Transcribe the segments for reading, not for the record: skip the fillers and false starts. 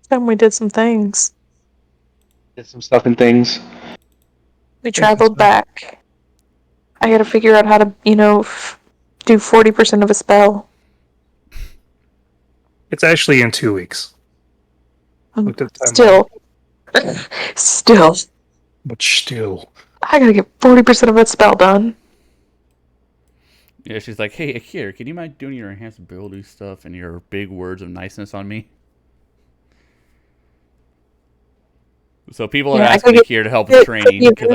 Then we did some things. Did some stuff and things. We traveled back. I gotta figure out how to, do 40% of a spell. It's actually in 2 weeks. Looked at the Still. But still. I gotta get 40% of that spell done. Yeah, she's like, hey, Akira, can you mind doing your enhanced ability stuff and your big words of niceness on me? So people are asking Akira to help with training because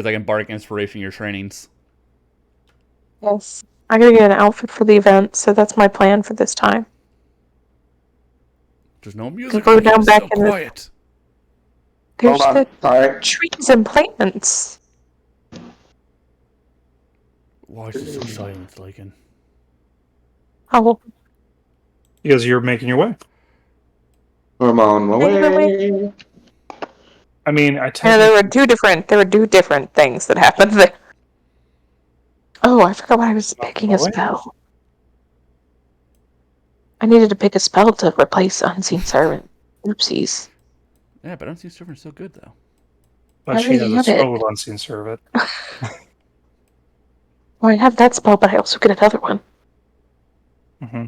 I can bardic inspiration your trainings. Yes. I gotta get an outfit for the event, so that's my plan for this time. There's no music. We're down back so in quiet. There's the trees and plants. Why is it so silent, Lakin? Oh. Because you're making your way. I'm on my way. I mean, there were two different things that happened there. Oh, I forgot what I was picking a spell. I needed to pick a spell to replace Unseen Servant. Oopsies. Yeah, but Unseen Servant's so good, though. But she has a spell with Unseen Servant. Well, I have that spell, but I also get another one. Mm-hmm.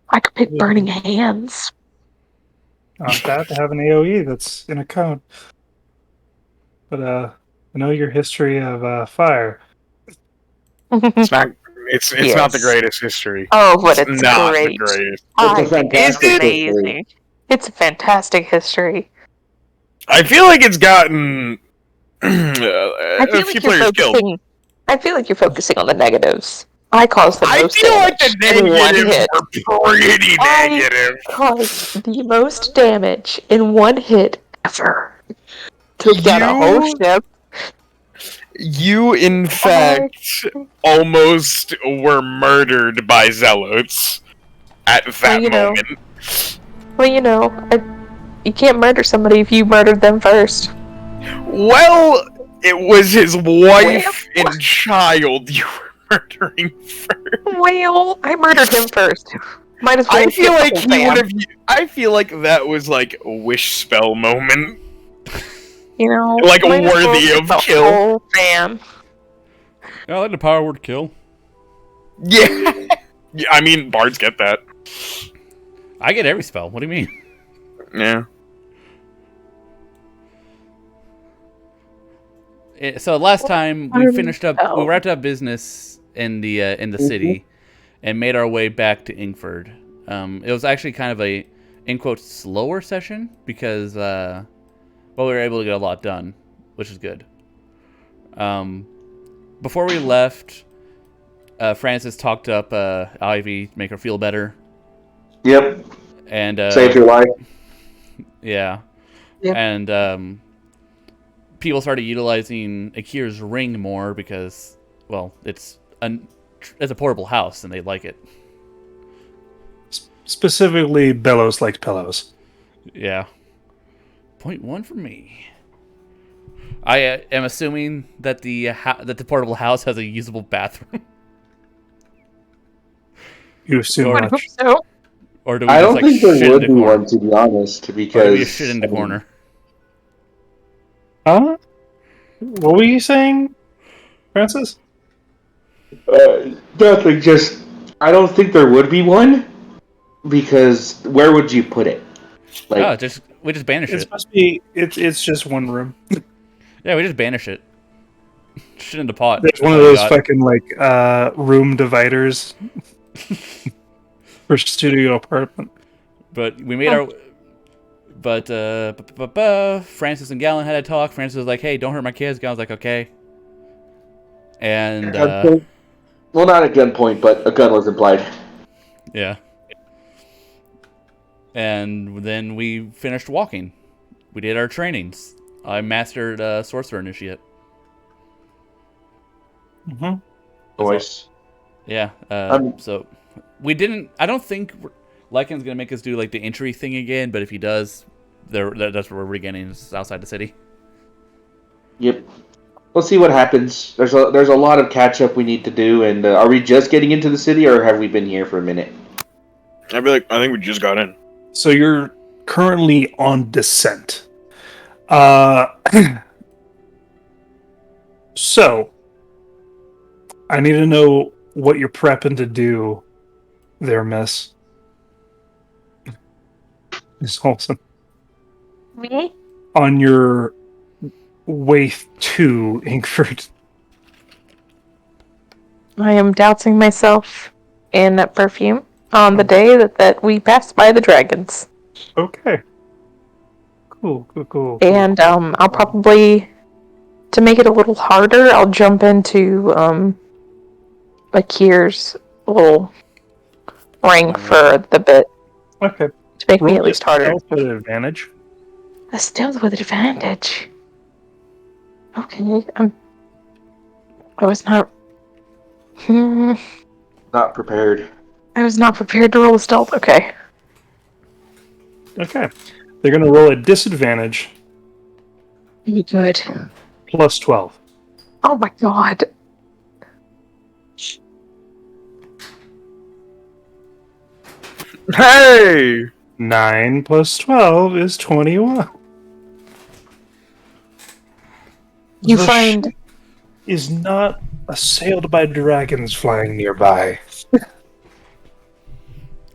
I could pick Burning Hands. Not bad to have an AoE that's in a cone. But I know your history of fire. It's not the greatest history. Oh, but it's not great. The greatest. It's amazing. It's a fantastic history. I feel like it's gotten a few players killed. I feel like you're focusing on the negatives. I caused the most damage. I feel like the negatives were pretty negative. I caused the most damage in one hit ever. Took down a whole ship. You, in fact, almost were murdered by zealots at that moment. You can't murder somebody if you murdered them first. Well, it was his wife and child you were murdering first. Well, I murdered him first. Might as well. I feel like he would have. I feel like that was like a wish spell moment. Like worthy of kill. Fan. Yeah, I like the power word kill. Yeah. I mean, bards get that. I get every spell. What do you mean? Yeah. So last time we wrapped up business in the city, and made our way back to Ingford. It was actually kind of a, in quotes, slower session because we were able to get a lot done, which is good. Before we left, Francis talked up Ivy to make her feel better. Yep. And save your life. Yeah. Yep. And people started utilizing Akira's ring more because, well, it's a portable house and they like it. Specifically, Bellows likes pillows. Yeah. 0.1 for me. I am assuming that the portable house has a usable bathroom. You assume I hope so. Or do we I just, don't think there would be one, to be honest, because... Or do we just shit in the corner? Huh? What were you saying, Francis? Nothing, just... I don't think there would be one, because where would you put it? Like, we just banish it. It's just one room. Yeah, we just banish it. Shit in the pot. There's one of those fucking, room dividers for studio apartment. But we made our... But, Francis and Gallon had a talk. Francis was like, hey, don't hurt my kids. Gallon's like, okay. And, well, not at gunpoint, but a gun was implied. Yeah. And then we finished walking. We did our trainings. I mastered Sorcerer Initiate. Mm-hmm. Voice. Yeah. So we didn't... I don't think Lycan's going to make us do, the entry thing again, but if he does, that's where we're getting is outside the city. Yep. We'll see what happens. There's a lot of catch-up we need to do, and are we just getting into the city, or have we been here for a minute? I think we just got in. So you're currently on descent. So I need to know what you're prepping to do there, Miss Olson. Me? On your way to Inkford. I am dousing myself in that perfume on the day that we passed by the dragons. Okay. Cool. And I'll probably, to make it a little harder, I'll jump into Akir's little ring for the bit. Okay. To make me at least harder. With an advantage. A stealth with advantage. Okay, I was not. Not prepared. I was not prepared to roll a stealth. Okay. Okay. They're going to roll a disadvantage. Good. Plus 12. Oh my god. Hey! 9 plus 12 is 21. You The find. ship is not assailed by dragons flying nearby.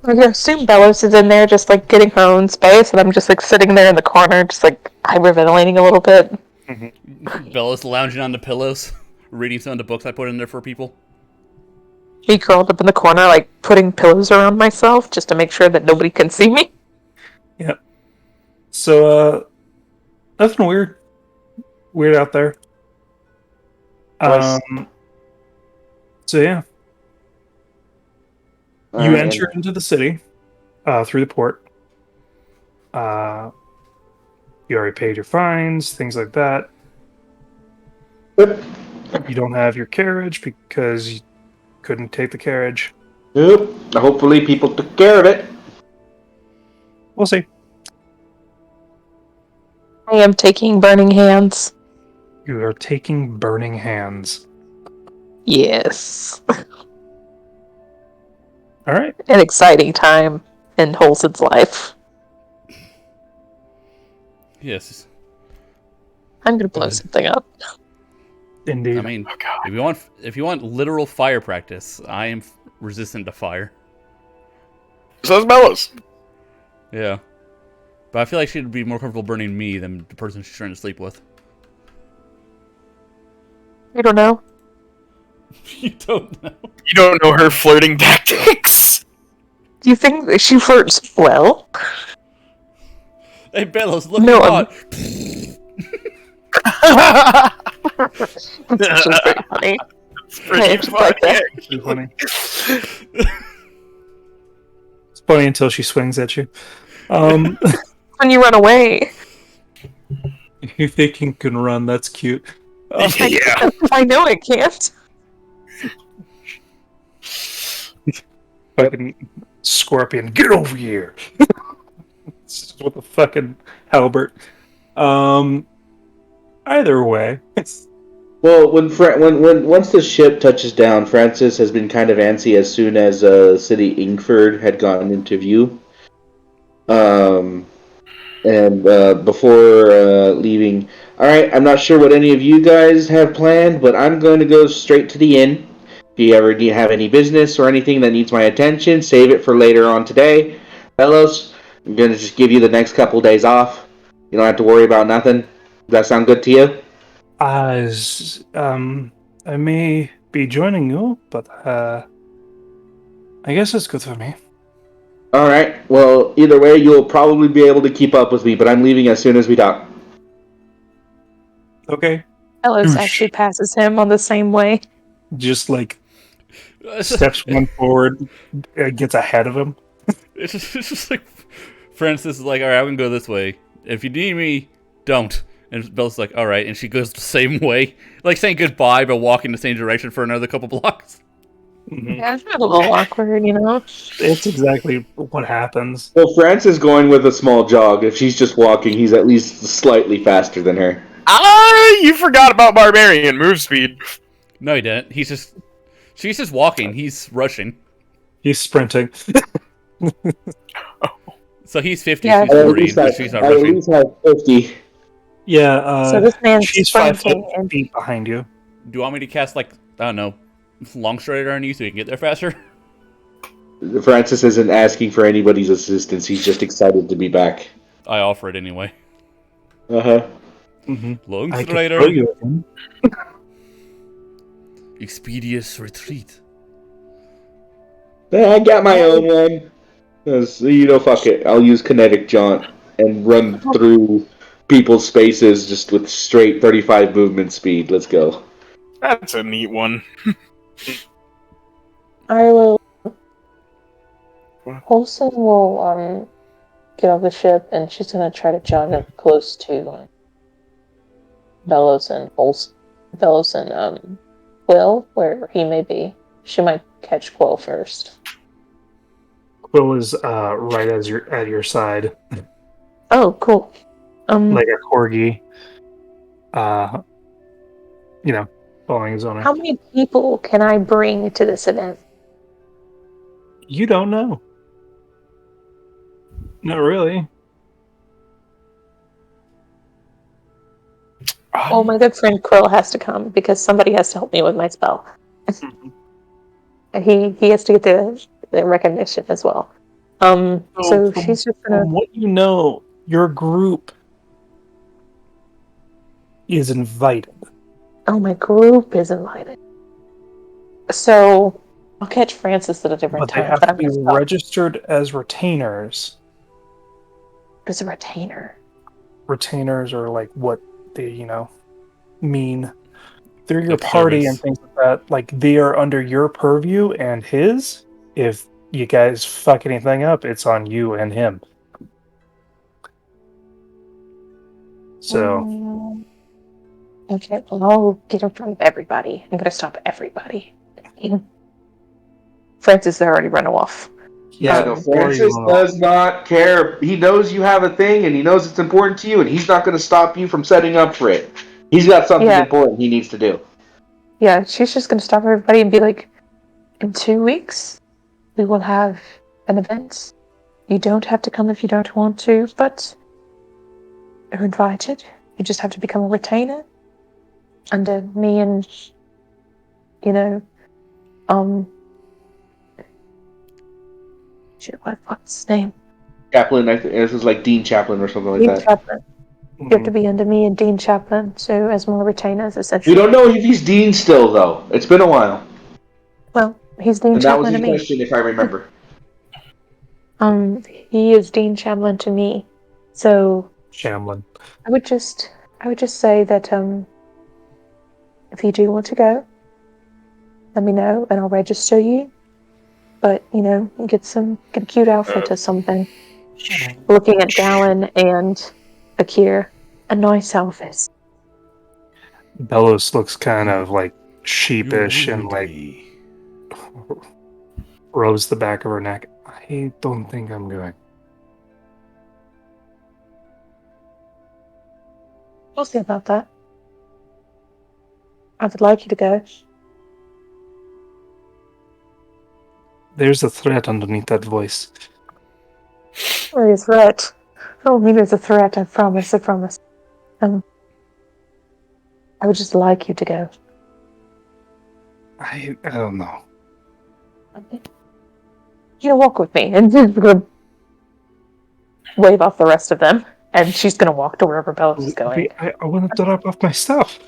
I assume Bellows is in there just like getting her own space, and I'm just like sitting there in the corner, just like hyperventilating a little bit. Bella's lounging on the pillows, reading some of the books I put in there for people. Me curled up in the corner, like putting pillows around myself just to make sure that nobody can see me. Yep. So, nothing weird out there. Nice. So yeah. You Alright, enter into the city through the port. You already paid your fines, things like that. Nope. You don't have your carriage because you couldn't take the carriage. Nope. Hopefully people took care of it. We'll see. I am taking burning hands. You are taking burning hands. Yes. All right. An exciting time in Holson's life. Yes. I'm gonna blow something up. Indeed. I mean, if you want literal fire practice, I am resistant to fire. So is Bellows. Yeah. But I feel like she'd be more comfortable burning me than the person she's trying to sleep with. I don't know. You don't know. You don't know her flirting tactics. Do you think that she flirts well? Hey, Bellows, look No, hot. That's actually pretty funny. It's pretty just like that. It's funny. It's funny until she swings at you. When you run away. You think you can run? That's cute. Yeah. I know I can't. Fucking scorpion, get over here! With a fucking halberd. Either way, Well, when once the ship touches down, Francis has been kind of antsy as soon as City Inkford had gotten into view. And before leaving, all right, I'm not sure what any of you guys have planned, but I'm going to go straight to the inn. If you ever have any business or anything that needs my attention, save it for later on today. Fellows, I'm going to just give you the next couple days off. You don't have to worry about nothing. Does that sound good to you? I may be joining you, but I guess it's good for me. All right. Well, either way, you'll probably be able to keep up with me, but I'm leaving as soon as we talk. Okay. Ellis actually passes him on the same way. Just like steps one forward, gets ahead of him. It's just like Francis is like, all right, I'm gonna go this way. If you need me, don't. And Belle's like, all right, and she goes the same way, like saying goodbye but walking the same direction for another couple blocks. Mm-hmm. Yeah, it's a little awkward, you know? It's exactly what happens. Well, France is going with a small jog. If she's just walking, he's at least slightly faster than her. You forgot about Barbarian move speed. No, he didn't. She's just walking. He's rushing. He's sprinting. So he's 50, Yeah. she's 40, but she's not I at rushing. least have 50. Yeah, So this man's she's 5 sprinting feet behind you. Do you want me to cast, like, I don't know, long strider on you so you can get there faster? Francis isn't asking for anybody's assistance. He's just excited to be back. I offer it anyway. Uh-huh. Mm-hmm. Long I can strider. throw you again. Expedious retreat. I got my own one. Fuck it. I'll use kinetic jaunt and run through people's spaces just with straight 35 movement speed. Let's go. That's a neat one. I will. Olsen will get off the ship, and she's gonna try to jog up close to Bellows and Quill, where he may be. She might catch Quill first. Quill is right as at your side, Oh, cool. like a corgi. Following his owner. How many people can I bring to this event? You don't know. Not really. Oh, my good friend Quill has to come because somebody has to help me with my spell. And he has to get the recognition as well. So she's just gonna. From what you know, your group is invited. Oh, my group is invited. So I'll catch Francis at a different But they time. have But to I'm be gonna stop. registered as retainers. As a retainer. Retainers are like what they, mean. They're your Like party service. and things like that. Like they are under your purview and his. If you guys fuck anything up, it's on you and him. So Okay, well, I'll get in front of everybody. I'm gonna stop everybody. Francis has already run off. Yeah, no, Francis does not care. He knows you have a thing, and he knows it's important to you, and he's not going to stop you from setting up for it. He's got something important he needs to do. Yeah, she's just gonna stop everybody and be like, in 2 weeks, we will have an event. You don't have to come if you don't want to, but you're invited. You just have to become a retainer. Under me and, shit, what's his name? Chaplin, this is like Dean Chaplin or something like Dean that. Chaplin. You have to be under me and Dean Chaplin, so as more retainers, essentially. We don't know if he's Dean still, though. It's been a while. Well, he's Dean And that was Chaplin his to me. question, if I remember. He is Dean Chaplin to me. So Chamlin. I would just say that if you do want to go, let me know and I'll register you. But get a cute outfit or something. Looking at Gallon and Akir, a nice outfit. Bellows looks kind of like sheepish and like rubs the back of her neck. I don't think I'm going. We'll see about that. I would like you to go. There's a threat underneath that voice. Or a threat. I don't mean it's a threat, I promise. I would just like you to go. I don't know. Walk with me, and she's gonna wave off the rest of them, and she's gonna walk to wherever Bellows is going. I want to drop off my stuff.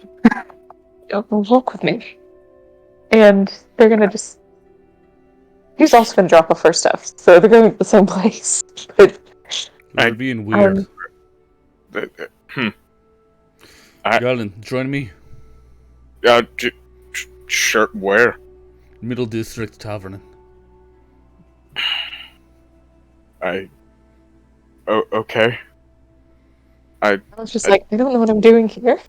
Walk with me. And they're gonna just... He's also gonna drop off her stuff, so they're going to the same place. But You're being weird. Galen, join me. Sure, where? Middle District Tavern. Okay. I was just like, I don't know what I'm doing here.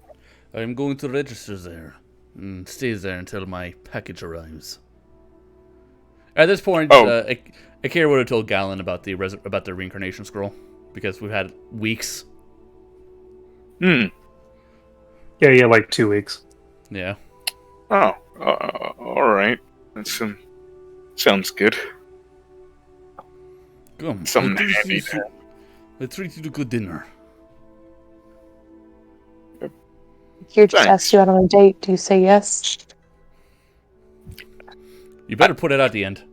I'm going to register there. And stay there until my package arrives. At this point, Akira would have told Galen about the reincarnation scroll. Because we've had weeks. Yeah, like 2 weeks. Yeah. Oh, alright. That sounds good. Come, Something handy to Let's treat you to good dinner. Here just asked you out on a date. Do you say yes? You better put it at the end.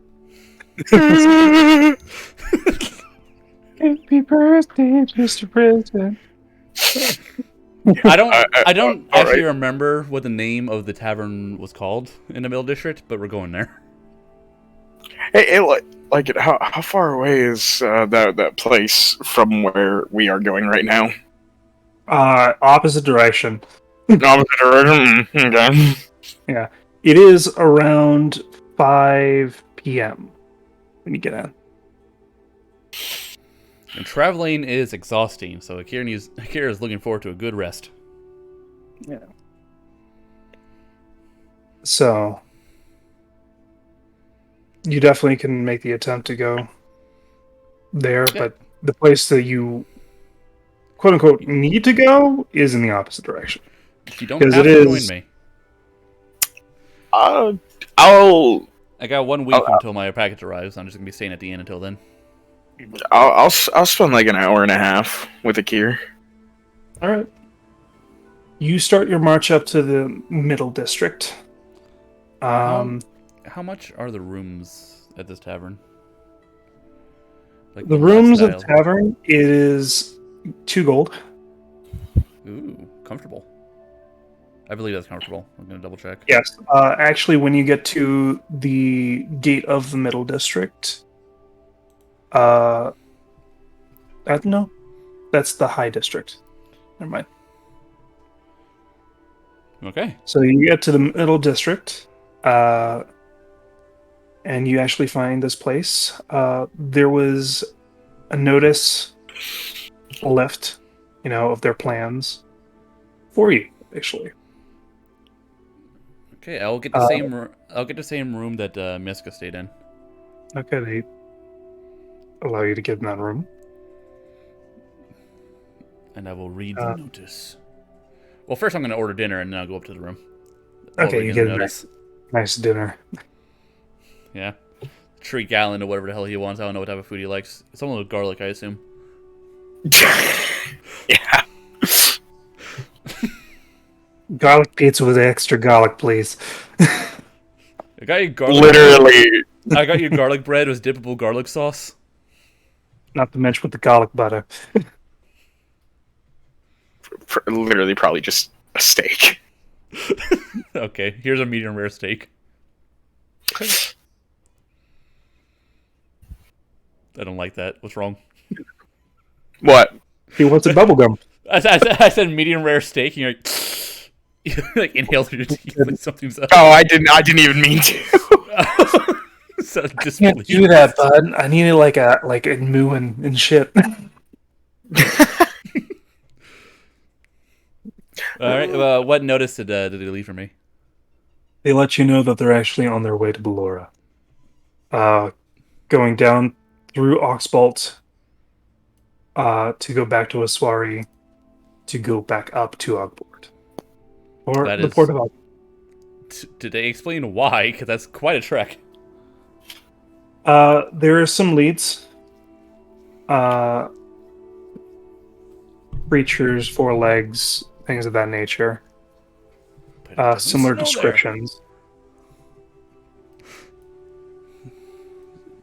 Happy birthday, Mr. President. I don't actually right. remember what the name of the tavern was called in the Middle District, but we're going there. Hey, how far away is that place from where we are going right now? Opposite direction. Opposite direction? Okay. Yeah. It is around 5 p.m. when you get in. And traveling is exhausting, so Akira is looking forward to a good rest. Yeah. So, you definitely can make the attempt to go there, Okay. but the place that you, quote unquote, need to go is in the opposite direction. You don't have to join me. I'll. I got 1 week until my package arrives. I'm just gonna be staying at the inn until then. I'll spend like an hour and a half with Akir. All right. You start your march up to the middle district. How much are the rooms at this tavern? Like The rooms at the tavern is 2 gold. Ooh, comfortable. I believe that's comfortable. I'm gonna double check. Yes. Actually, when you get to the gate of the middle district, no, that's the high district. Never mind. Okay. So you get to the middle district, and you actually find this place. There was a notice left, of their plans for you, actually. Okay, I'll get the same. I'll get the same room that Miska stayed in. Okay, they allow you to get in that room. And I will read the notice. Well, first I'm going to order dinner, and then I'll go up to the room. Okay, you get a nice dinner. Yeah. Treat Gallon to whatever the hell he wants. I don't know what type of food he likes. Something with garlic, I assume. Yeah. Garlic pizza with extra garlic, please. I got you garlic. Literally. I got you garlic bread with dippable garlic sauce. Not to mention with the garlic butter. Literally, probably just a steak. Okay, here's a medium rare steak. I don't like that. What's wrong? What? He wants a bubblegum. I said medium rare steak, and you're like, you like inhale through your teeth like something's up. Oh, I didn't even mean to. So I can't do that, bud. I need it like a moo and shit. All right. Well, what notice did they leave for me? They let you know that they're actually on their way to Ballora. Going down through Oxbolt to go back to Aswari to go back up to Ogboard. Or the port of Ogboard. Did they explain why? Because that's quite a trek. There are some leads. Creatures, 4 legs, things of that nature. Similar descriptions.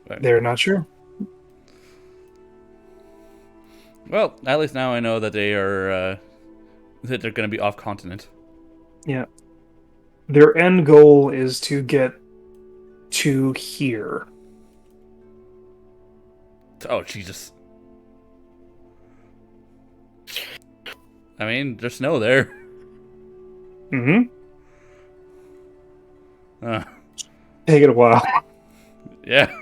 Right. They're not sure. Well, at least now I know that they're going to be off continent. Yeah. Their end goal is to get to here. Oh, Jesus. I mean, there's snow there. Mm-hmm. Take it a while. Yeah.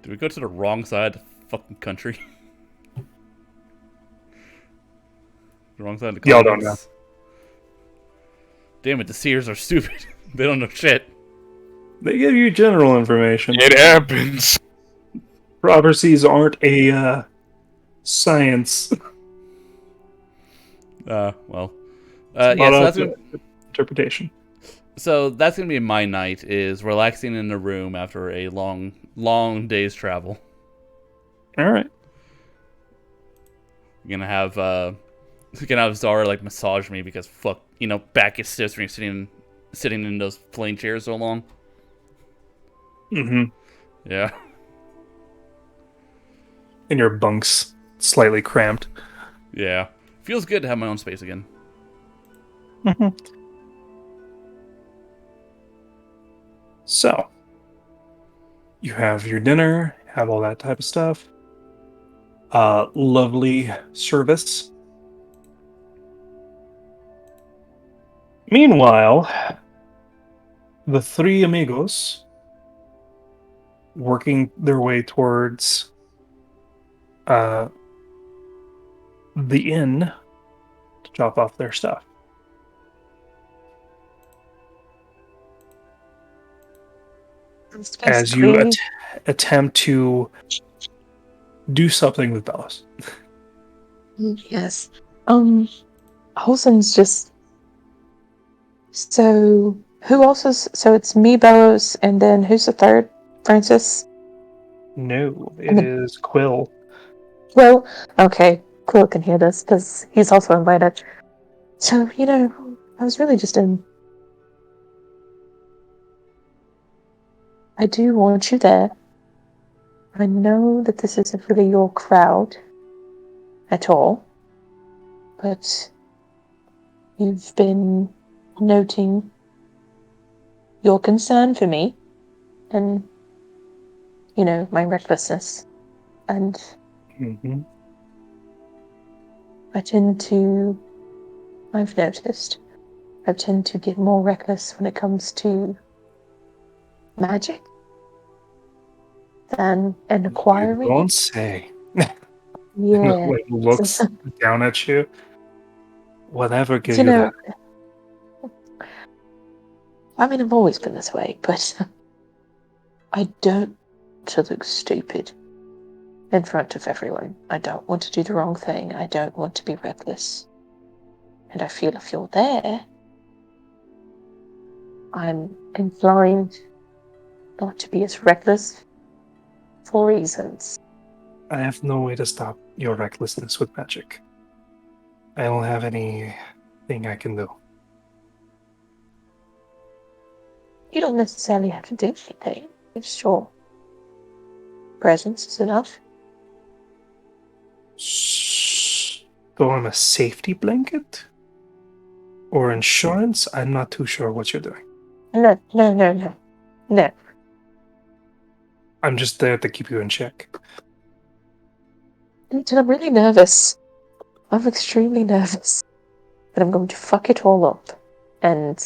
Did we go to the wrong side of the fucking country? The wrong side of the Y'all don't know. Damn it, the seers are stupid. They don't know shit. They give you general information. It happens. Prophecies aren't a science. Well. Yeah, so that's interpretation. So that's going to be my night, is relaxing in the room after a long day's travel. All right. You're gonna have Zara like massage me because fuck, back is stiff when you're sitting in those plain chairs so long. Mm-hmm. Yeah. And your bunk's slightly cramped. Yeah. Feels good to have my own space again. Mm-hmm. So, you have your dinner, have all that type of stuff. Lovely service. Meanwhile, the three amigos working their way towards the inn to drop off their stuff. As you attempt to do something with Bellows. Yes. Wholesom's just... So, who else is... So it's me, Bellows, and then who's the third? Francis? No, it is Quill. Well, okay. Quill can hear this, because he's also invited. So, I was really just in... I do want you there. I know that this isn't really your crowd at all, but you've been noting your concern for me and, my recklessness. And I've noticed, I tend to get more reckless when it comes to magic than an acquiring. You don't say. Yeah. Looks down at you. Whatever gives you that. I mean, I've always been this way, but I don't want to look stupid in front of everyone. I don't want to do the wrong thing. I don't want to be reckless. And I feel if you're there, I'm inclined not to be as reckless for reasons. I have no way to stop your recklessness with magic. I don't have anything I can do. You don't necessarily have to do anything. It's your presence is enough. So I'm a safety blanket? Or insurance? I'm not too sure what you're doing. No. I'm just there to keep you in check. And I'm really nervous. I'm extremely nervous that I'm going to fuck it all up. And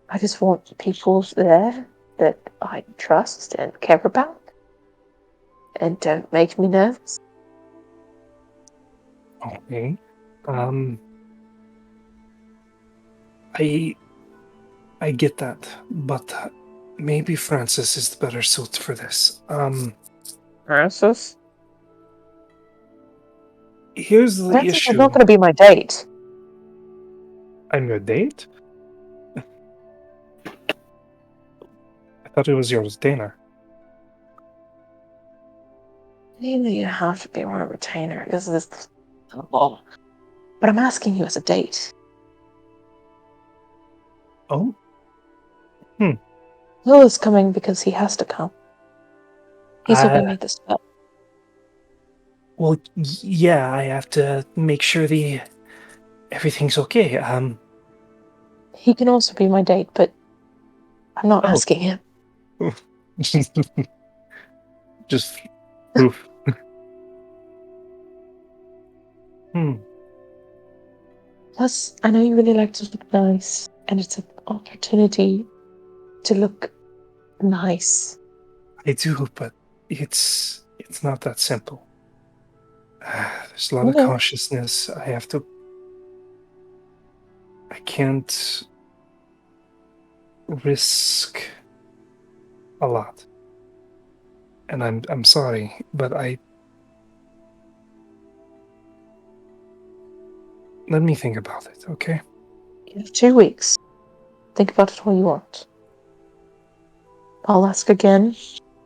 I just want people there that I trust and care about. And don't make me nervous. Okay. I get that, but maybe Francis is the better suit for this. Francis? Here's the Francis issue. is not going to be my date. I'm your date? I thought it was your retainer. You have to be my retainer. This is the law. But I'm asking you as a date. Oh? Will is coming because he has to come. He's helping me this spell. Well, yeah, I have to make sure everything's okay. He can also be my date, but I'm not asking him. Just proof. Plus, I know you really like to look nice, and it's an opportunity to look nice. I do, but it's not that simple. There's a lot of consciousness. I can't risk a lot. And I'm sorry, but let me think about it, okay? You have 2 weeks. Think about it all you want. I'll ask again,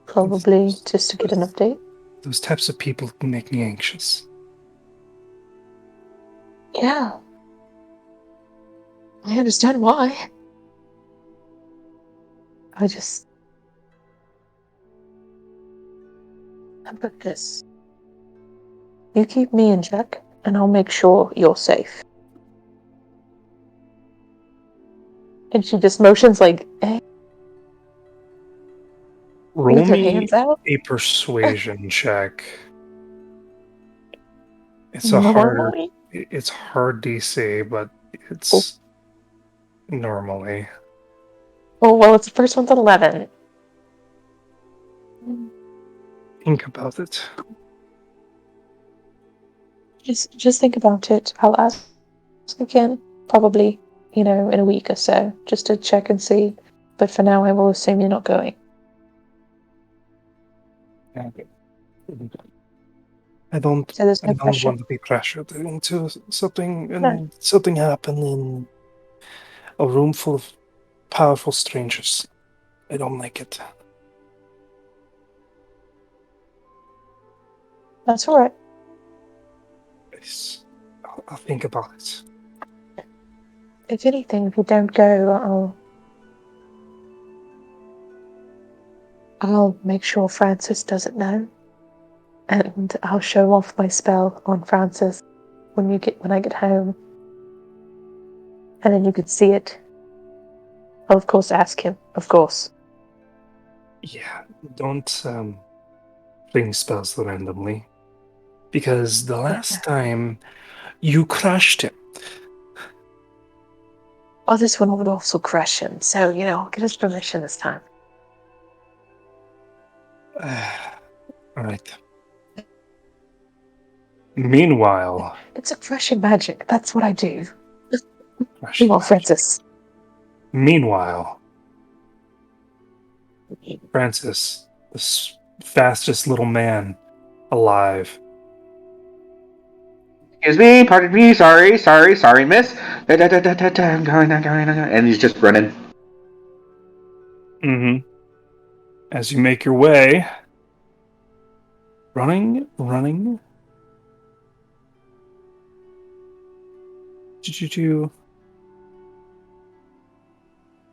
probably just to get an update. Those types of people can make me anxious. Yeah. I understand why. How about this? You keep me in check, and I'll make sure you're safe. And she just motions like, Roll with her me hands out. a persuasion check. It's Normally? It's hard DC, but it's normally. Oh, well, it's the first one's an 11. Think about it. Just think about it. I'll ask again, probably, in a week or so, just to check and see. But for now, I will assume you're not going. Okay. I don't So there's no want pressure. to be pressured into something, and No. something happen in a room full of powerful strangers. I don't like it. That's all right. I'll think about it. If anything, if you don't go, I'll make sure Francis doesn't know, and I'll show off my spell on Francis when I get home, and then you could see it. I'll of course ask him, of course. Yeah, don't fling spells randomly, because the last time you crushed him. Oh, this one would also crush him, so get his permission this time. All right. Meanwhile, It's a crushing magic. That's what I do. Meanwhile, Francis. Meanwhile, Francis, the fastest little man alive. Excuse me, pardon me, sorry, miss. I'm going. And he's just running. Mm-hmm. As you make your way, running.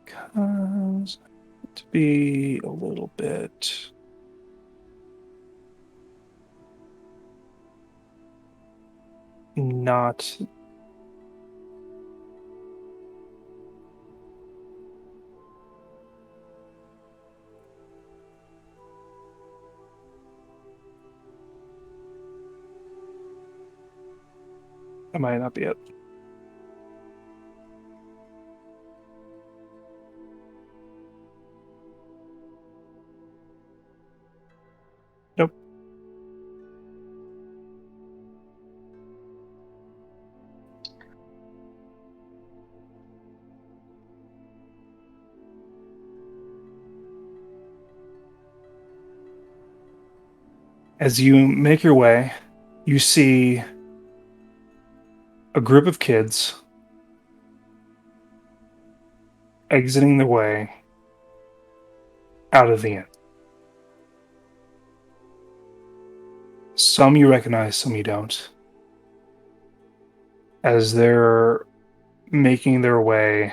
Comes to be a little bit. Not. That might not be it. Nope. As you make your way, you see a group of kids exiting their way out of the inn. Some you recognize, some you don't. As they're making their way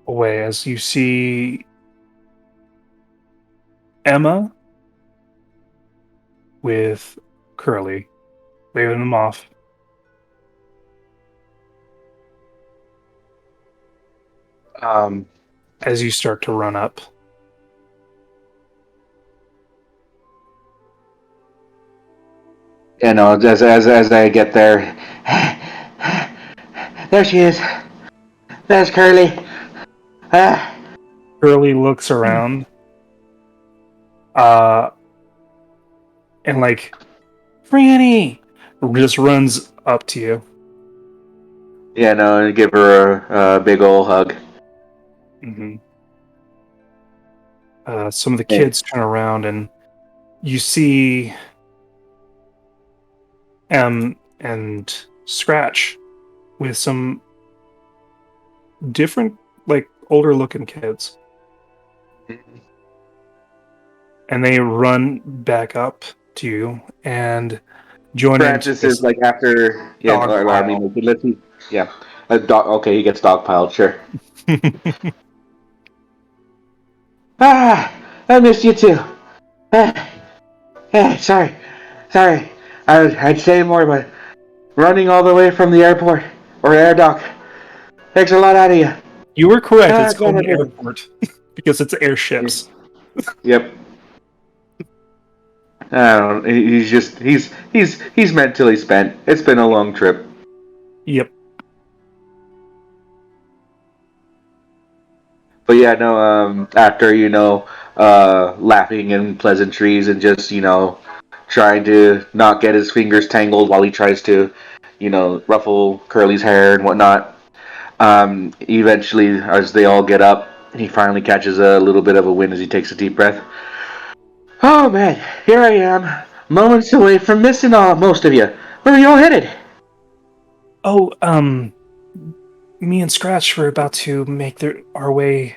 away, as you see Emma with Curly waving them off. As you start to run up. As I get there, there she is. There's Curly. Curly looks around, and Franny just runs up to you. Yeah, no, give her a big old hug. Mm-hmm. Some of the kids turn around, and you see M and Scratch with some different, older-looking kids. And they run back up to you, and join Francis in. is like after, yeah. Dog I mean, pile. like, let's see, yeah. A dog. Okay, he gets dogpiled. Sure. Ah, I missed you too. Ah, sorry. I'd say more, but running all the way from the airport or air dock takes a lot out of you. You were correct. Ah, It's called God, an airport because it's airships. Yep. I don't. He's just he's mentally spent. It's been a long trip. Yep. But yeah, no. After laughing and pleasantries and just trying to not get his fingers tangled while he tries to, ruffle Curly's hair and whatnot. Eventually, as they all get up, he finally catches a little bit of a wind as he takes a deep breath. Oh man, here I am, moments away from missing most of you. Where are you all headed? Oh, me and Scratch were about to make our way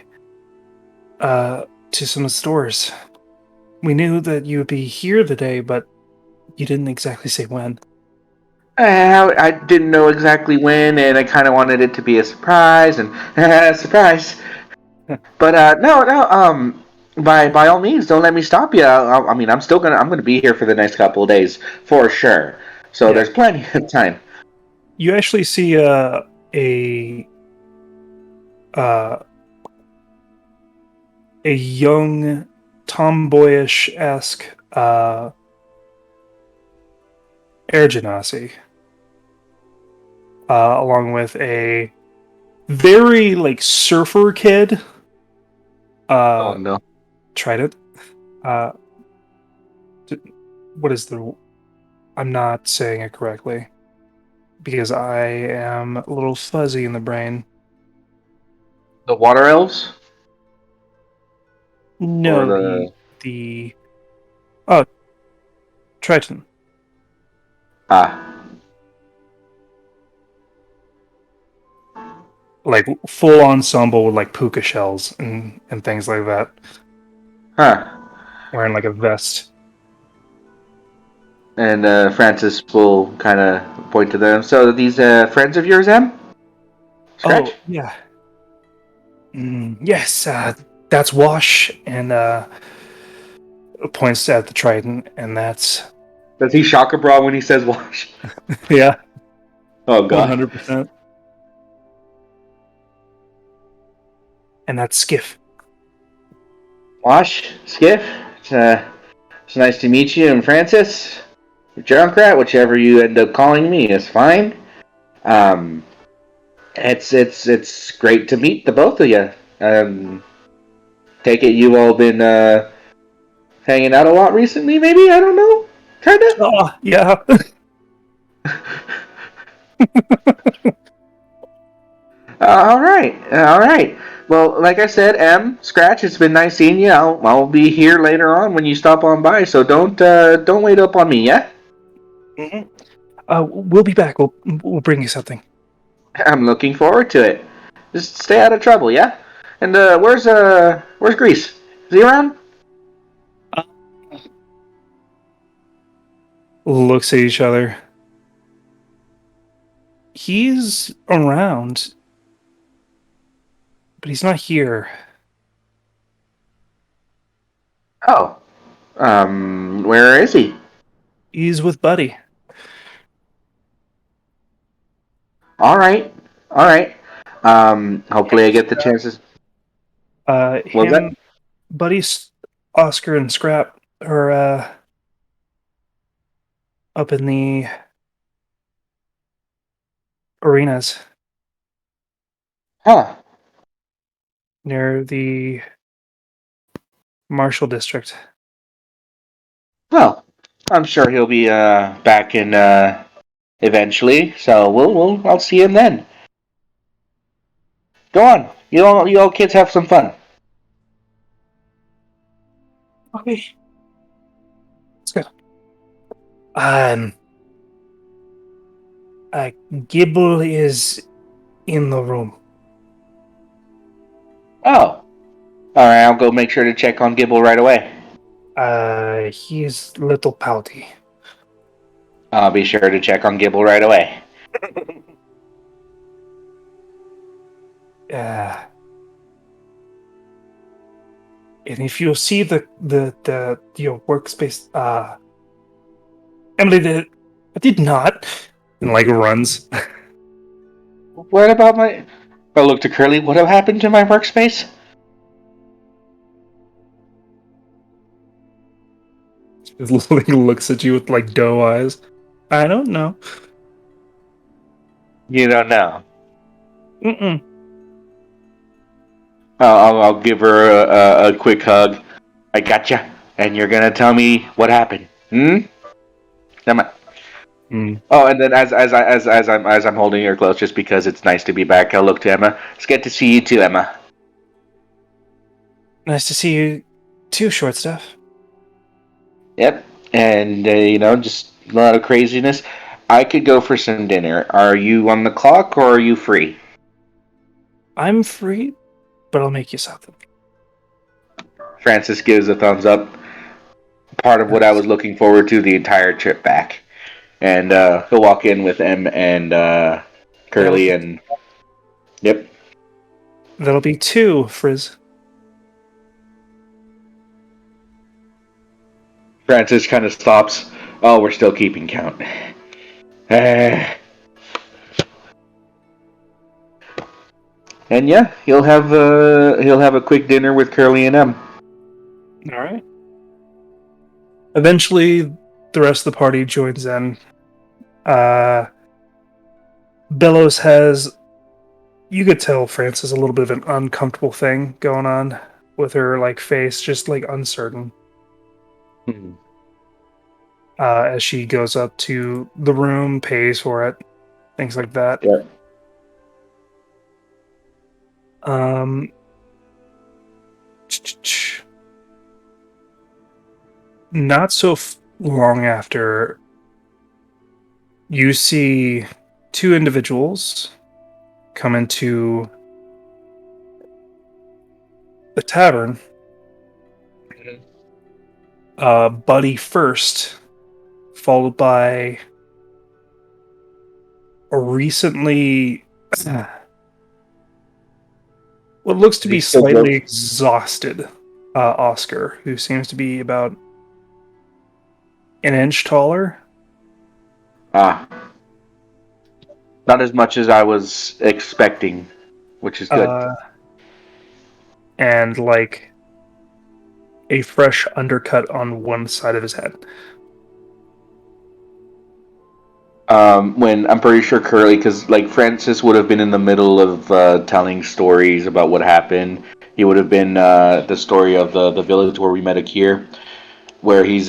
to some stores. We knew that you would be here today, but you didn't exactly say when. I didn't know exactly when, and I kind of wanted it to be a surprise, and surprise. But no. By all means, don't let me stop you. I mean, I'm gonna be here for the next couple of days for sure. So Yeah. there's plenty of time. You actually see a young tomboyish-esque air genasi, along with a very like surfer kid. Oh no. Trident. Uh, what is the? I'm not saying it correctly because I am a little fuzzy in the brain. The water elves? Or No, the the oh Triton. Like full ensemble with like puka shells and things like that. Huh. Wearing like a vest. And Francis will kind of point to them. So these friends of yours, Em? Scratch? Oh yeah. Yes, that's Wash and points at the Triton, and that's Does he shock a bra when he says wash? yeah, Oh god. 100%. And that's Skiff. Wash, Skiff. It's nice to meet you, and Francis, Junkrat, whichever you end up calling me is fine. Um, it's great to meet the both of you. Take it you all been hanging out a lot recently, maybe? I don't know. Kinda? Oh, yeah. Alright. Well, like I said, Scratch, it's been nice seeing you. I'll be here later on when you stop on by, so don't wait up on me, yeah? Mm-hmm. We'll be back. We'll bring you something. I'm looking forward to it. Just stay out of trouble, yeah? And where's Grease? Is he around? Looks at each other. He's around, but he's not here. Oh. Where is he? He's with Buddy. Alright. Hopefully I get the chances. Him, Buddy, Oscar, and Scrap are up in the arenas Huh. near the Marshall District. Well, I'm sure he'll be back in eventually, so I'll see him then. Go on. You all kids have some fun. Okay. Let's go. Gibble is in the room. Oh. Alright, I'll go make sure to check on Gibble right away. He's a little pouty. I'll be sure to check on Gibble right away. And if you see the your workspace, Emily, I did not, and like runs. What about my? I look to Curly. What happened to my workspace? He looks at you with like doe eyes. I don't know. You don't know. Mm-mm. I'll give her a quick hug. I gotcha. And you're gonna tell me what happened. Emma. Oh, and then as I'm holding her close, just because it's nice to be back, I'll look to Emma. It's good to see you too, Emma. Nice to see you too, short stuff. Yep. And just a lot of craziness. I could go for some dinner. Are you on the clock or are you free? I'm free, but I'll make you something. Francis gives a thumbs up. Part of what I was looking forward to the entire trip back. And he'll walk in with Em and Curly and... Yep. That'll be 2, Frizz. Francis kind of stops. Oh, we're still keeping count. And yeah, he'll have a quick dinner with Curly and Em. All right. Eventually, the rest of the party joins in. Bellows has, you could tell Francis a little bit of an uncomfortable thing going on with her like face, just like uncertain. As she goes up to the room, pays for it, things like that. Yeah. Not so long after, you see 2 individuals come into the tavern. Buddy first, followed by a recently what looks to be slightly exhausted Oscar, who seems to be about an inch taller. Not as much as I was expecting, which is good. And like a fresh undercut on one side of his head. When I'm pretty sure Curly, because like Francis would have been in the middle of telling stories about what happened. He would have been the story of the village where we met Akir, where he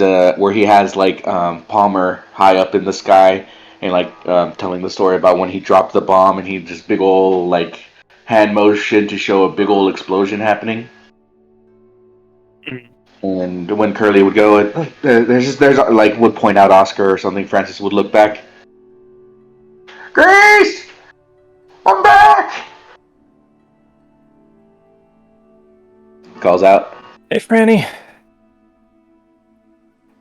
has like Palmer high up in the sky and like telling the story about when he dropped the bomb and he just big old like hand motion to show a big old explosion happening. And when Curly would go, there's like would point out Oscar or something, Francis would look back. Grace! I'm back! Calls out. Hey, Franny.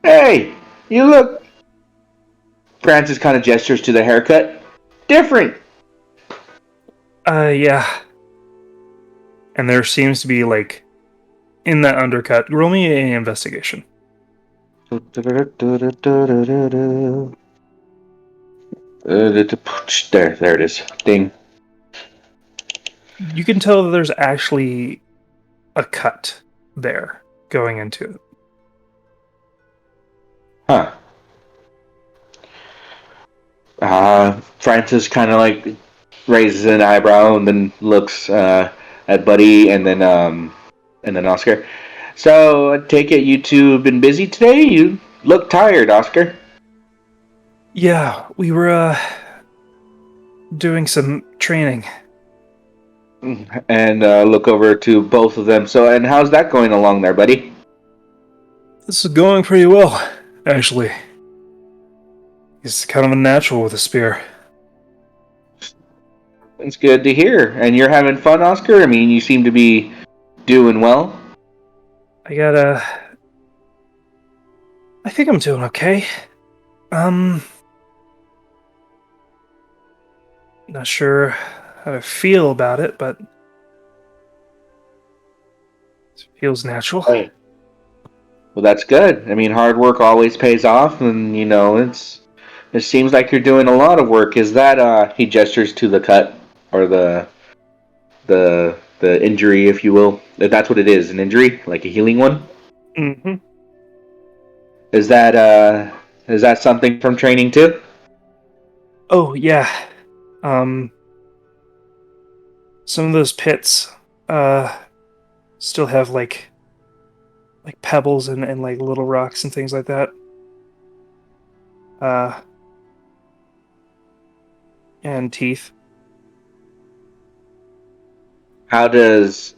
Hey! You look... Francis kind of gestures to the haircut. Different! Yeah. And there seems to be, like, in that undercut, roll me an investigation. There it is. Ding. You can tell that there's actually a cut there going into it. Huh. Francis kind of like raises an eyebrow and then looks at Buddy and then Oscar. So, I take it you two have been busy today? You look tired, Oscar. Yeah, we were doing some training. And look over to both of them. So, and how's that going along there, buddy? This is going pretty well, actually. He's kind of a natural with a spear. It's good to hear. And you're having fun, Oscar? I mean, you seem to be doing well. I think I'm doing okay. Not sure how I feel about it, but it feels natural. Right. Well, that's good. I mean, hard work always pays off, and it seems like you're doing a lot of work. Is that he gestures to the cut or the injury, if you will? If that's what it is, an injury, like a healing one. Mm-hmm. Is that something from training too? Oh yeah. Some of those pits still have like pebbles and like little rocks and things like that. Uh and teeth. How does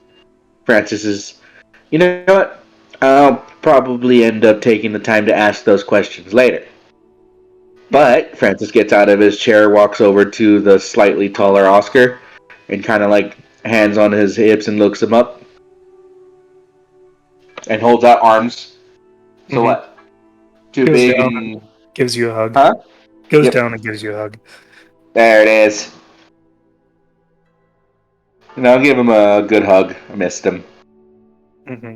Francis's? You know what? I'll probably end up taking the time to ask those questions later. But Francis gets out of his chair, walks over to the slightly taller Oscar, and kind of like hands on his hips and looks him up, and holds out arms. So Mhm. what? Too Goes big down and and gives you a hug. huh? Goes Yep. down and gives you a hug. There it is. And I'll give him a good hug. I missed him. Mm-hmm.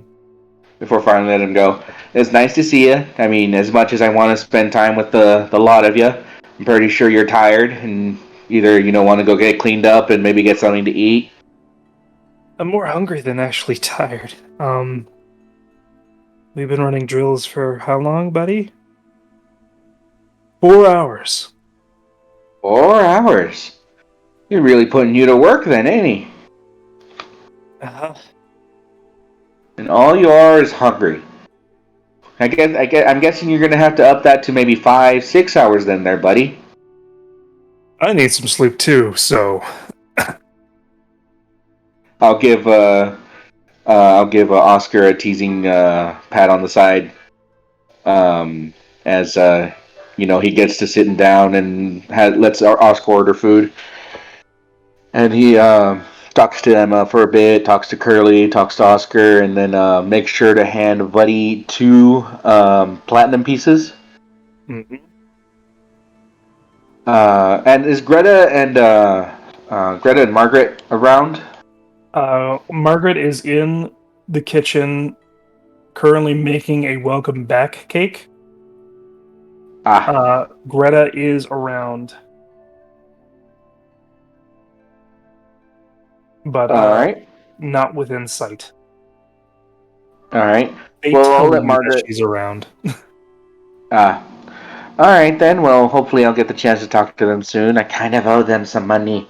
Before finally letting him go. It's nice to see you. I mean, as much as I want to spend time with the lot of you, I'm pretty sure you're tired and either want to go get cleaned up and maybe get something to eat. I'm more hungry than actually tired. We've been running drills for how long, buddy? 4 hours. 4 hours. You're really putting you to work then, ain't he? Uh-huh. And all you are is hungry. I'm guessing you're gonna have to up that to maybe 5, 6 hours then, there, buddy. I need some sleep too, so I'll give Oscar a teasing pat on the side, as he gets to sitting down and lets Oscar order food, and he talks to Emma for a bit, talks to Curly, talks to Oscar, and then makes sure to hand Buddy 2 platinum pieces. mm-hmm. And is Greta and Margaret around? Margaret is in the kitchen currently making a welcome back cake. Greta is around. But all right. not within sight. All right. They Well, tell I'll let you that Margaret. she's around. All right then. Well, hopefully I'll get the chance to talk to them soon. I kind of owe them some money.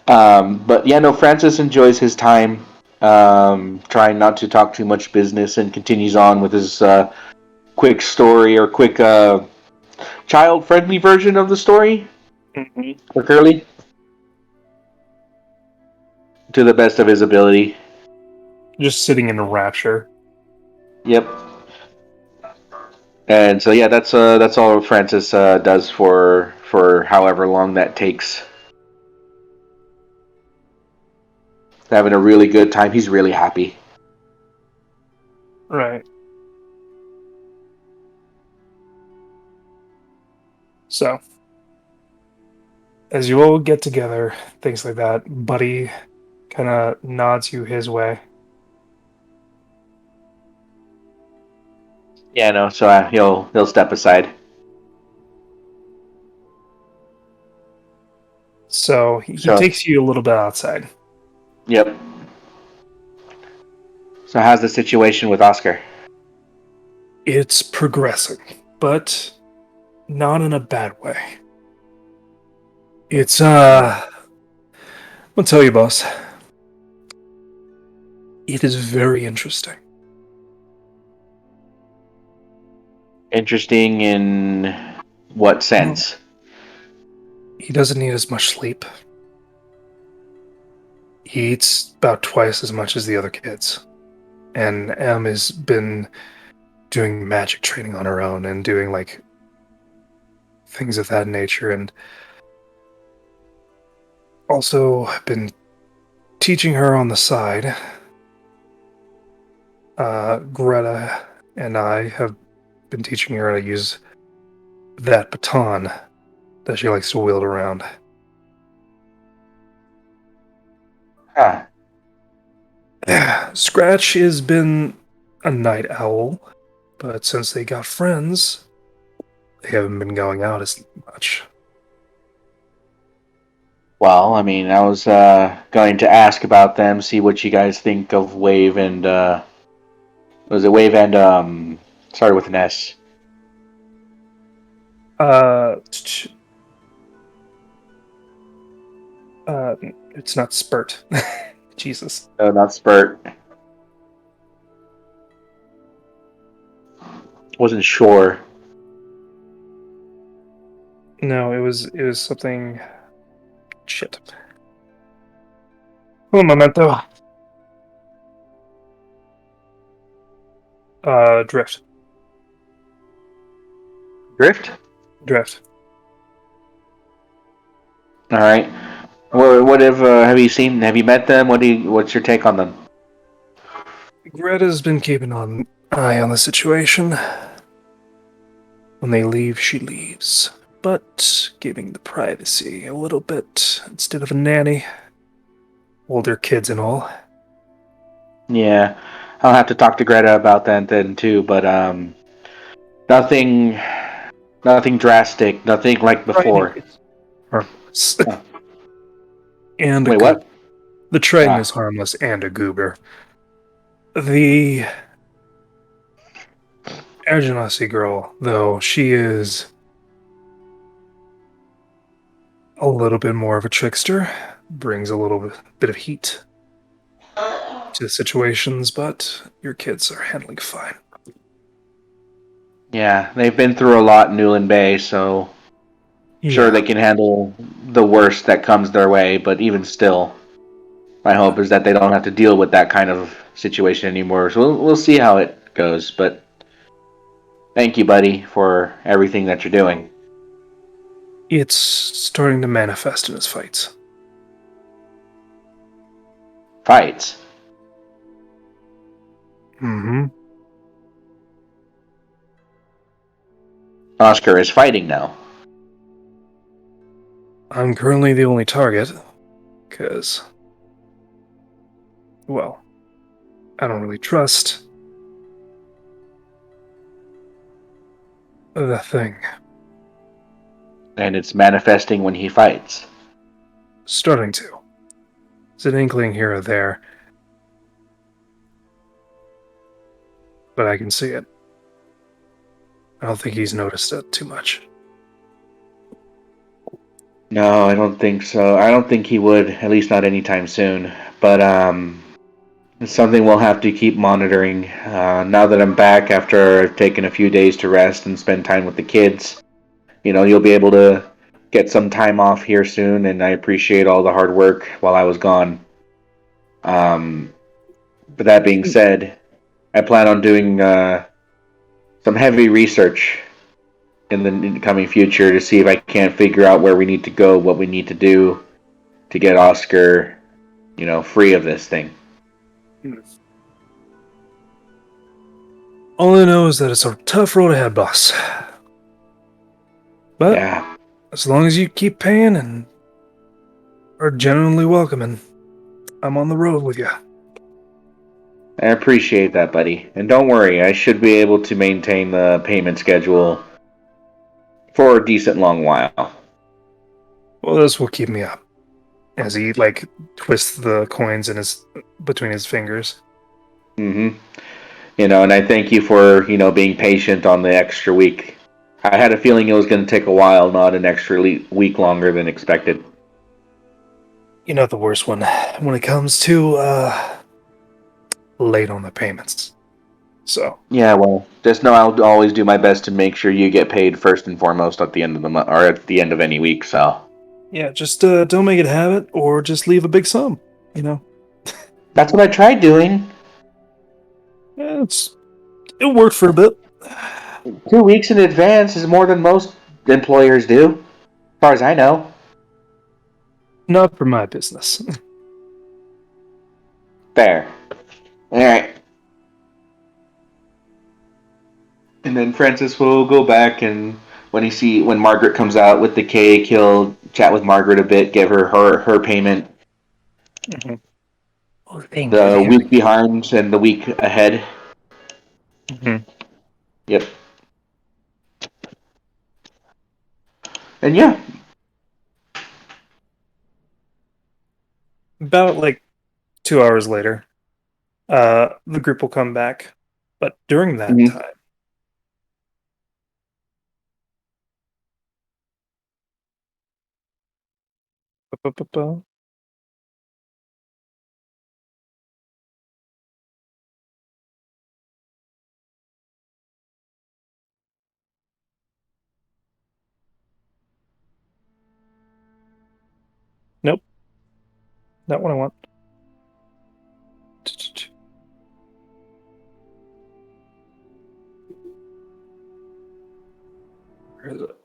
But yeah, no. Francis enjoys his time, trying not to talk too much business, and continues on with his quick story or quick child-friendly version of the story for Curly, to the best of his ability. Just sitting in a rapture. Yep. And so yeah, that's all Francis does for however long that takes. Having a really good time. He's really happy. Right. So, as you all get together, things like that, Buddy kind of nods you his way. Yeah, no. So he'll step aside. So he takes you a little bit outside. Yep. So how's the situation with Oscar? It's progressing, but not in a bad way. It's I'll tell you, boss. It is very interesting. Interesting in what sense? He doesn't need as much sleep. He eats about twice as much as the other kids. And Em has been doing magic training on her own and doing like things of that nature, and also been teaching her on the side. Greta and I have been teaching her how to use that baton that she likes to wield around. Huh. Scratch has been a night owl, but since they got friends, they haven't been going out as much. Well, I mean, I was going to ask about them, see what you guys think of Wave and was it Wave and started with an S. It's not Spurt. Jesus. No, not Spurt. Wasn't sure. No, it was something. Shit. Un momento. Drift. Drift? Drift. All right. What have you seen? Have you met them? What's your take on them? Greta's been keeping an eye on the situation. When they leave, she leaves. But giving the privacy a little bit instead of a nanny. Older kids and all. Yeah, I'll have to talk to Greta about that then too. But nothing drastic. Nothing like before. Harmless. And Wait, what? The Triton is harmless and a goober. The Argenasi girl, though, she is a little bit more of a trickster, brings a little bit of heat to the situations, but your kids are handling fine. Yeah, they've been through a lot in Newland Bay, so sure they can handle the worst that comes their way, but even still, my hope is that they don't have to deal with that kind of situation anymore. So we'll see how it goes, but thank you, buddy, for everything that you're doing. It's starting to manifest in his fights. Fights? Mm-hmm. Oscar is fighting now. I'm currently the only target, because, well, I don't really trust the thing. And it's manifesting when he fights. Starting to. It's an inkling here or there. But I can see it. I don't think he's noticed it too much. No, I don't think so. I don't think he would, at least not anytime soon. But it's something we'll have to keep monitoring. Now that I'm back after I've taken a few days to rest and spend time with the kids, you'll be able to get some time off here soon, and I appreciate all the hard work while I was gone. But that being said, I plan on doing some heavy research in the coming future to see if I can't figure out where we need to go, what we need to do to get Oscar, free of this thing. All I know is that it's a tough road ahead, boss. But yeah, as long as you keep paying and are genuinely welcoming, I'm on the road with you. I appreciate that, buddy. And don't worry, I should be able to maintain the payment schedule for a decent long while. Well, this will keep me up. As he, twists the coins between his fingers. Mm-hmm. And I thank you for, being patient on the extra week. I had a feeling it was going to take a while, not an extra week longer than expected. You're not the worst one when it comes to, late on the payments. So. Yeah, well, just know I'll always do my best to make sure you get paid first and foremost at the end of the month, or at the end of any week, so. Yeah, just don't make it a habit, or just leave a big sum, That's what I tried doing. Yeah, it worked for a bit. 2 weeks in advance is more than most employers do, as far as I know. Not for my business. Fair. Alright. And then Francis will go back and when Margaret comes out with the cake, he'll chat with Margaret a bit, give her payment. Mm-hmm. Oh, thank The you. week behind and the week ahead. Mm-hmm. Yep. And yeah. About like 2 hours later, the group will come back. But during that Mhm. time, ba-ba-ba-ba, nope, not what I want. Where is it?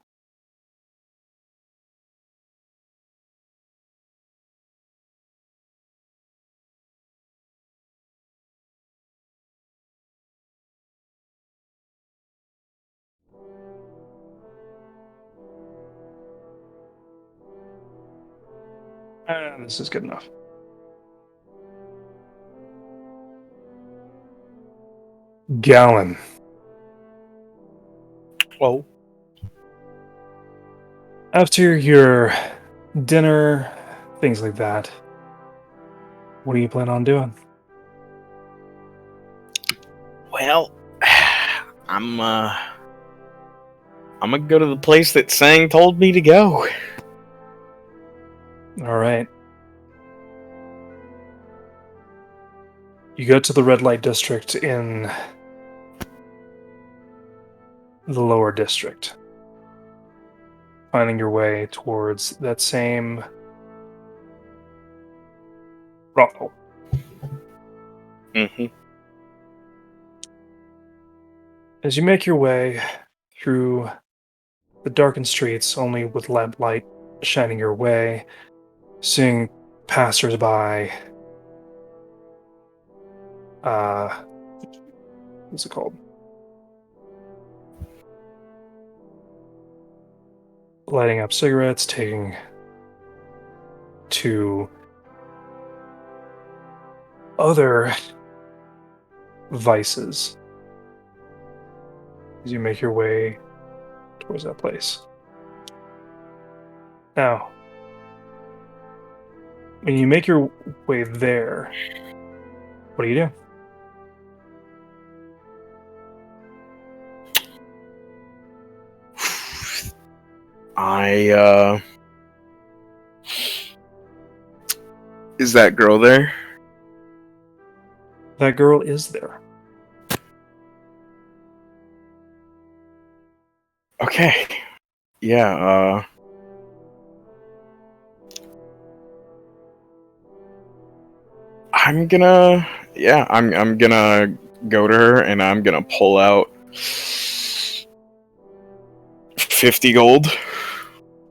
This is good enough. Gallon. Well, After your dinner, things like that, what do you plan on doing? well, I'm gonna go to the place that Sang told me to go. All right. You go to the red light district in the lower district, finding your way towards that same brothel. Mm-hmm. As you make your way through the darkened streets, only with lamplight shining your way, seeing passersby, what's it called? Lighting up cigarettes, taking to other vices as you make your way towards that place. Now, when you make your way there, what do you do? Is that girl there? That girl is there. Okay. Yeah, I'm gonna go to her and I'm gonna pull out 50 gold.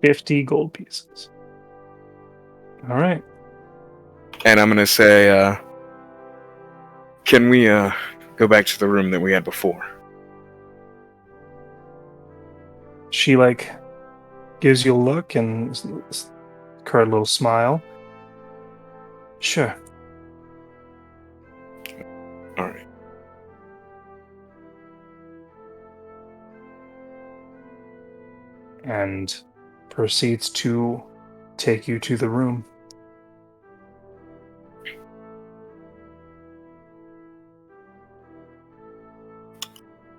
50 gold pieces. All right. And I'm gonna say, can we go back to the room that we had before? She like gives you a look and a little smile. Sure. Alright. And proceeds to take you to the room.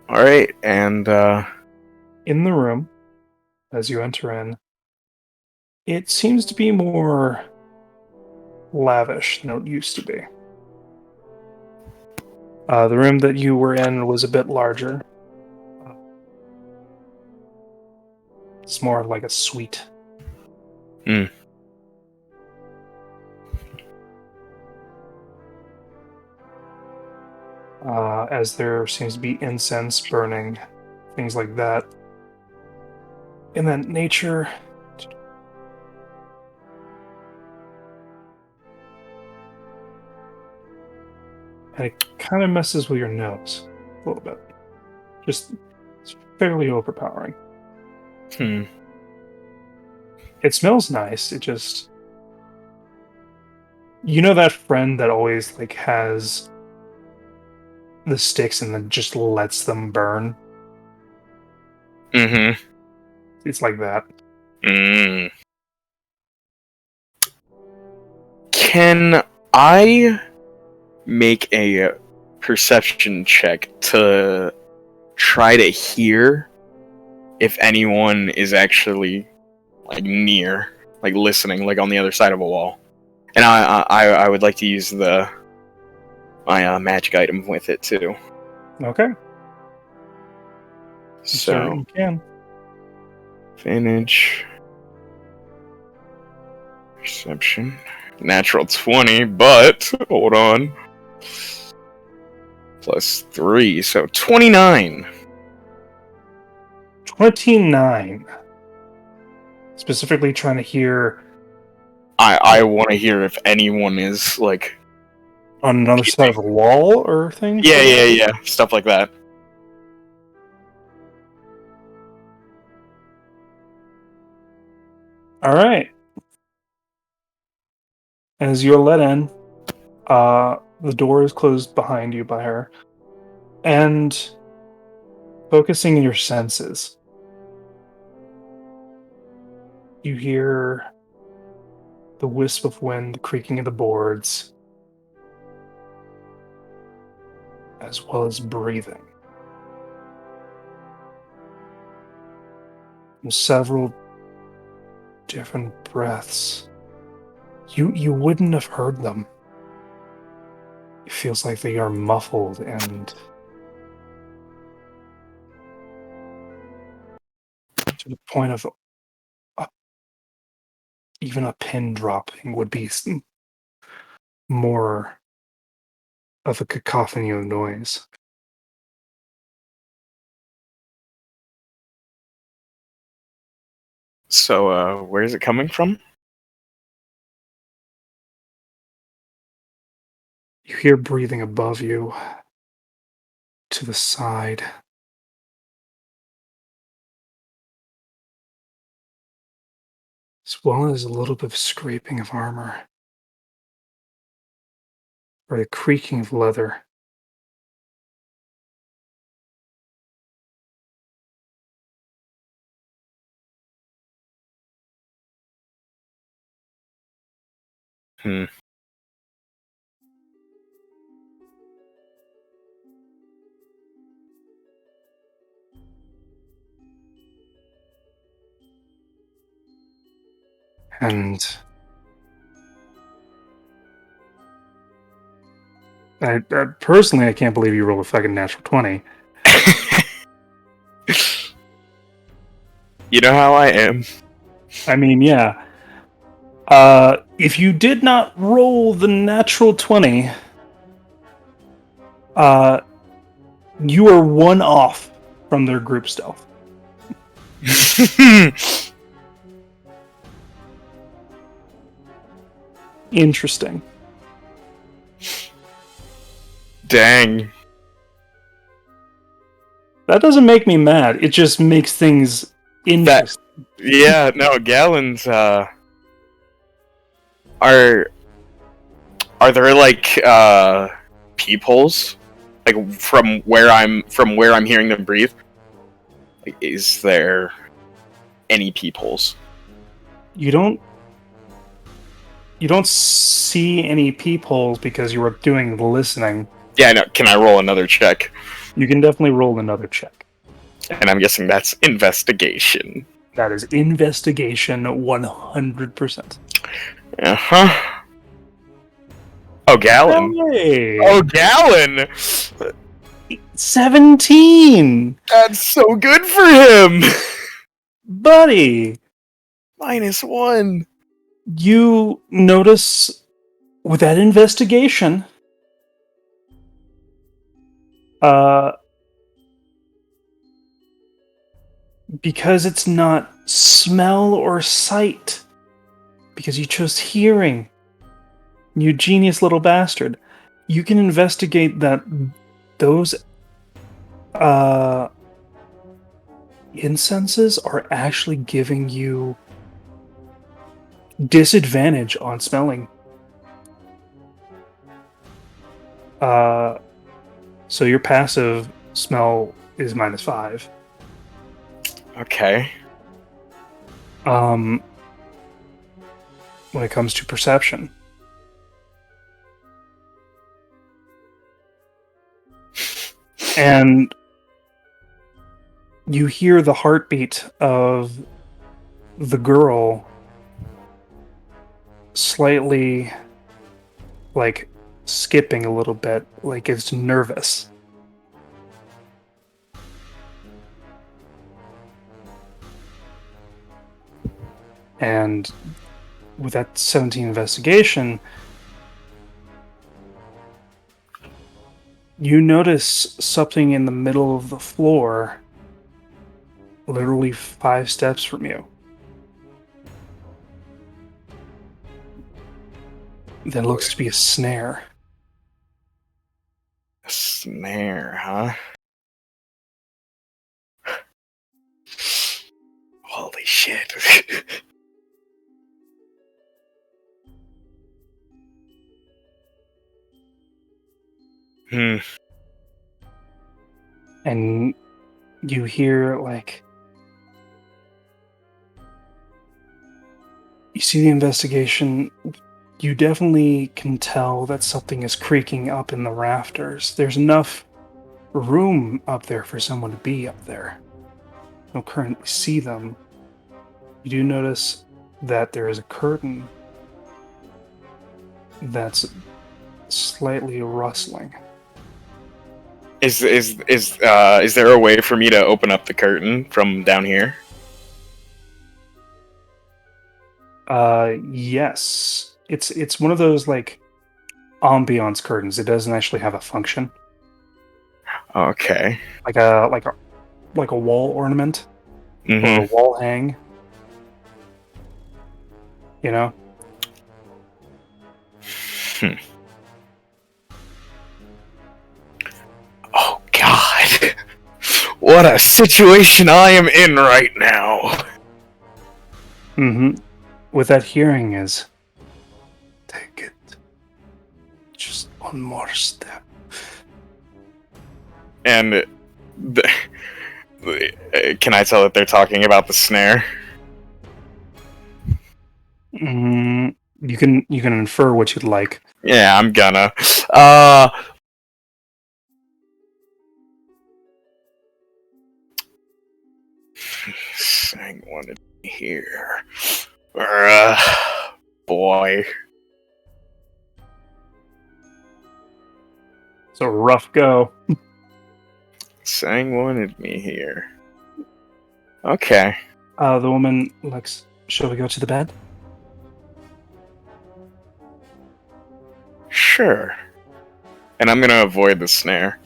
Alright, and In the room, as you enter in, it seems to be more lavish than it used to be. The room that you were in was a bit larger. It's more of like a suite. As there seems to be incense burning, things like that. In that nature. And it kind of messes with your nose a little bit. Just, it's fairly overpowering. It smells nice. It just... You know that friend that always, like, has the sticks and then just lets them burn? Mm-hmm. It's like that. Can I make a perception check to try to hear if anyone is actually, like, near, like, listening, like, on the other side of a wall? And I would like to use my magic item with it too. Okay. So You can. advantage, perception, natural 20, but hold on, +3, so 29. 29. Specifically trying to hear... I want to hear if anyone is, like... On another side of the wall or things? Yeah, stuff like that. Alright. As you're let in, the door is closed behind you by her. And focusing in your senses, you hear the wisp of wind, the creaking of the boards, as well as breathing. And several different breaths. You wouldn't have heard them. It feels like they are muffled and to the point of even a pin dropping would be more of a cacophony of noise. So, where is it coming from? You hear breathing above you, to the side. As well as a little bit of scraping of armor. Or the creaking of leather. And I personally, I can't believe you rolled a fucking natural 20. You know how I am. I mean, yeah. If you did not roll the natural 20, you are one off from their group stealth. Interesting. Dang. That doesn't make me mad. It just makes things interesting. Yeah, no, Gallons, are there, like, peepholes? Like, from where I'm hearing them breathe? Like, is there any peepholes? You don't see any peepholes because you were doing the listening. Yeah, no, can I roll another check? You can definitely roll another check. And I'm guessing that's investigation. That is investigation 100%. Uh-huh. Oh, Gallon. Hey! Oh, Gallon! 17! That's so good for him! Buddy! -1. You notice with that investigation, because it's not smell or sight, because you chose hearing, you genius little bastard, you can investigate that those incenses are actually giving you disadvantage on smelling. So your passive smell is -5. Okay. When it comes to perception. And you hear the heartbeat of the girl slightly, like, skipping a little bit, like it's nervous. And with that 17 investigation, you notice something in the middle of the floor, literally 5 steps from you. That looks to be a snare. A snare, huh? Holy shit. And you hear, like, you see the investigation. You definitely can tell that something is creaking up in the rafters. There's enough room up there for someone to be up there. You don't currently see them. You do notice that there is a curtain that's slightly rustling. Is there a way for me to open up the curtain from down here? Yes. It's one of those, like, ambiance curtains. It doesn't actually have a function. Okay. Like a wall ornament or a wall hang. You know? Oh God. What a situation I am in right now. With that hearing is, take it. Just one more step. And can I tell that they're talking about the snare? You can infer what you'd like. Yeah, I'm gonna. Sang wanted me here. Boy. It's a rough go. Sang wanted me here. Okay. The woman looks, shall we go to the bed? Sure. And I'm gonna avoid the snare.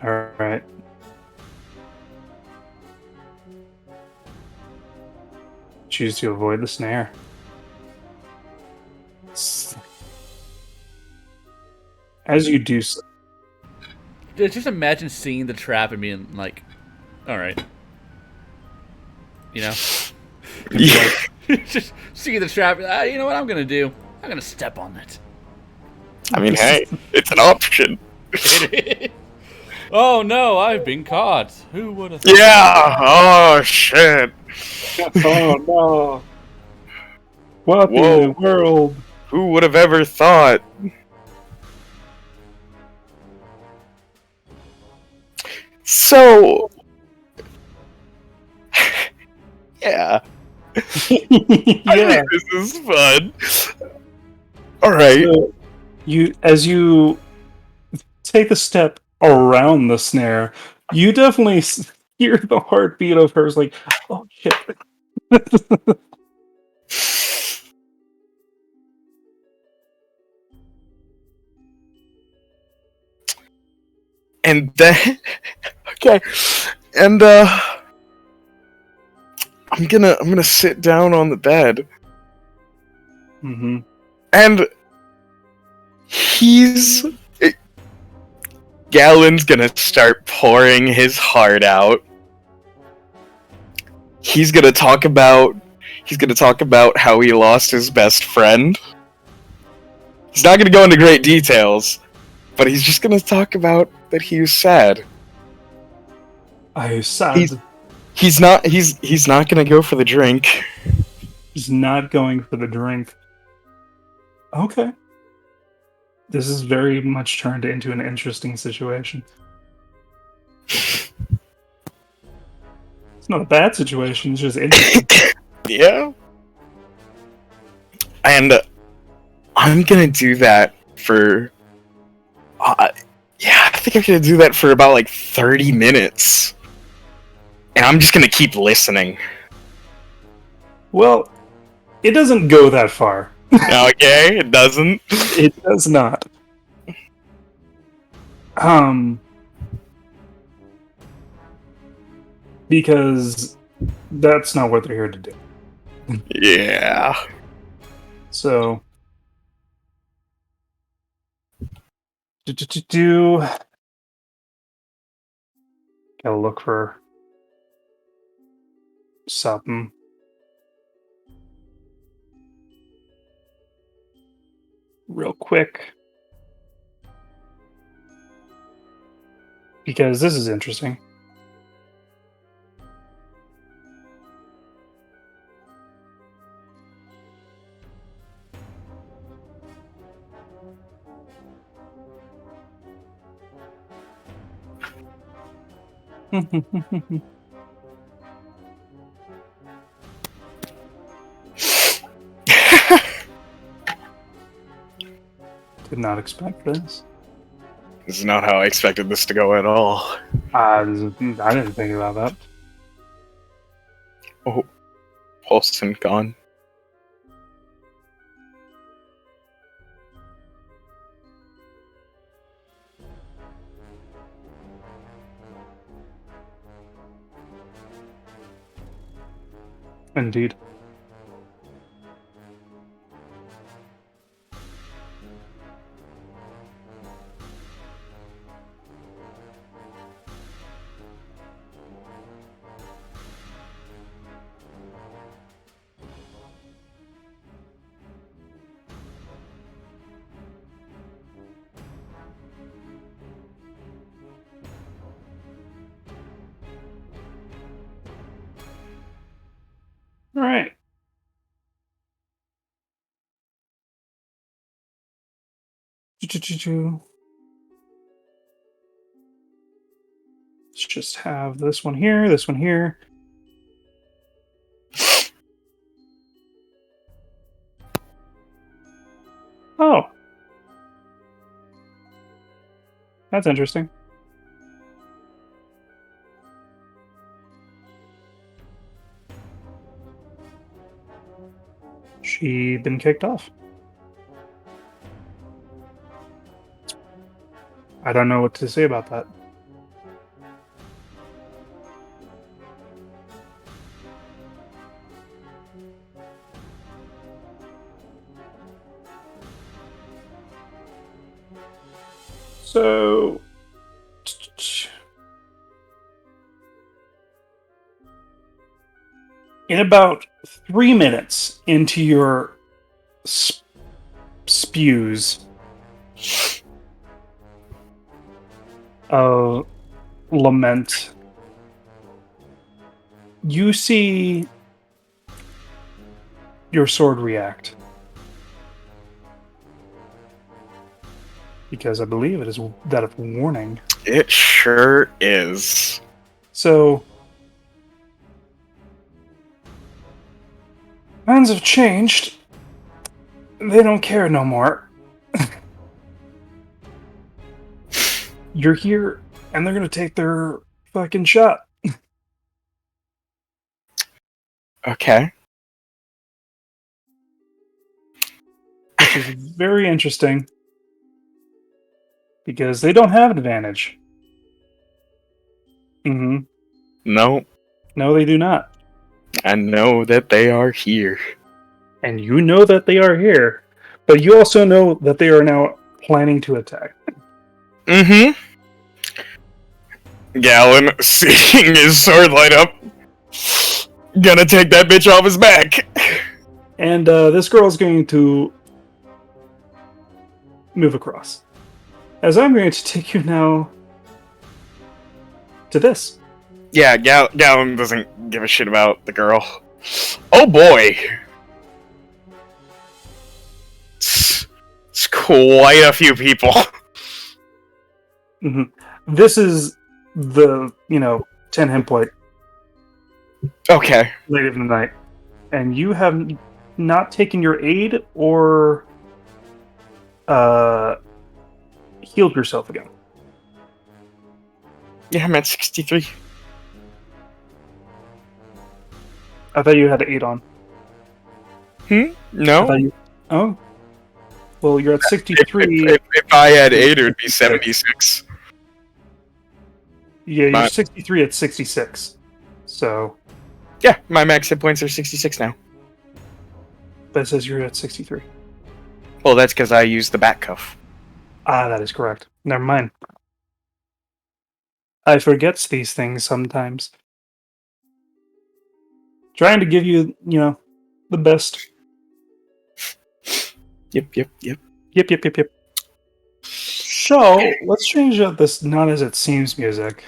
Alright. Choose to avoid the snare. As you do so. Just imagine seeing the trap and being like, alright. You know? Yeah. Just see the trap. You know what I'm gonna do? I'm gonna step on it. I mean, hey, it's an option. Oh no, I've been caught. Who would have? Yeah. Oh shit. Oh no. What in Whoa. the world? Who would have ever thought? So, yeah. Yeah. This is fun. All right. So as you take a step around the snare, you definitely hear the heartbeat of hers. Like, oh shit. And then, okay, and I'm gonna sit down on the bed, Mm-hmm. and he's Galen's gonna start pouring his heart out. He's gonna talk about how he lost his best friend. He's not gonna go into great details, but he's just gonna talk about that he was sad. I sad. He's not gonna go for the drink. He's not going for the drink. Okay. This is very much turned into an interesting situation. It's not a bad situation, it's just interesting. Yeah. And I'm gonna do that for... I think I'm gonna do that for about like 30 minutes. And I'm just gonna keep listening. Well, it doesn't go that far. Okay, it doesn't. It does not. Because that's not what they're here to do. Yeah. So, gotta look for something. Real quick. Because this is interesting. Did not expect this. This is not how I expected this to go at all. I didn't think about that. Oh, Paulson gone. Indeed. All right. Let's just have this one here, this one here. Oh. That's interesting. She been kicked off. I don't know what to say about that. So, in about 3 minutes into your spews of lament, you see your sword react. Because I believe it is that of warning. It sure is. So, plans have changed. They don't care no more. You're here, and they're gonna take their fucking shot. Okay. Which is very interesting. Because they don't have an advantage. Mm-hmm. No. No, they do not. I know that they are here. And you know that they are here. But you also know that they are now planning to attack. Mm-hmm. Gallon, seeing his sword light up, gonna take that bitch off his back. And this girl is going to move across. As I'm going to take you now to this. Yeah, Gallon doesn't give a shit about the girl. Oh boy! It's quite a few people. Mm-hmm. This is the, 10 hit point Okay. late in the night. And you have not taken your aid or healed yourself again. Yeah, I'm at 63. I thought you had 8 on. No? Oh. Well, you're at 63. If I had 8, it would be 76. Yeah, you're 63 at 66. So. Yeah, my max hit points are 66 now. That says you're at 63. Well, that's because I used the back cuff. Ah, that is correct. Never mind. I forgets these things sometimes. Trying to give you, the best. Yep. Yep. So, let's change up this Not As It Seems music.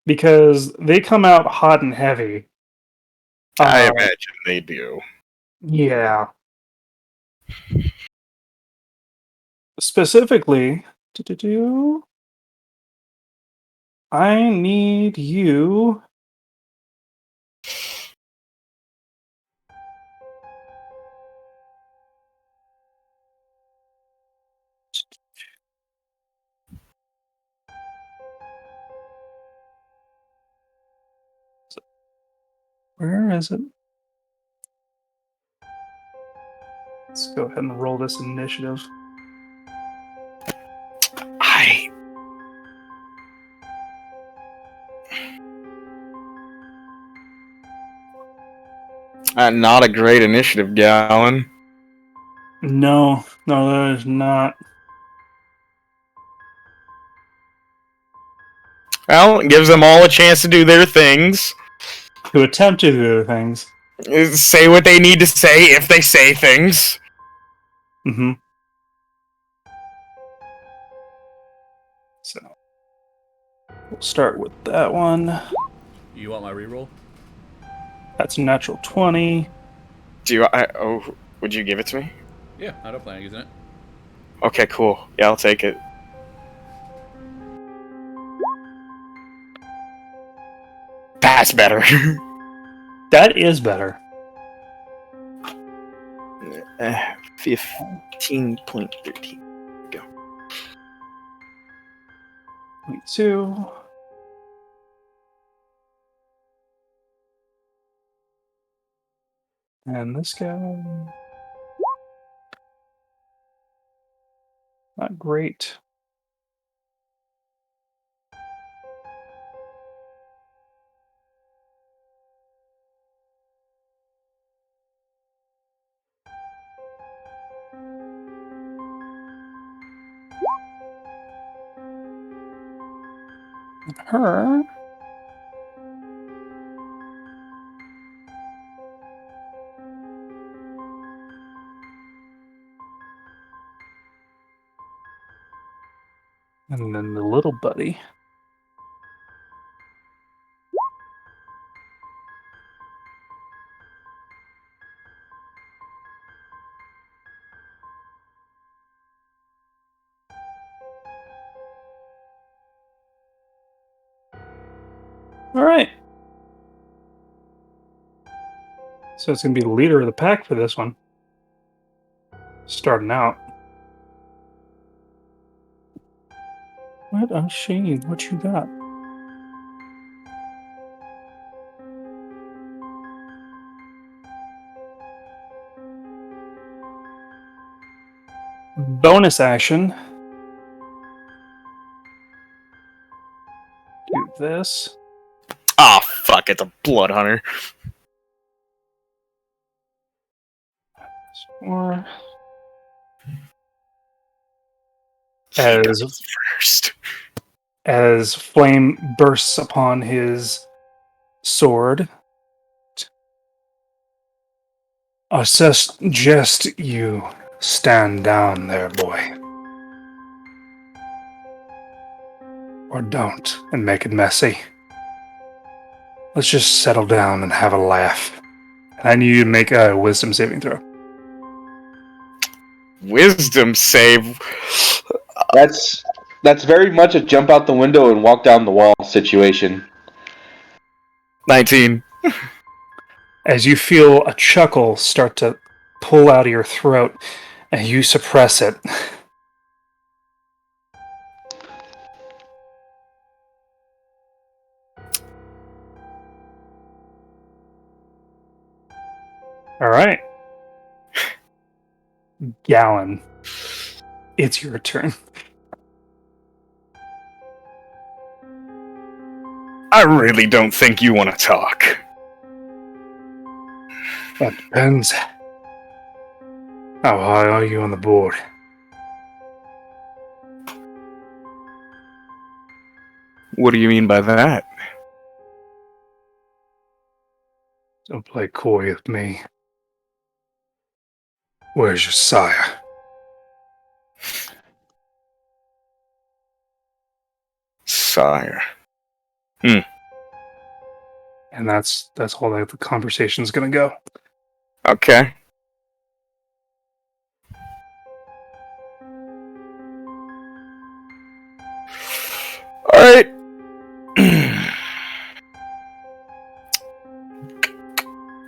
Because they come out hot and heavy. I imagine they do. Yeah. Specifically, I need you. Where is it? Let's go ahead and roll this initiative. Not a great initiative, Gallon. No, that is not. Well, it gives them all a chance to do their things. To attempt to do things. Say what they need to say if they say things. Mm-hmm. So, we'll start with that one. You want my reroll? That's a natural 20. Would you give it to me? Yeah, I don't plan on using it. Okay, cool. Yeah, I'll take it. That's better. That is better. 15.13. Go. 2. And this guy. Not great. Her. And then the little buddy. All right. So it's going to be the leader of the pack for this one. Starting out. What a shame. What you got? Bonus action. Do this. Oh, fuck, it's a blood hunter. Or He goes first. as flame bursts upon his sword. I suggest you stand down there, boy. Or don't, and make it messy. Let's just settle down and have a laugh. I need you to make a wisdom saving throw. Wisdom save. That's very much a jump out the window and walk down the wall situation. 19. As you feel a chuckle start to pull out of your throat, and you suppress it. All right. Gallon, it's your turn. I really don't think you want to talk. That depends. How high are you on the board? What do you mean by that? Don't play coy with me. Where's your sire? Sire. And that's all that the conversation's gonna go. Okay. Alright.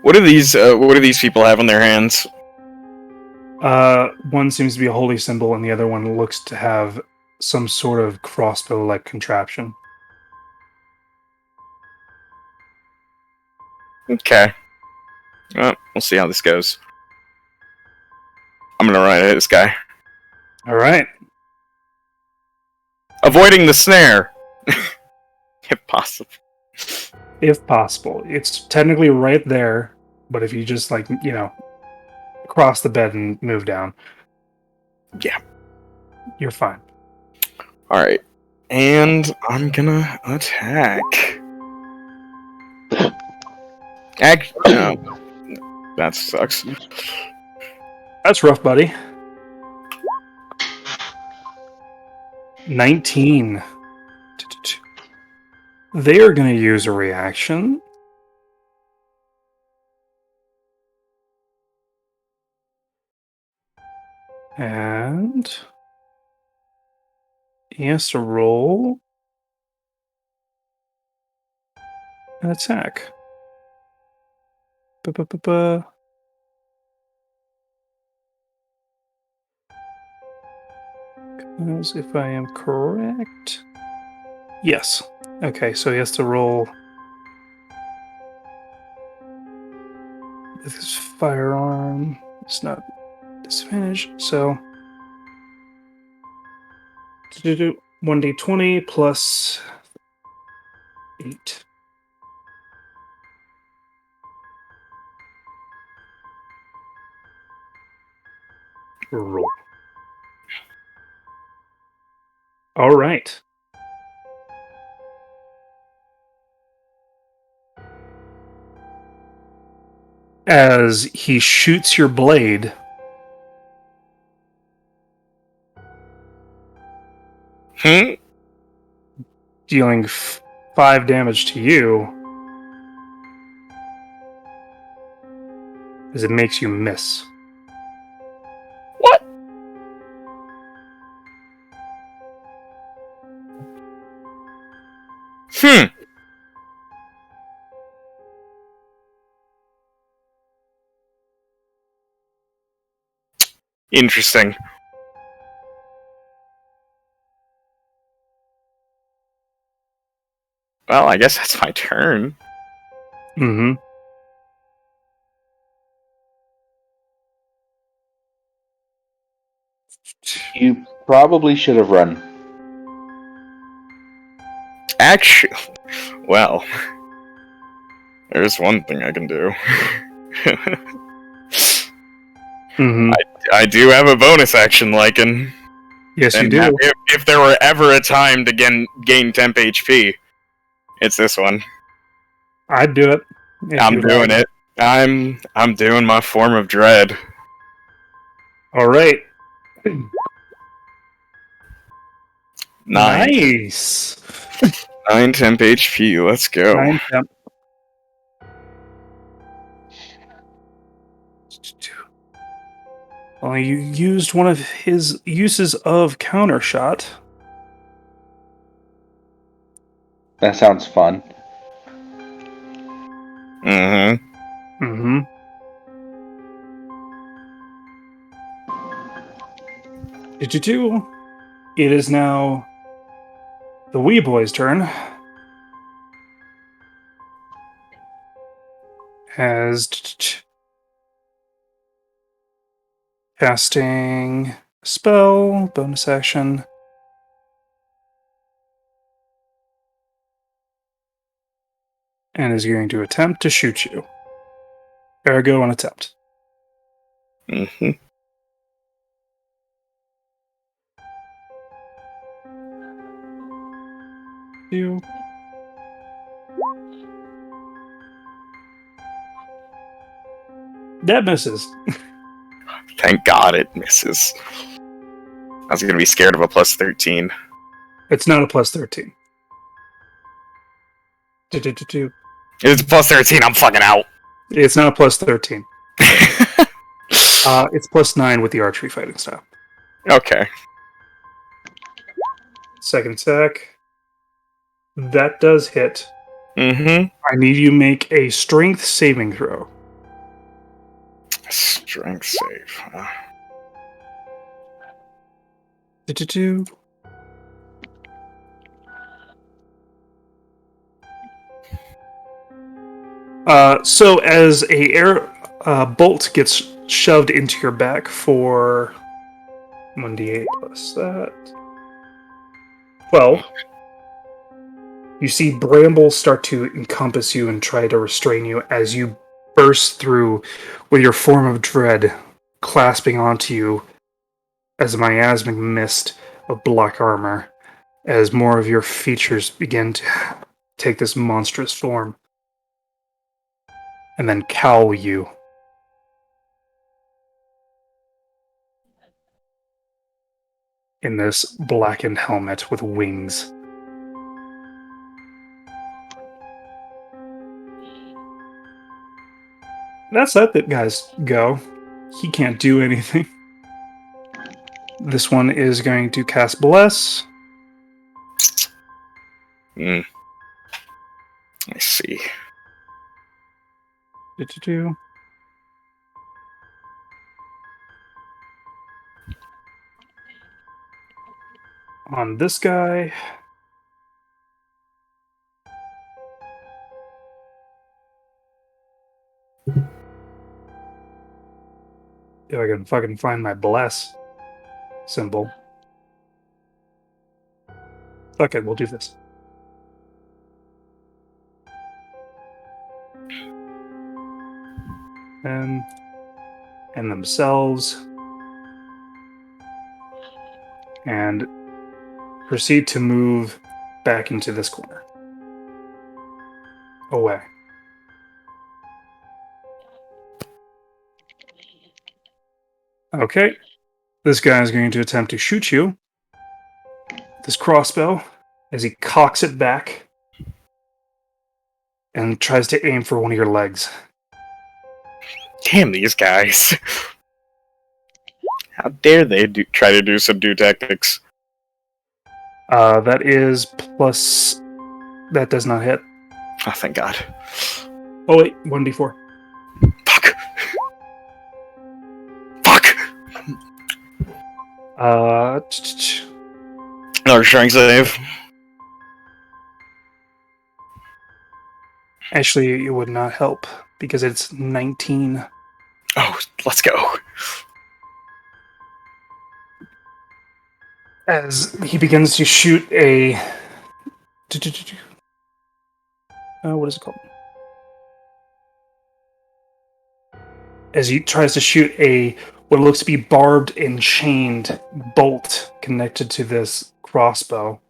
What do these people have in their hands? One seems to be a holy symbol, and the other one looks to have some sort of crossbow-like contraption. Okay. Well, we'll see how this goes. I'm gonna run at this guy. Alright. Avoiding the snare! If possible. If possible. It's technically right there, but if you just, cross the bed and move down. Yeah. You're fine. Alright. And I'm gonna attack. No. That sucks. That's rough, buddy. 19. They are going to use a reaction. And he has to roll an attack. Because if I am correct... Yes. Okay, so he has to roll with his firearm. It's not disadvantage, so 1d20 plus 8. Roll. All right. As he shoots your blade, dealing 5 damage to you, as it makes you miss. What? Interesting. Well, I guess that's my turn. Mm-hmm. You probably should have run. Actually, well, there's one thing I can do. Mm-hmm. I do have a bonus action, Lycan. Yes, you And do. if there were ever a time to gain temp HP, it's this one. I'd do it. If I'm you'd doing like. it. I'm doing my form of dread. All right. 9. Nice. 9 temp HP. Let's go. 9 temp. Well, you used one of his uses of counter shot. That sounds fun. Mm-hmm. Mm-hmm. It is now the wee boy's turn. As casting spell, bonus action. And is going to attempt to shoot you. Ergo an attempt. Mm-hmm. You. That misses. Thank God it misses. I was gonna be scared of a plus 13. It's not a plus 13. It's plus 13. I'm fucking out. It's not a plus 13. It's plus 9 with the archery fighting style. Okay. Second attack. That does hit. Mm-hmm. I need you to make a strength saving throw. Strength save. So as a air bolt gets shoved into your back for 1d8 plus that. 12. You see brambles start to encompass you and try to restrain you as you burst through with your form of dread clasping onto you as a miasmic mist of black armor as more of your features begin to take this monstrous form and then cowl you. In this blackened helmet with wings. That's that guy's go. He can't do anything. This one is going to cast Bless. I see. On this guy. If I can fucking find my Bless symbol. Fuck it, we'll do this. And themselves. And proceed to move back into this corner. Away. Okay. This guy is going to attempt to shoot you. This crossbow, as he cocks it back and tries to aim for one of your legs. Damn these guys. How dare they try to do subdue tactics? That is plus... That does not hit. Oh, thank God. Oh wait, 1d4. Fuck. Fuck! Another strength save. Actually, it would not help, because it's 19. Oh, let's go. As he begins to shoot a... what is it called? As he tries to shoot a what looks to be barbed and chained bolt connected to this crossbow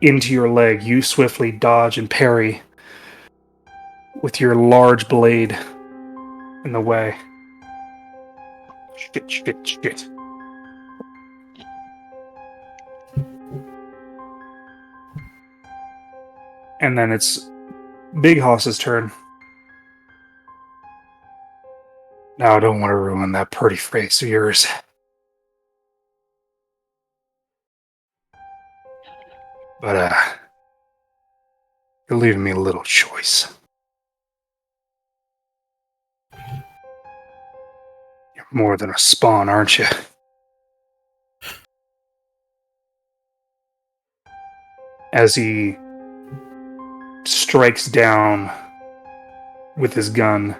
into your leg. You swiftly dodge and parry with your large blade in the way. Shit. And then it's Big Hoss's turn. Now I don't want to ruin that pretty face of yours. But, you're leaving me a little choice. You're more than a spawn, aren't you? As he strikes down with his gun.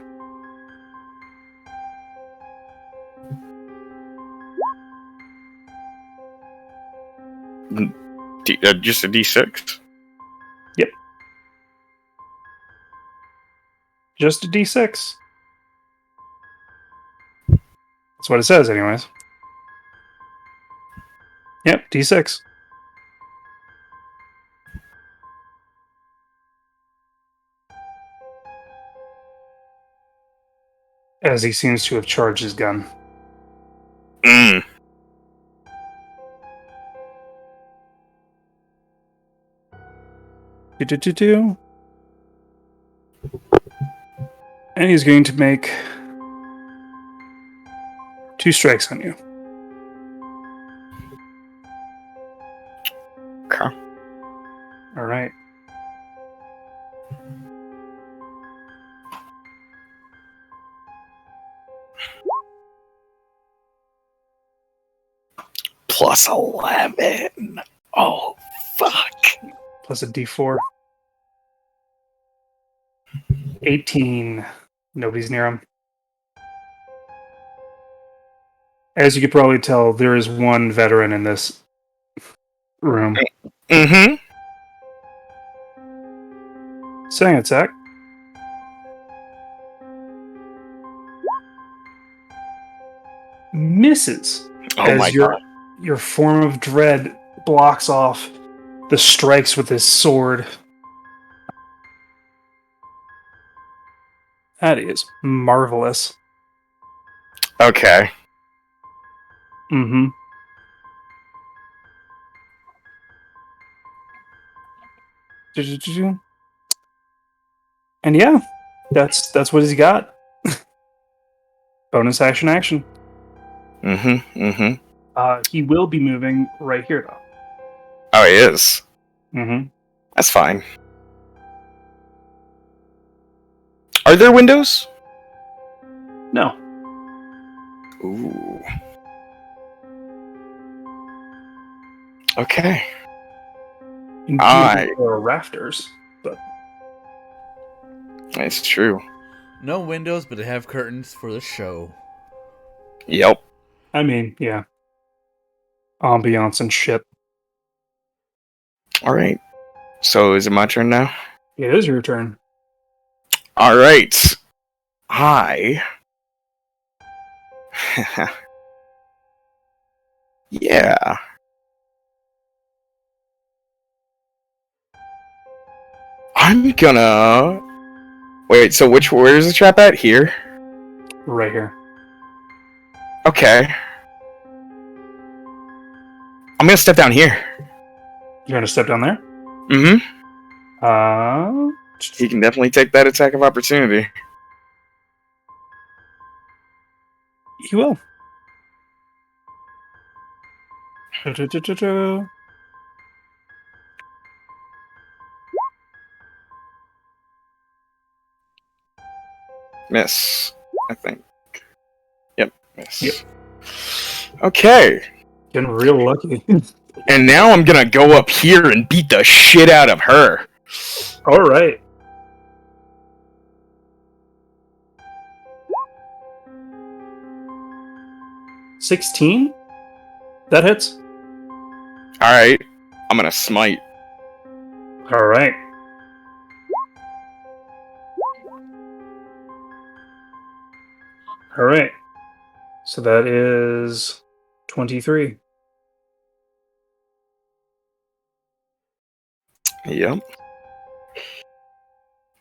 Just a D6? Yep. Just a D6. That's what it says, anyways. Yep, D6. As he seems to have charged his gun. Mm. Do. And he's going to make 2 strikes on you. Okay. All right. Plus 11. Oh, fuck. Plus a D4. 18. Nobody's near him. As you could probably tell, there is one veteran in this room. Mm-hmm. Second attack. Misses. Oh my god. Your form of dread blocks off the strikes with his sword. That is marvelous. Okay. Mm-hmm. And yeah, that's what he's got. Bonus action. He will be moving right here, though. Oh, he is? Mm-hmm. That's fine. Are there windows? No. Ooh. Okay. Indeed, there are rafters, but That's true. No windows, but they have curtains for the show. Yep. I mean, yeah. Ambiance and shit. Alright. So, is it my turn now? It is your turn. Alright. Yeah. I'm gonna... Wait, so where's the trap at? Here? Right here. Okay. I'm gonna step down here. You're gonna step down there? Mm-hmm. He can definitely take that attack of opportunity. He will. Miss, I think. Yep, miss. Yep. Okay. Getting real lucky. And now I'm gonna go up here and beat the shit out of her. All right. $16? That hits. Alright. I'm gonna smite. All right. So that is 23. Yep.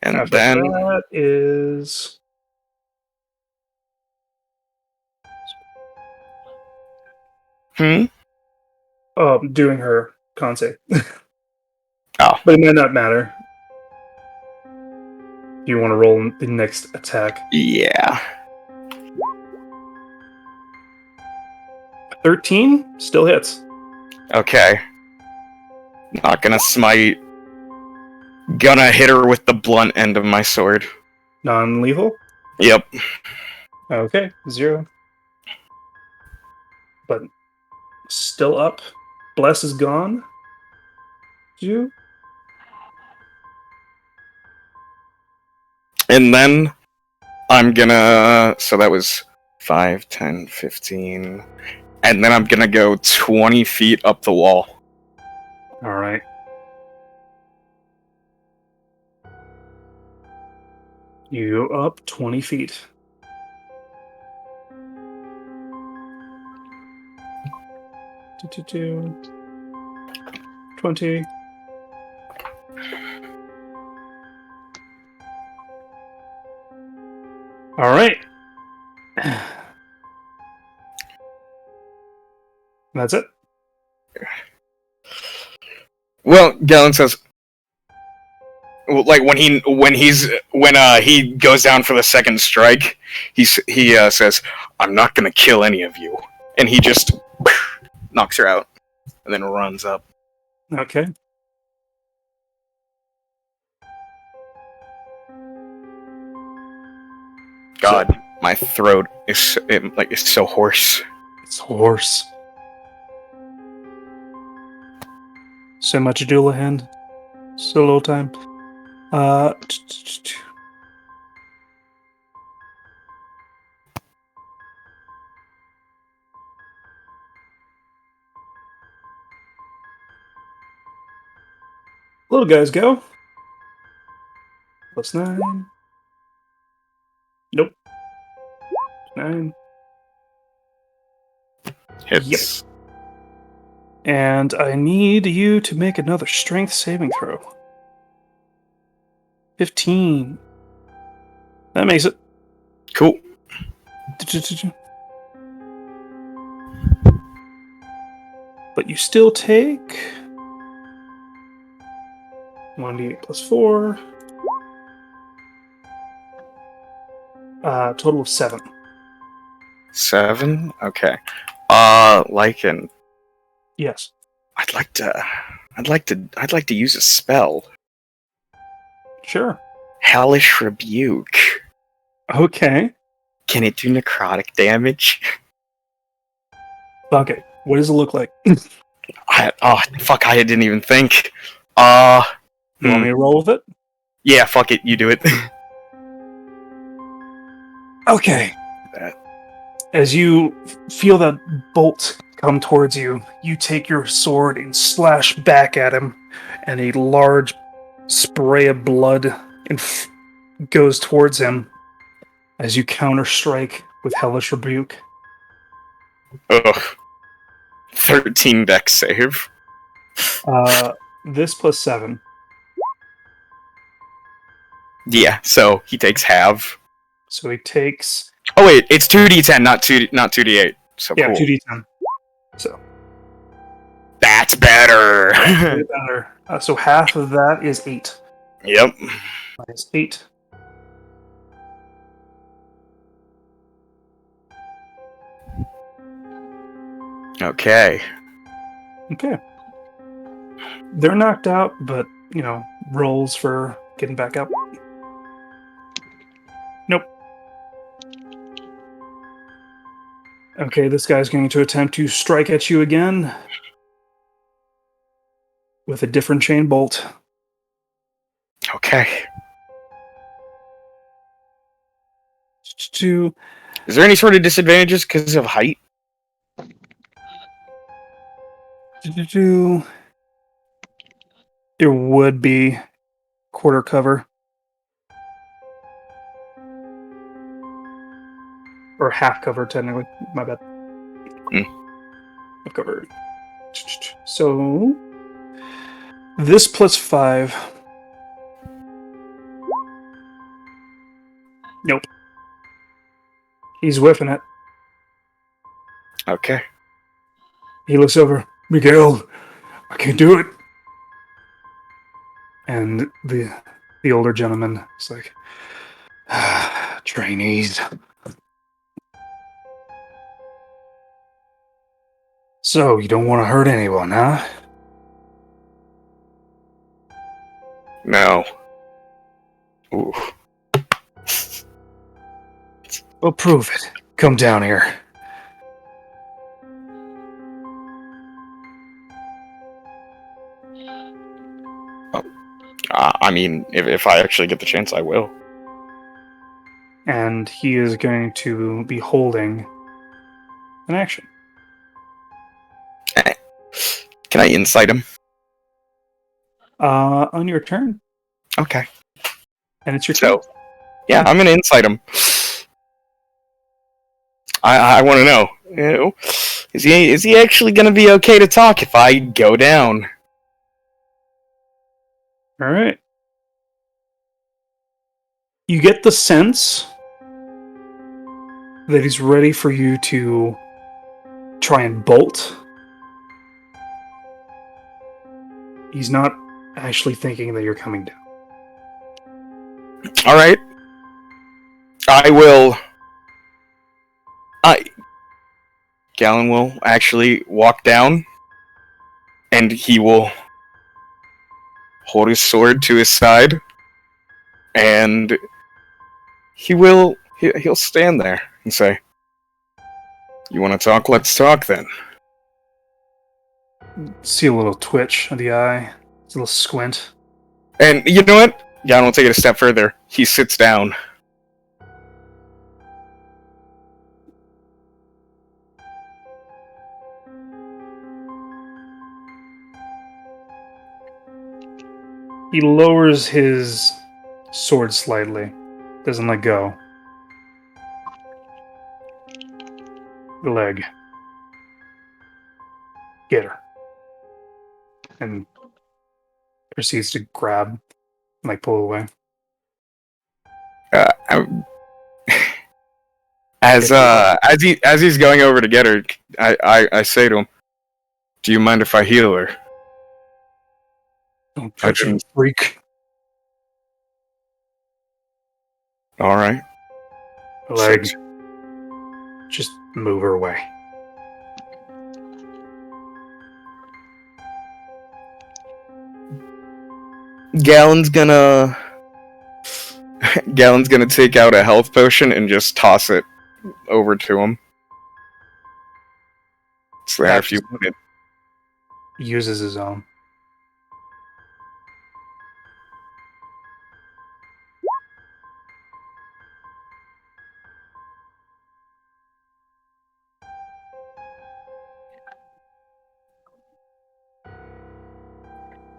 And After then that is doing her con save. Oh. But it might not matter. Do you want to roll the next attack? Yeah. 13 still hits. Okay. Not gonna smite. Gonna hit her with the blunt end of my sword. Non-lethal? Yep. Okay, 0. But still up. Bless is gone. You? And then I'm gonna. So that was 5, 10, 15. And then I'm gonna go 20 feet up the wall. Alright. You go up 20 feet. Two, 20. Alright. That's it. Well, Galen says, like when he goes down for the second strike, he says, "I'm not gonna kill any of you," and he just knocks her out, and then runs up. Okay. God, my throat is so hoarse. It's hoarse. So much ado, hand. So little time. Little guys go. +9. Nope. 9. Hits. Yep. And I need you to make another strength saving throw. 15. That makes it. Cool. But you still take 1d8 +4. Total of 7. 7? Okay. Lycan. Yes. I'd like to use a spell. Sure. Hellish Rebuke. Okay. Can it do necrotic damage? Okay. What does it look like? Fuck, I didn't even think. You want me to roll with it? Yeah, fuck it, you do it. Okay. As you feel that bolt come towards you, you take your sword and slash back at him, and a large spray of blood goes towards him as you counter-strike with Hellish Rebuke. Ugh. 13 dex save. This +7. Yeah, so he takes half. So he takes... Oh wait, it's 2d10, not 2d8. So yeah, cool. 2d10. So That's better. way better. So half of that is 8. Yep. Minus 8. Okay. Okay. They're knocked out, but, rolls for getting back up. Nope. Okay, this guy's going to attempt to strike at you again with a different chain bolt. Okay. Is there any sort of disadvantages because of height? There would be quarter cover. Or half covered, technically. My bad. Half covered. So, this plus 5. Nope. He's whiffing it. Okay. He looks over. Miguel, I can't do it. And the older gentleman is like, trainees. So, you don't want to hurt anyone, huh? No. Ooh. Well, prove it. Come down here. I mean, if I actually get the chance, I will. And he is going to be holding an action. Can I insight him? On your turn. Okay. And it's your turn. So, yeah, I'm gonna insight him. I want to know. You know, is he actually gonna be okay to talk if I go down? All right. You get the sense that he's ready for you to try and bolt. He's not actually thinking that you're coming down. All right. I will. Galen will actually walk down, and he will hold his sword to his side, and he'll stand there and say, "You want to talk? Let's talk then." See a little twitch of the eye. It's a little squint. And you know what? Galen will take it a step further. He sits down. He lowers his sword slightly. Doesn't let go. The leg. Get her. And proceeds to grab, like pull away. As he's going over to get her, I say to him, "Do you mind if I heal her?" Don't touch him, freak. All right. Leg. Just move her away. Galen's gonna take out a health potion and just toss it over to him. It's there if you want it. Uses his own.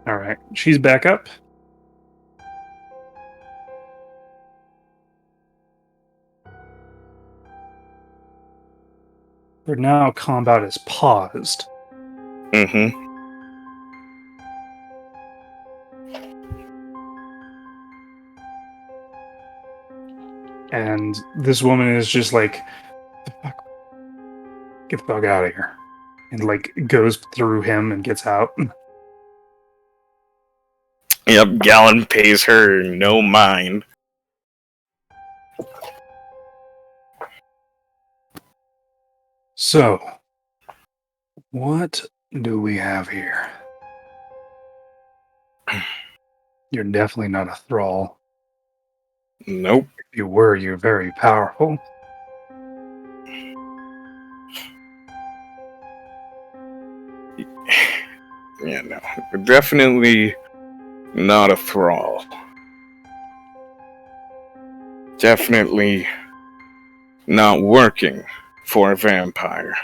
All right, she's back up. For now, combat is paused. Mm-hmm. And this woman is just like, get the fuck out of here. And like goes through him and gets out. Yep, Galen pays her no mind. So, what do we have here? You're definitely not a thrall. Nope. If you were, you're very powerful. Yeah, no. Definitely not a thrall. Definitely not working for a vampire.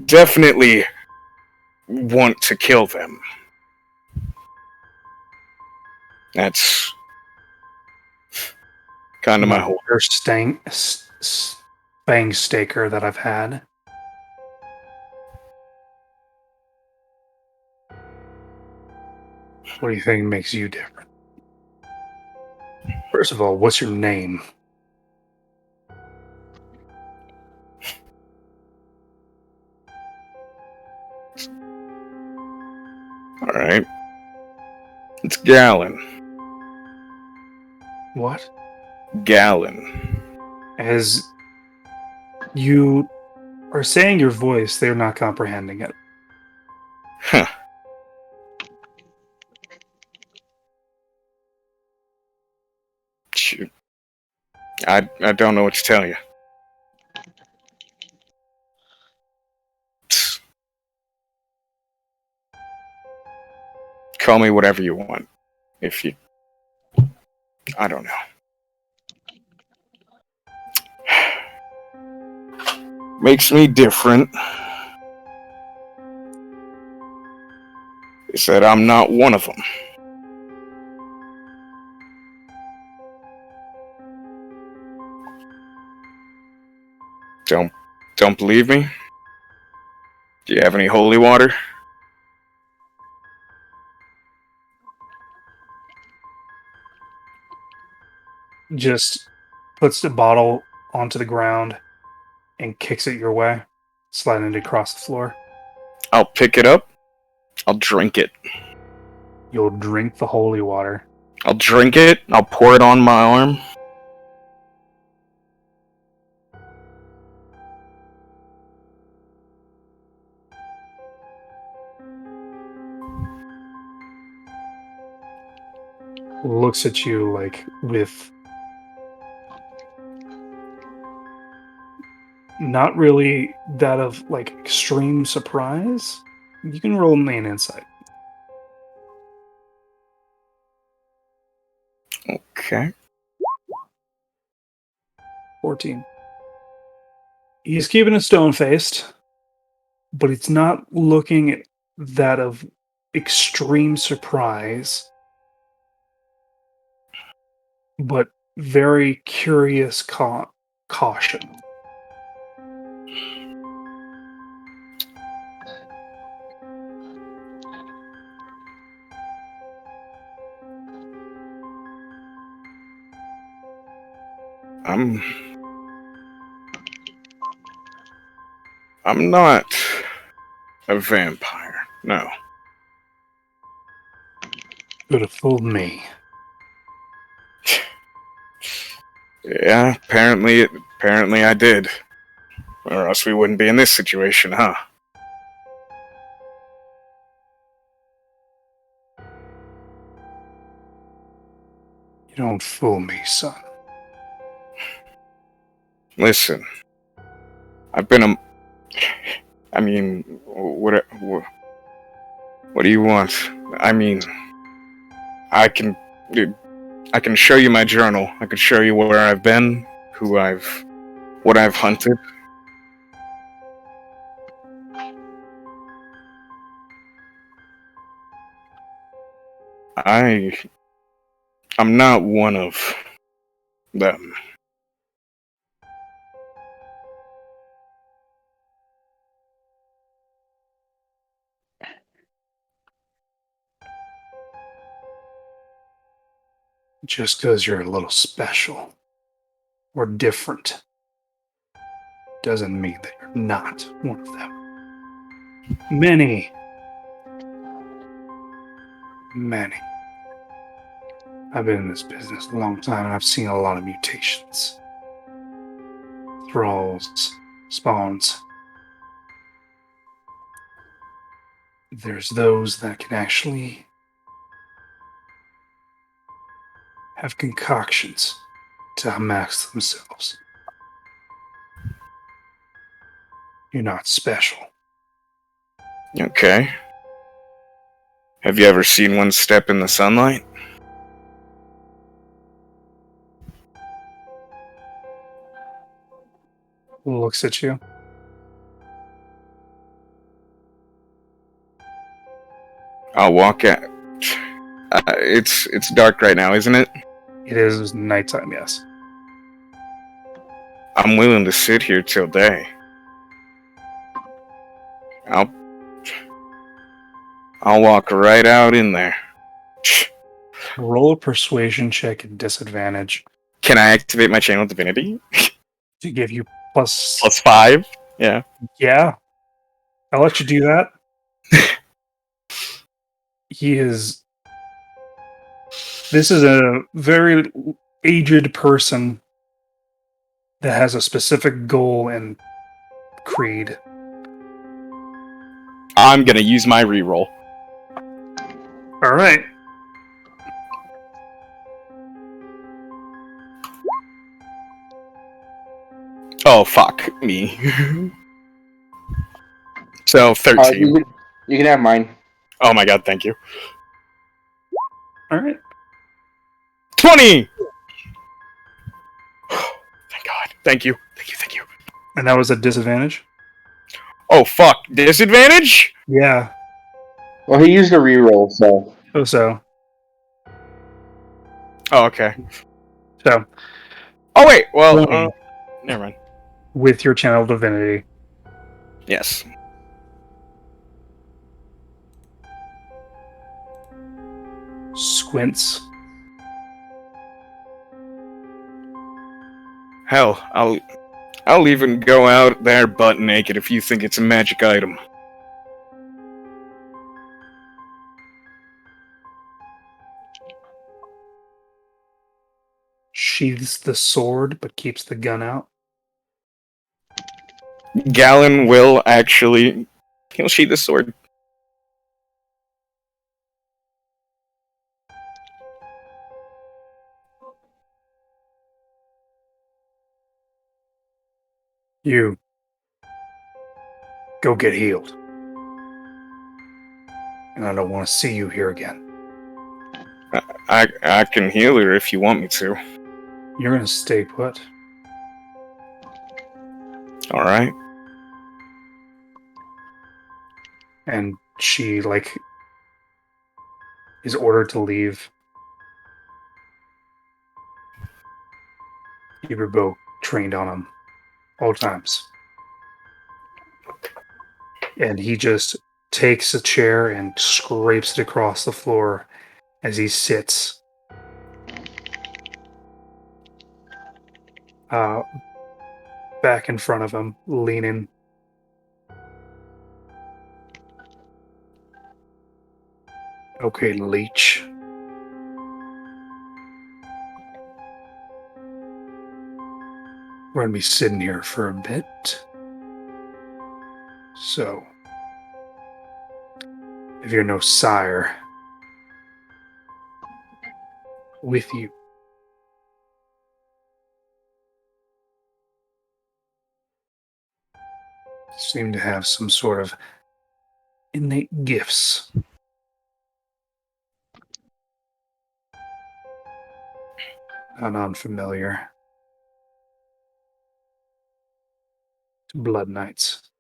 Definitely want to kill them. That's kind of my whole... You're bang staker that I've had. What do you think makes you different? First of all, what's your name? Alright. It's Gallon. What? Gallon. As you are saying your voice, they're not comprehending it. Huh. Shoot. I don't know what to tell you. Call me whatever you want. If you... I don't know. Makes me different is that I'm not one of them. Don't believe me? Do you have any holy water? Just puts the bottle onto the ground and kicks it your way, sliding it across the floor. I'll pick it up. I'll drink it. You'll drink the holy water. I'll drink it. I'll pour it on my arm. Looks at you like with not really that of like extreme surprise. You can roll me an insight. Okay. 14. He's keeping it stone-faced, but it's not looking that of extreme surprise, but very curious caution. I'm not a vampire. No. Could have fooled me. Yeah, apparently I did. Or else we wouldn't be in this situation, huh? You don't fool me, son. Listen. I've been I mean, what do you want? I mean, I can show you my journal. I can show you where I've been, what I've hunted. I'm not one of them. Just because you're a little special or different doesn't mean that you're not one of them. Many. I've been in this business a long time and I've seen a lot of mutations. Thralls, spawns. There's those that can actually have concoctions to max themselves. You're not special. Okay. Have you ever seen one step in the sunlight? Looks at you. I'll walk out. It's dark right now, isn't it? It is nighttime, yes. I'm willing to sit here till day. I'll walk right out in there. Roll a persuasion check at disadvantage Can I activate my channel divinity? to give you plus. +5? Yeah. Yeah. I'll let you do that. This is a very aged person that has a specific goal and creed. I'm gonna use my reroll. All right. Oh, fuck me. So, 13. You can have mine. Oh my god, thank you. All right. 20! Thank god. Thank you. Thank you. And that was a disadvantage? Oh, fuck. Disadvantage? Yeah. Well, he used a reroll, so. So. Oh, okay. So. Oh, wait. Well, 20 never mind. with your channel divinity. Yes. Squints. Hell, I'll even go out there butt naked if you think it's a magic item. Sheathes the sword, but keeps the gun out. Galen will actually... He'll sheath the sword. You. Go get healed. And I don't want to see you here again. I can heal her if you want me to. You're going to stay put. Alright. And she, is ordered to leave. You were both trained on him all times. And he just takes a chair and scrapes it across the floor as he sits. Back in front of him, leaning. Okay, leech. We're going to be sitting here for a bit. So, if you're no sire, with you. Seem to have some sort of innate gifts. Not unfamiliar to Blood Knights.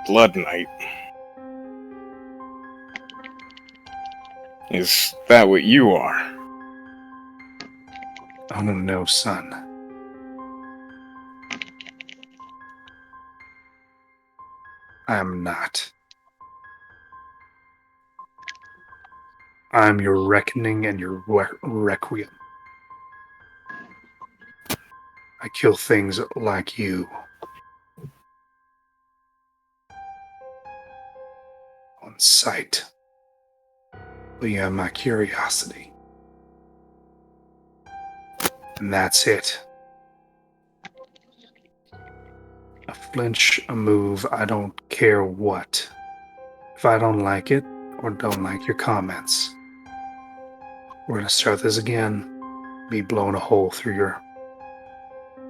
Blood Knight. Is that what you are? Oh no, son. I am not. I am your reckoning and your requiem. I kill things like you. On sight. But you have my curiosity. And that's it. A flinch, a move, I don't care what. If I don't like it, or don't like your comments, we're gonna start this again. Me blowing a hole through your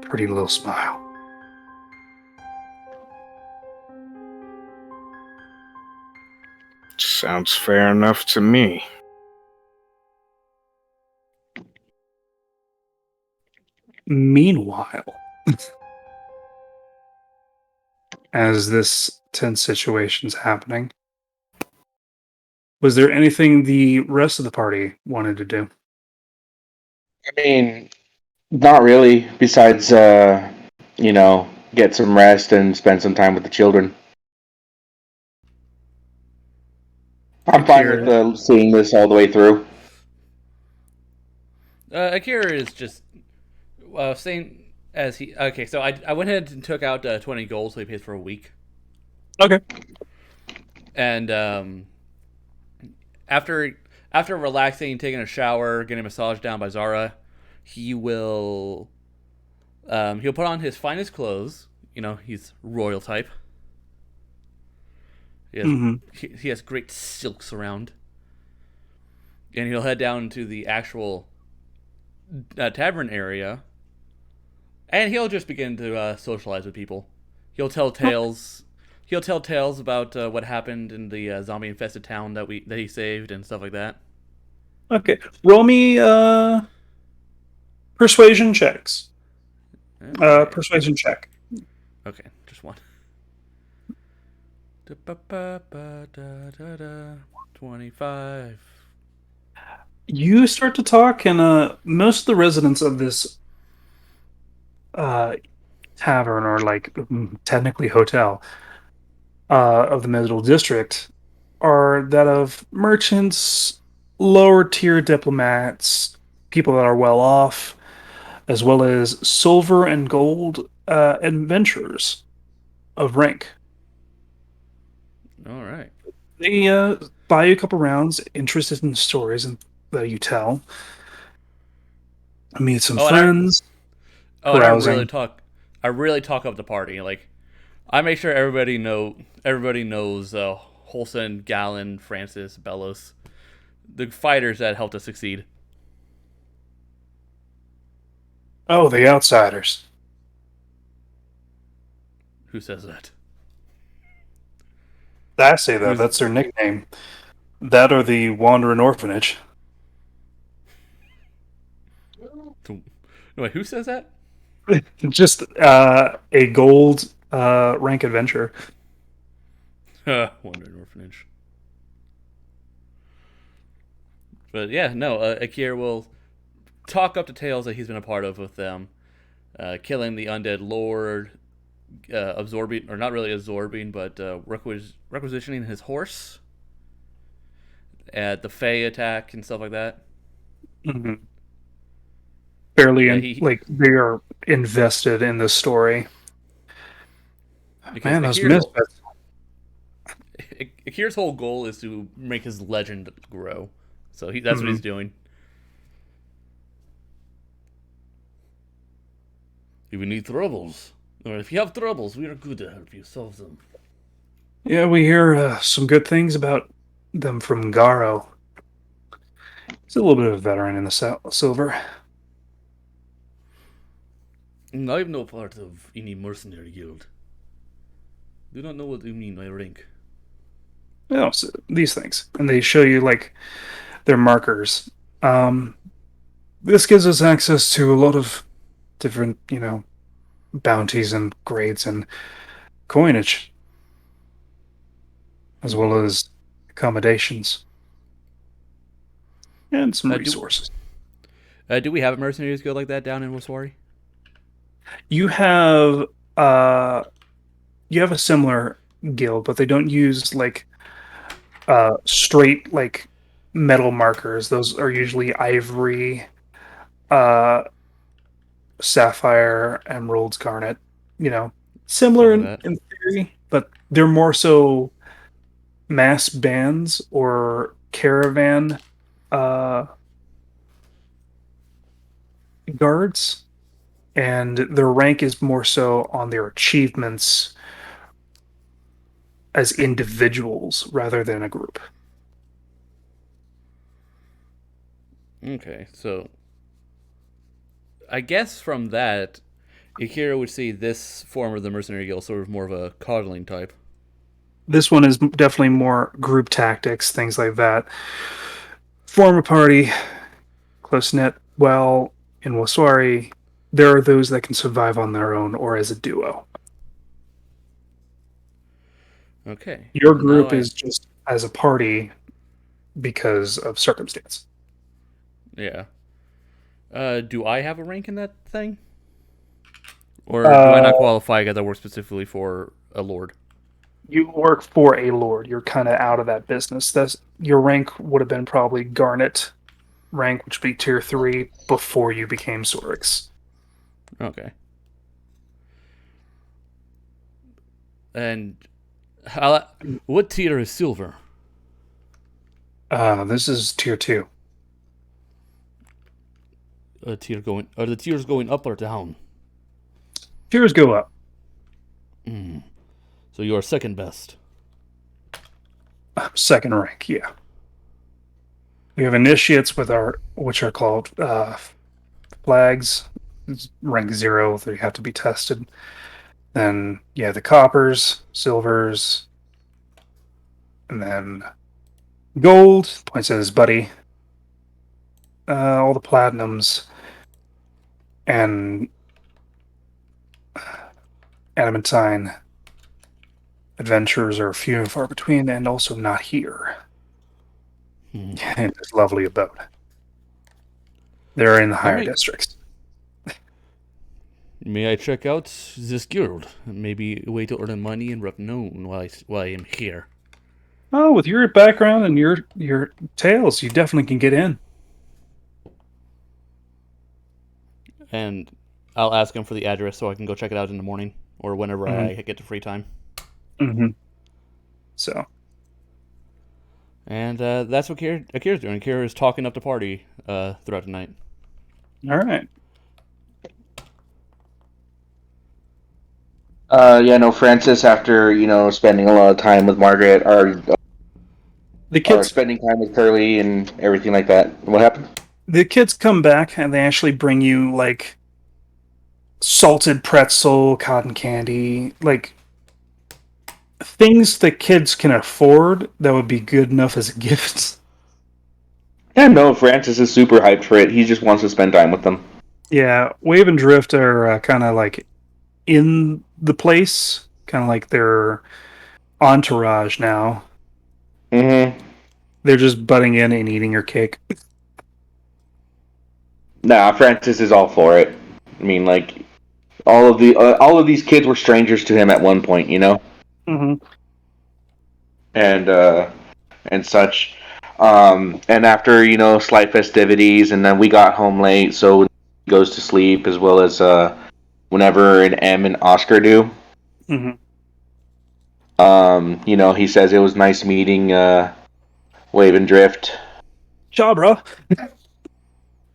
pretty little smile. Sounds fair enough to me. Meanwhile, as this tense situation's happening, was there anything the rest of the party wanted to do? I mean, not really. Besides, get some rest and spend some time with the children. I'm fine with Akira, seeing this all the way through. Akira is just saying as he. Okay, so I went ahead and took out 20 gold, so he pays for a week. okay. And after relaxing, taking a shower, getting a massage down by Zara, he will he'll put on his finest clothes. You know, he's royal type. He has Mm-hmm. he has great silks around, and he'll head down to the actual tavern area, and he'll just begin to socialize with people. He'll tell tales. He'll tell tales about what happened in the zombie-infested town that he saved and stuff like that. Okay. Roll me persuasion checks. Okay. Persuasion check. Okay, just one. 25. You start to talk, and most of the residents of this uh, tavern, or like technically hotel, of the Middle District, are that of merchants, lower tier diplomats, people that are well off, as well as silver and gold adventurers of rank. All right. They buy you a couple rounds, interested in the stories that you tell, meet some Oh, and I friends, and I really carousing. talk. I really talk up the party. Like I make sure everybody knows Holson, Gallon, Francis, Bellos, the fighters that helped us succeed. Oh, the outsiders. Who says that? I say that. Who's That's their nickname. That or the Wandering Orphanage. wait? Who says that? Just a gold rank adventure. Wandering Orphanage. But yeah, no. Akir will talk up the tales that he's been a part of with them, killing the undead lord, absorbing or not really absorbing, but requisitioning his horse at the Fey attack and stuff like that. Mm-hmm. Fairly Yeah, in, he like they are invested in the story. because Man, those misfits. Akir's whole goal is to make his legend grow. So that's what Mm-hmm. he's doing. If you need troubles, or if you have troubles, we are good to help you solve them. Yeah, we hear some good things about them from Garo. He's a little bit of a veteran in the silver. I'm no part of any mercenary guild. Do not know what you mean by rank. You know, so these things, and they show you like their markers. Um, this gives us access to a lot of different, bounties and grades and coinage, as well as accommodations and some Uh, do resources. do we have a mercenary guild like that down in Waswari? You have uh, you have a similar guild, but they don't use like straight like metal markers. Those are usually ivory, uh, sapphire, emeralds, garnet. You know, Stuff similar like in, that. in theory, but they're more so mass bands or caravan uh, guards, and their rank is more so on their achievements as individuals rather than a group. Okay, so I guess from that, Akira would see this form of the mercenary guild sort of more of a coddling type. This one is definitely more group tactics, things like that. Form a party, close knit. Well, in Waswari, there are those that can survive on their own or as a duo. Okay, Your now group I is just as a party because of circumstance. yeah. Do I have a rank in that thing? Or do I not qualify because I work specifically for a lord? You work for a lord. You're kind of out of that business. Your rank would have been probably Garnet rank, which would be tier 3 before you became Sorix. Okay. And what tier is silver? This is tier 2. Are the tiers going up or down? Tiers go up. So you are second best. Second rank, yeah. We have initiates which are called flags. It's rank 0, they have to be tested. Then the coppers, silvers, and then gold points at his buddy. All the platinums and adamantine adventures are few and far between, and also not here. In this lovely abode. They're in the higher districts. May I check out this guild? Maybe a way to earn money and rep known while I am here. Oh, with your background and your tales, you definitely can get in. And I'll ask him for the address so I can go check it out in the morning or whenever I get to free time. Mm-hmm. So. And that's what Akira's doing. Akira is talking up the party throughout the night. All right. Francis, after, spending a lot of time with Margaret, are spending time with Curly and everything like that. What happened? The kids come back and they actually bring you, like, salted pretzel, cotton candy, like, things that kids can afford that would be good enough as a gift. Yeah, no, Francis is super hyped for it. He just wants to spend time with them. Yeah, Wave and Drift are kind of like in the place, kind of like their entourage now. Mm-hmm. They're just butting in and eating your cake. Nah, Francis is all for it. I mean, like, all of these kids were strangers to him at one point, Mm-hmm. And such. And after, slight festivities, and then we got home late, so he goes to sleep, as well as whenever an M and Oscar do. Mm-hmm. He says it was nice meeting Wave and Drift. Ciao, bro.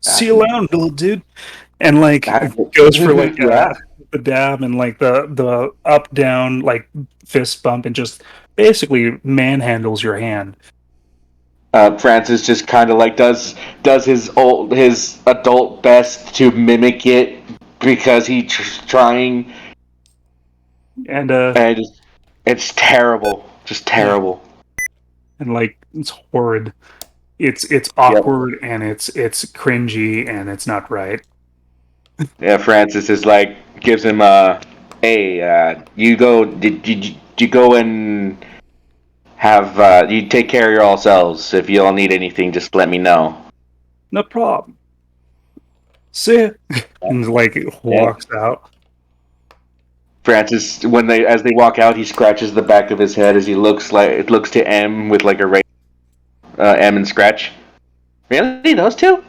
See you around, little dude. And like goes for like the dab and like the up down like fist bump and just basically manhandles your hand. Francis just kind of like does his adult best to mimic it because he's trying, and it's terrible, just terrible, and like it's horrid. It's awkward and it's cringy and it's not right. Yeah, Francis is like gives him hey, you go. Did you go and have you take care of your all selves? If you all need anything, just let me know. No problem. See ya. And like walks out. Francis, as they walk out, he scratches the back of his head as he looks to M with like a M and scratch. Really, those two?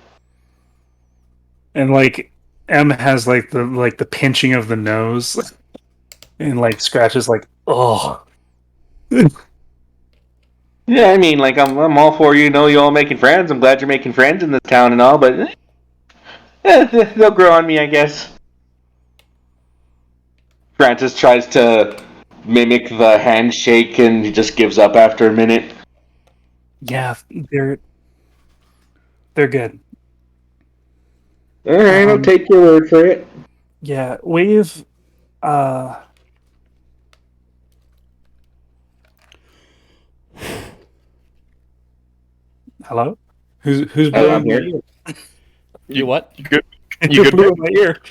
And like M has like the pinching of the nose, and like scratches like oh. Yeah, I mean, like I'm all for you all making friends. I'm glad you're making friends in this town and all, but they'll grow on me, I guess. Francis tries to mimic the handshake and he just gives up after a minute. Yeah, they're good. All right, I'll take your word for it. Yeah, we've hello? Who's blowing my ear? You what? You blew in my ear.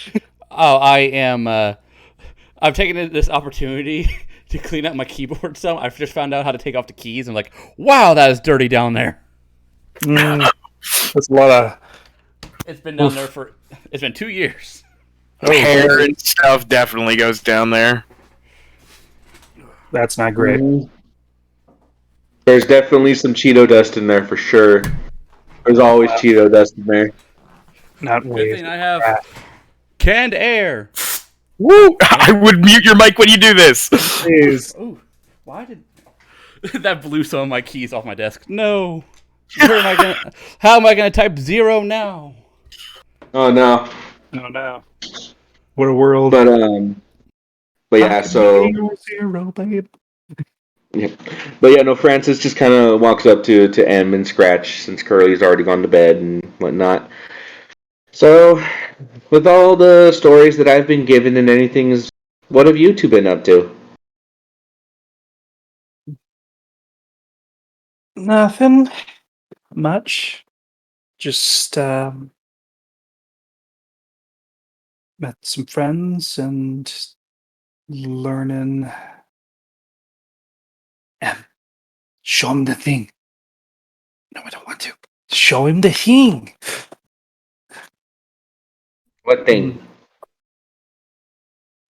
Oh, I am. I've taken this opportunity to clean up my keyboard. So I've just found out how to take off the keys. I'm like, wow, that is dirty down there. There's a lot of It's been down there for. It's been 2 years. Hair and stuff definitely goes down there. That's not great. Mhm. There's definitely some Cheeto dust in there for sure. There's always Cheeto dust in there. Not Good waves. thing I have canned air. Woo! I would mute your mic when you do this. Please. Oh, why did that blew some of my keys off my desk? No. How am I gonna type 0 now? Oh no. Oh no. What a world. But yeah, so 0, babe. yeah. But yeah, no, Francis just kind of walks up to M and Scratch since Curly's already gone to bed and whatnot. So, with all the stories that I've been given and anything, what have you two been up to? Nothing much. Just met some friends and learning. Show him the thing. No, I don't want to. Show him the thing. What thing?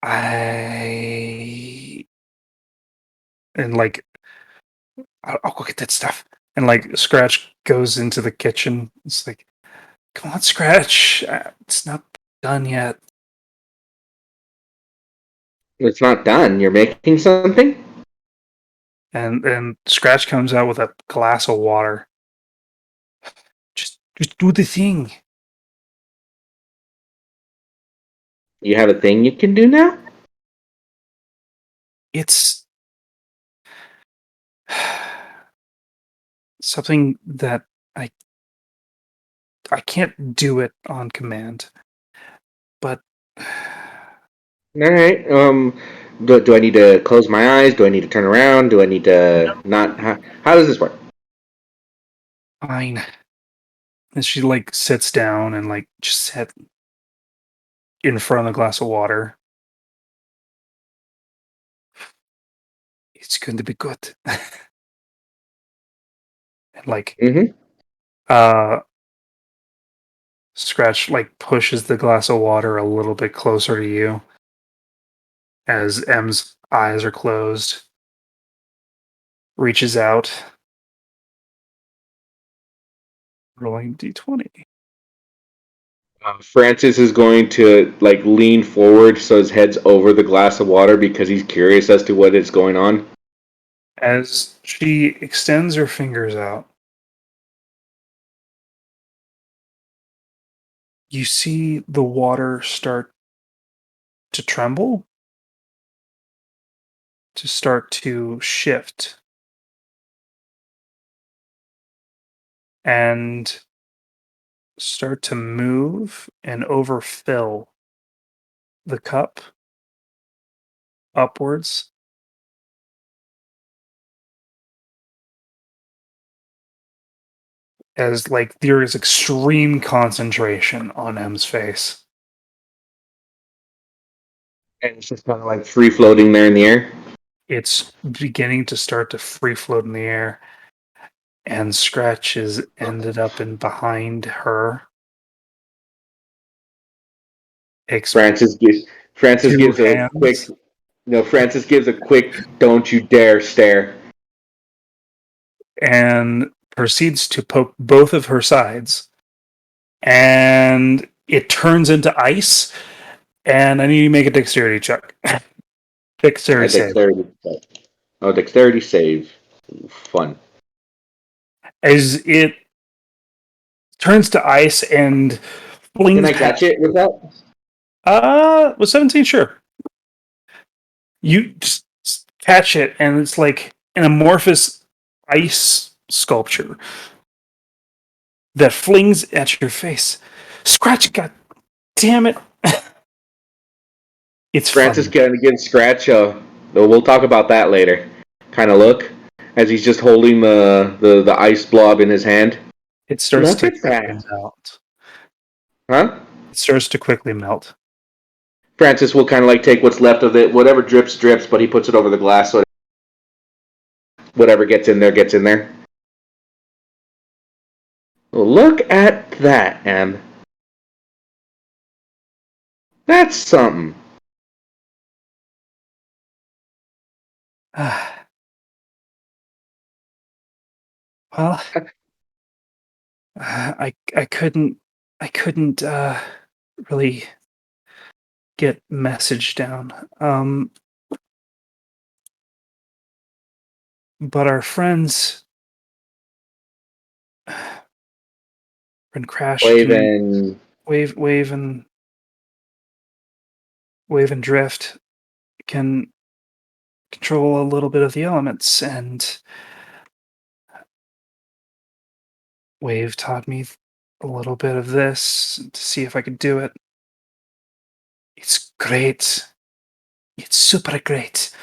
And like, I'll go get that stuff. And like, Scratch goes into the kitchen. It's like, come on, Scratch. It's not done yet. It's not done. You're making something? And Scratch comes out with a glass of water. Just do the thing. You have a thing you can do now? It's something that I can't do it on command. But Alright, do I need to close my eyes? Do I need to turn around? Do I need to not? How does this work? fine. And she like sits down and like just sat in front of the glass of water. It's going to be good. And like Mm-hmm. Scratch like pushes the glass of water a little bit closer to you as M's eyes are closed. Reaches out. Rolling D20. Francis is going to like lean forward so his head's over the glass of water because he's curious as to what is going on. As she extends her fingers out, you see the water start to tremble, to start to shift, and start to move and overfill the cup upwards. As like there is extreme concentration on M's face. And it's just kind of like free floating there in the air. It's beginning to start to free float in the air. And Scratch is ended up in behind her. Francis gives a hands. quick, Francis gives a quick "Don't you dare" stare. And proceeds to poke both of her sides. And it turns into ice. And I need you to make a dexterity check. Dexterity save. Dexterity save. Fun. As it turns to ice and flings. Can I catch it with that? With 17, sure. You just catch it, and it's like an amorphous ice sculpture that flings at your face. Scratch, god damn it. It's Francis funny. gonna give Scratch we'll talk about that later. Kind of look as he's just holding the ice blob in his hand. It starts to quickly melt. Huh? It starts to quickly melt. Francis will kind of like take what's left of it, whatever drips, but he puts it over the glass so whatever gets in there, gets in there. Well, look at that, Em. That's something. Well, I couldn't really get message down. But our friends been crashed Wave and and wave and drift can control a little bit of the elements, and Wave taught me a little bit of this to see if I could do it. It's great. It's super great.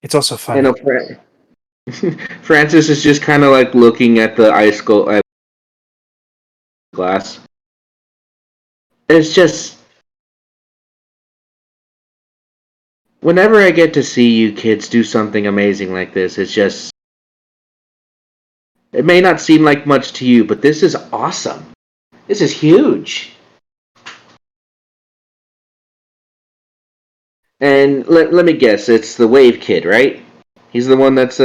It's also you know, funny. Francis is just kind of like looking at the ice glass. It's just whenever I get to see you kids do something amazing like this, it's just it may not seem like much to you, but this is awesome. This is huge. And let me guess, it's the Wave Kid, right? He's the one that's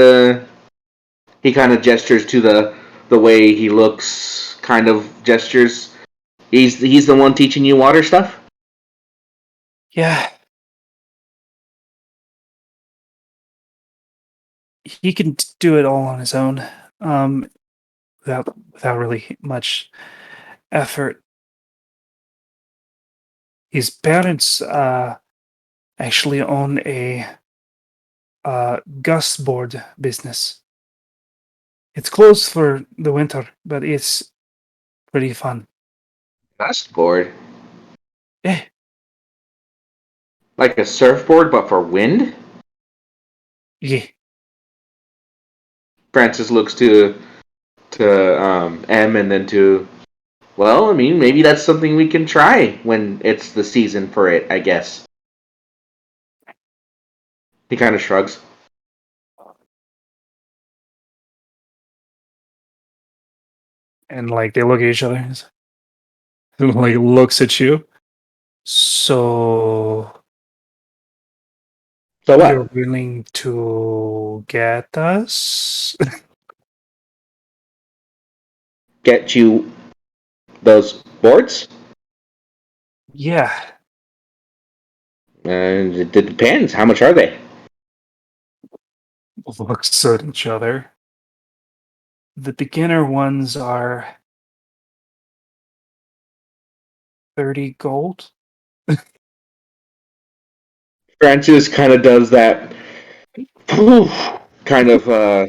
he kind of gestures to the way he looks, kind of gestures. He's the one teaching you water stuff? Yeah. He can do it all on his own, without really much effort. His parents actually own a gust board business. It's closed for the winter, but it's pretty fun. Dustboard? Yeah, Like a surfboard, but for wind? yeah. Francis looks to M and then to. Well, I mean, maybe that's something we can try when it's the season for it. I guess. He kind of shrugs. And like they look at each other, and like looks at you. So So you're what? willing to get us? Get you those boards? Yeah. It depends. How much are they? Looks at each other. The beginner ones are 30 gold. Francis kind of does that kind of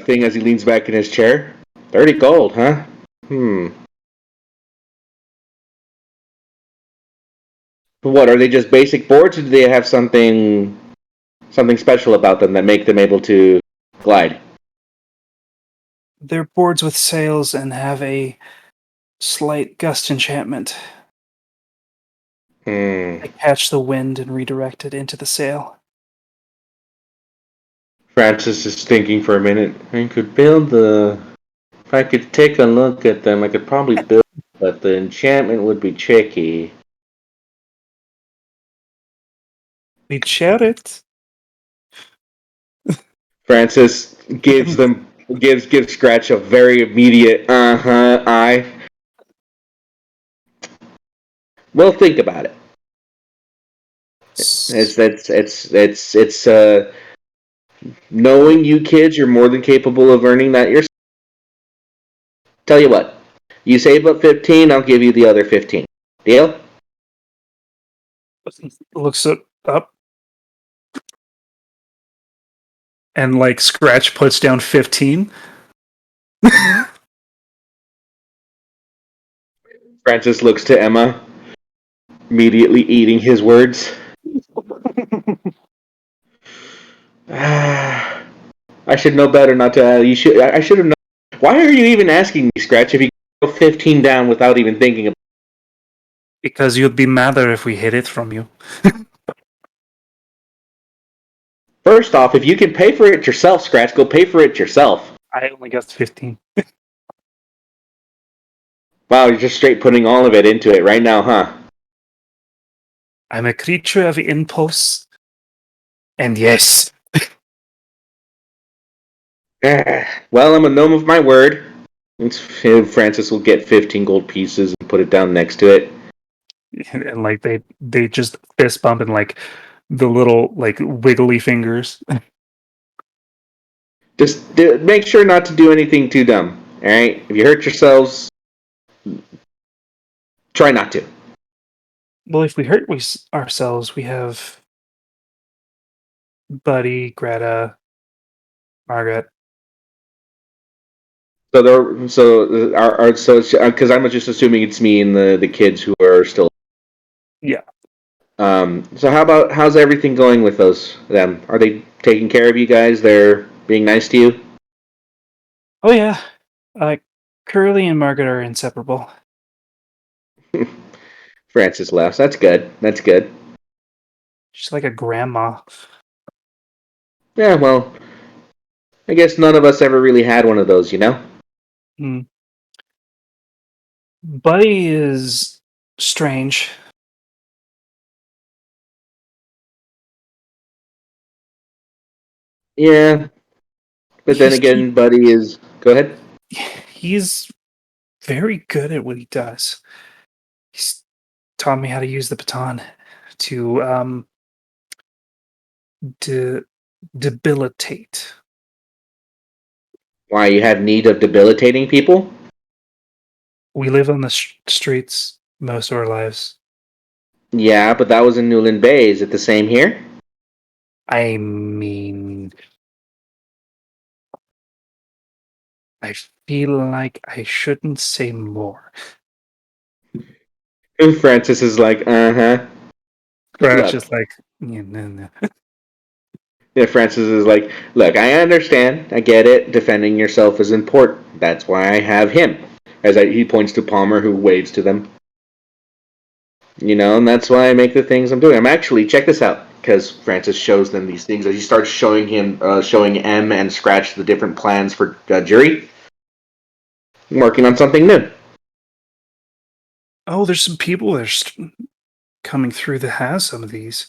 thing as he leans back in his chair. 30 gold, huh? What, are they just basic boards, or do they have something special about them that make them able to glide? They're boards with sails and have a slight gust enchantment. They catch the wind and redirect it into the sail. Francis is thinking for a minute. I could build the. If I could take a look at them, I could probably build, but the enchantment would be tricky. We'd share it. Francis gives Scratch a very immediate eye. We'll think about it. It's knowing you kids, you're more than capable of earning that yourself. Tell you what, you save up 15, I'll give you the other 15. Deal? Looks it up. And like Scratch puts down 15. Francis looks to Emma, immediately eating his words. I should know better not to. I should have known. Why are you even asking me, Scratch, if you go 15 down without even thinking about it? Because you'd be madder if we hid it from you. First off, if you can pay for it yourself, Scratch, go pay for it yourself. I only got 15. Wow, you're just straight putting all of it into it right now, huh? I'm a creature of impulse. And yes. Well, I'm a gnome of my word. Francis will get 15 gold pieces and put it down next to it. And like they just fist bump and like the little like wiggly fingers. Just make sure not to do anything too dumb. All right? If you hurt yourselves, try not to. Well, if we hurt ourselves, we have Buddy, Greta, Margaret. So there, so because I'm just assuming it's me and the kids who are still. Yeah. So how's everything going with them? Are they taking care of you guys? They're being nice to you? Oh yeah. Curly and Margaret are inseparable. Francis laughs. That's good. That's good. She's like a grandma. Yeah, well, I guess none of us ever really had one of those, you know? Mm. Buddy is strange. Yeah, but then He's again, Buddy is. Go ahead. he's very good at what he does. He's taught me how to use the baton to de- debilitate. Why, you have need of debilitating people? We live on the streets most of our lives. Yeah, but that was in Newland Bay. Is it the same here? I mean, I feel like I shouldn't say more. And Francis is like, uh-huh. Or it's Look. just like, yeah, no. Yeah, Francis is like, look, I understand. I get it. Defending yourself is important. That's why I have him. He points to Palmer, who waves to them. You know, and that's why I make the things I'm doing. I'm actually, check this out, because Francis shows them these things as he starts showing M and Scratch the different plans for jury. I'm working on something new. Oh, there's some people that are coming through that has some of these,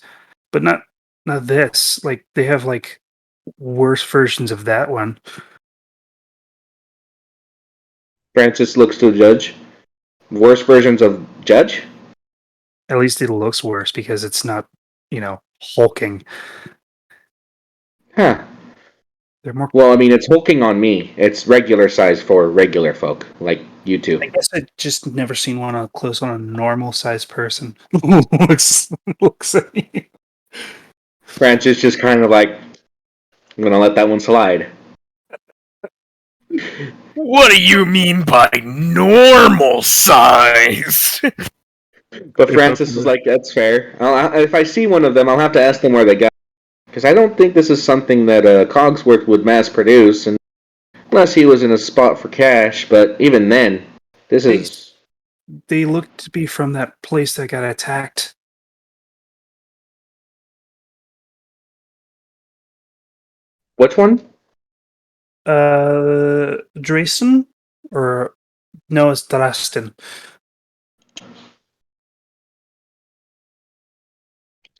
but not this. Like they have like worse versions of that one. Francis looks to the judge. Worse versions of Judge? At least it looks worse because it's not, hulking. Huh. They're more. Well, I mean, it's hulking on me. It's regular size for regular folk, like you two. I guess I just never seen one up close on a normal sized person. looks at you. Francis just kind of like, I'm gonna let that one slide. What do you mean by normal size? But Francis is like, that's fair. If I see one of them, I'll have to ask them where they got it. Because I don't think this is something that Cogsworth would mass produce, unless he was in a spot for cash. But even then, this is... They look to be from that place that got attacked. Which one? Drayson? Or no, it's Drastin.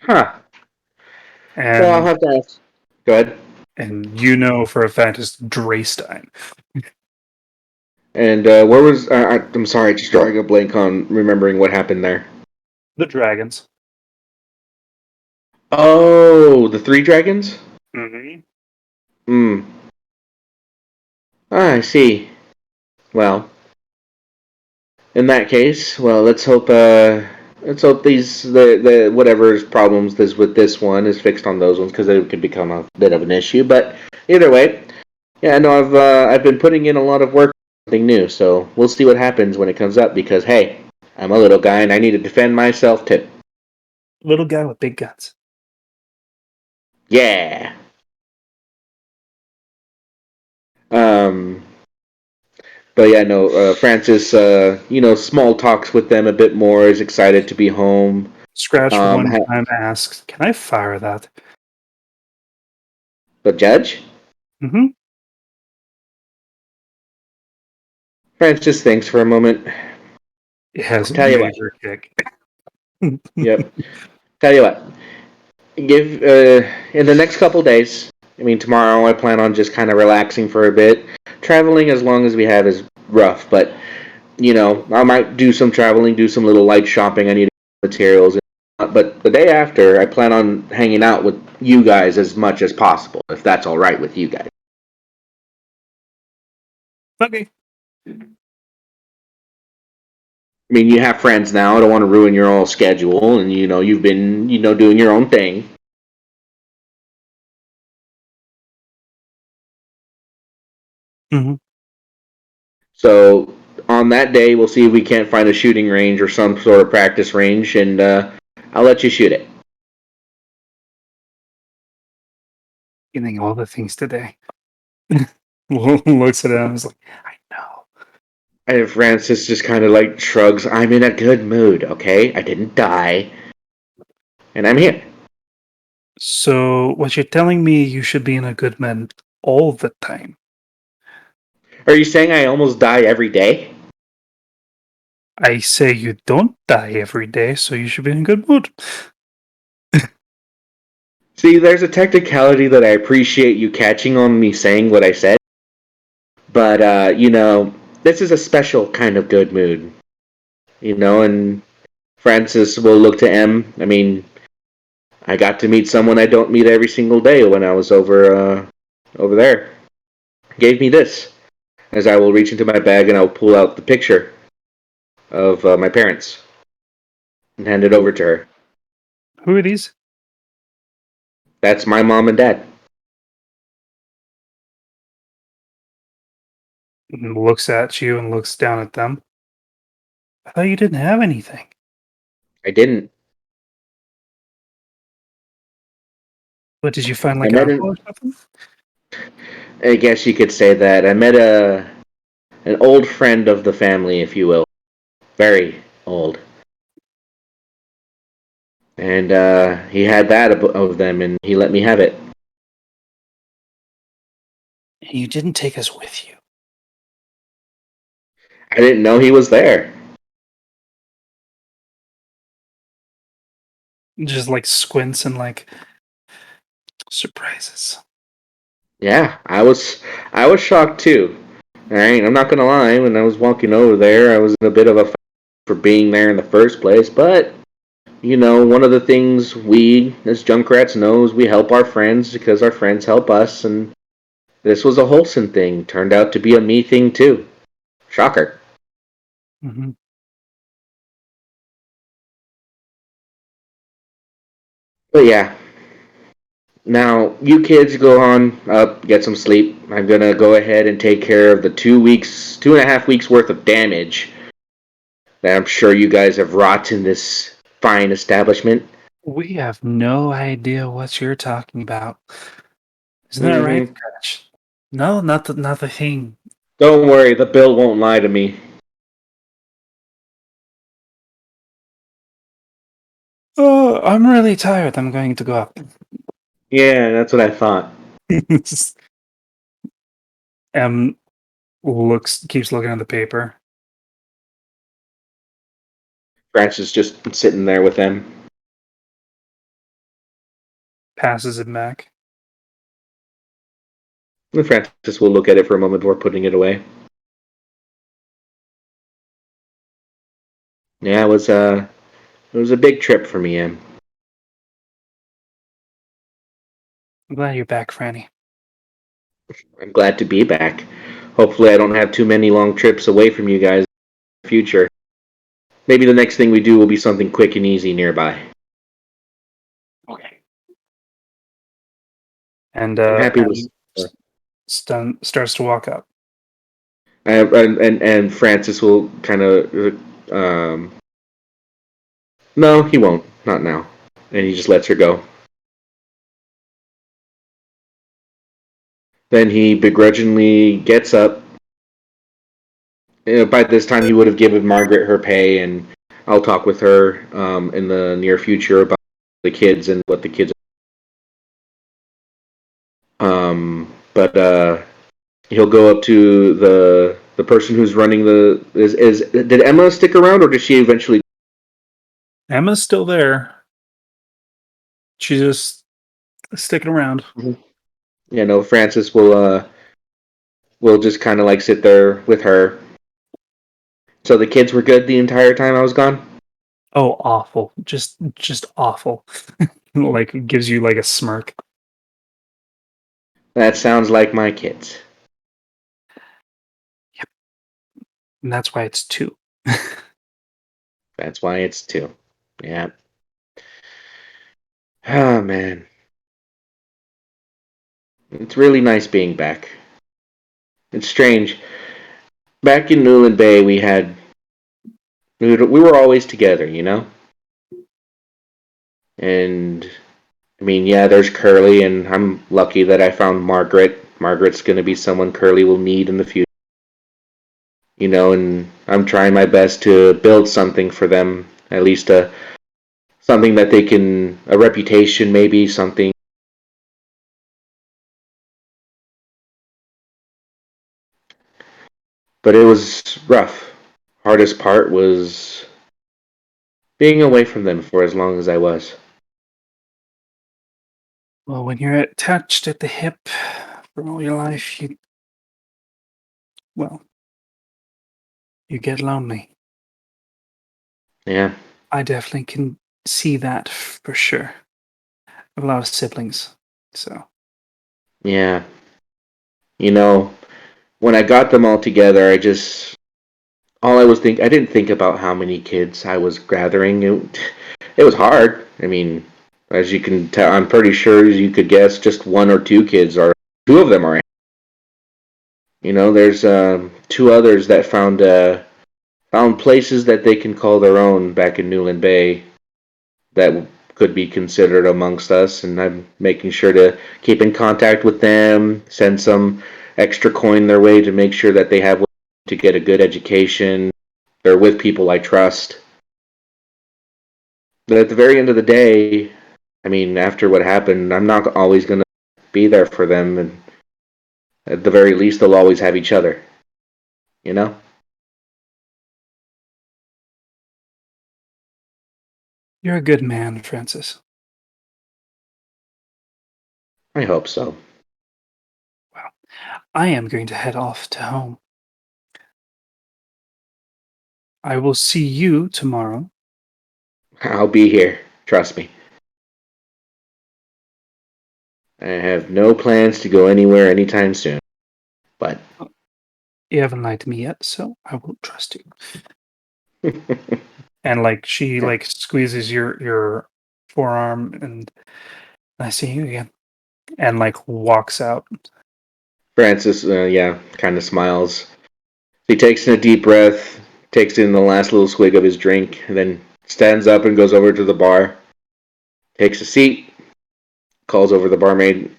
Huh. And Well, I'll have to ask. Go ahead. and you know for a fact it's Draystein. And where was... I'm sorry, just drawing a blank on remembering what happened there. The dragons. Oh, the three dragons? Mm-hmm. Hmm. Ah, I see. Well, in that case, well, let's hope these the whatever's problems this with this one is fixed on those ones, because they could become a bit of an issue. But either way, yeah, no, I've been putting in a lot of work on something new, so we'll see what happens when it comes up. Because hey, I'm a little guy and I need to defend myself too. Little guy with big guns. Yeah. But yeah, no, Francis, small talks with them a bit more, is excited to be home. Scratch one time asks, "Can I fire that?" The judge? Mm-hmm. Francis thinks for a moment. It has Tell you what. major kick. Yep. Tell you what, give in the next couple days. I mean, tomorrow I plan on just kind of relaxing for a bit. Traveling as long as we have is rough, but I might do some traveling, do some little light shopping. I need materials, but the day after, I plan on hanging out with you guys as much as possible, if that's all right with you guys. Okay. I mean, you have friends now. I don't want to ruin your whole schedule, and you've been doing your own thing. Mm-hmm. So on that day, we'll see if we can't find a shooting range or some sort of practice range, and I'll let you shoot it. Getting all the things today. Looks at him and is like, I know. And Francis just kind of like shrugs. I'm in a good mood, okay? I didn't die. And I'm here. So, what you're telling me, you should be in a good mood all the time. Are you saying I almost die every day? I say you don't die every day, so you should be in a good mood. See, there's a technicality that I appreciate you catching on me saying what I said. But, this is a special kind of good mood. And Francis will look to M. I mean, I got to meet someone I don't meet every single day when I was over there. Gave me this. As I will reach into my bag and I'll pull out the picture of my parents and hand it over to her. Who are these? That's my mom and dad. And looks at you and looks down at them. I thought you didn't have anything. I didn't. What, did you find like an uncle or something? I guess you could say that. I met an old friend of the family, if you will. Very old. And he had that of them, and he let me have it. You didn't take us with you. I didn't know he was there. Just like squints and like surprises. Yeah, I was shocked too. Alright, I'm not gonna lie, when I was walking over there, I was in a bit of a for being there in the first place, but one of the things we as Junkrats know is we help our friends because our friends help us, and this was a wholesome thing. Turned out to be a me thing too. Shocker. Mm-hmm. But yeah. Now, you kids go on up, get some sleep. I'm gonna go ahead and take care of the 2.5 weeks worth of damage that I'm sure you guys have wrought in this fine establishment. We have no idea what you're talking about. Isn't that right, Scratch? No, not the thing. Don't worry, the bill won't lie to me. Oh, I'm really tired. I'm going to go up. Yeah, that's what I thought. Keeps looking at the paper. Francis just sitting there with them. Passes it back. And Francis will look at it for a moment before putting it away. Yeah, it was a big trip for me, Em. I'm glad you're back, Franny. I'm glad to be back. Hopefully I don't have too many long trips away from you guys in the future. Maybe the next thing we do will be something quick and easy nearby. Okay. And I'm happy starts to walk up. And Francis will kind of no, he won't. Not now. And he just lets her go. Then he begrudgingly gets up. By this time, he would have given Margaret her pay, and I'll talk with her in the near future about the kids and what the kids. But he'll go up to the person who's running the. Did Emma stick around, or did she eventually? Emma's still there. She's just sticking around. You know, Francis will just kind of like sit there with her. So the kids were good the entire time I was gone? Oh, awful. Just awful. Like, gives you, like, a smirk. That sounds like my kids. Yep. And that's why it's 2. That's why it's 2. Yeah. Oh, man. It's really nice being back. It's strange. Back in Newland Bay, we were always together, you know? And, I mean, yeah, there's Curly, and I'm lucky that I found Margaret. Margaret's going to be someone Curly will need in the future. You know, and I'm trying my best to build something for them, at least something that they can, a reputation maybe, something. But it was rough. Hardest part was being away from them for as long as I was. Well, when you're attached at the hip for all your life, you get lonely. Yeah. I definitely can see that for sure. I have a lot of siblings, so. Yeah. You know, when I got them all together, I didn't think about how many kids I was gathering. It was hard. I mean, as you can tell, I'm pretty sure you could guess just 1 or 2 kids are, 2 of them are. You know, there's 2 others that found places that they can call their own back in Newland Bay that could be considered amongst us, and I'm making sure to keep in contact with them, send some extra coin their way to make sure that they have to get a good education. They're with people I trust. But at the very end of the day, I mean, after what happened, I'm not always going to be there for them, and at the very least, they'll always have each other. You know? You're a good man, Francis. I hope so. Well, I am going to head off to home. I will see you tomorrow. I'll be here. Trust me. I have no plans to go anywhere anytime soon. But You haven't lied to me yet, so I will trust you. And like she like squeezes your forearm, and I see you again, and like walks out. Francis, kind of smiles. He takes in a deep breath, takes in the last little swig of his drink, and then stands up and goes over to the bar. Takes a seat, calls over the barmaid.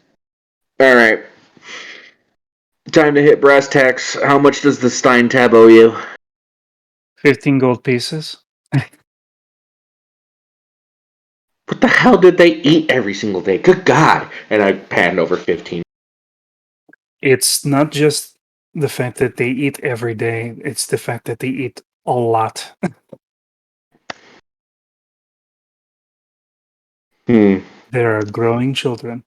All right, time to hit brass tacks. How much does the Stein tab owe you? 15 gold pieces. What the hell did they eat every single day? Good God! And I panned over 15. It's not just the fact that they eat every day, it's the fact that they eat a lot. There are growing children.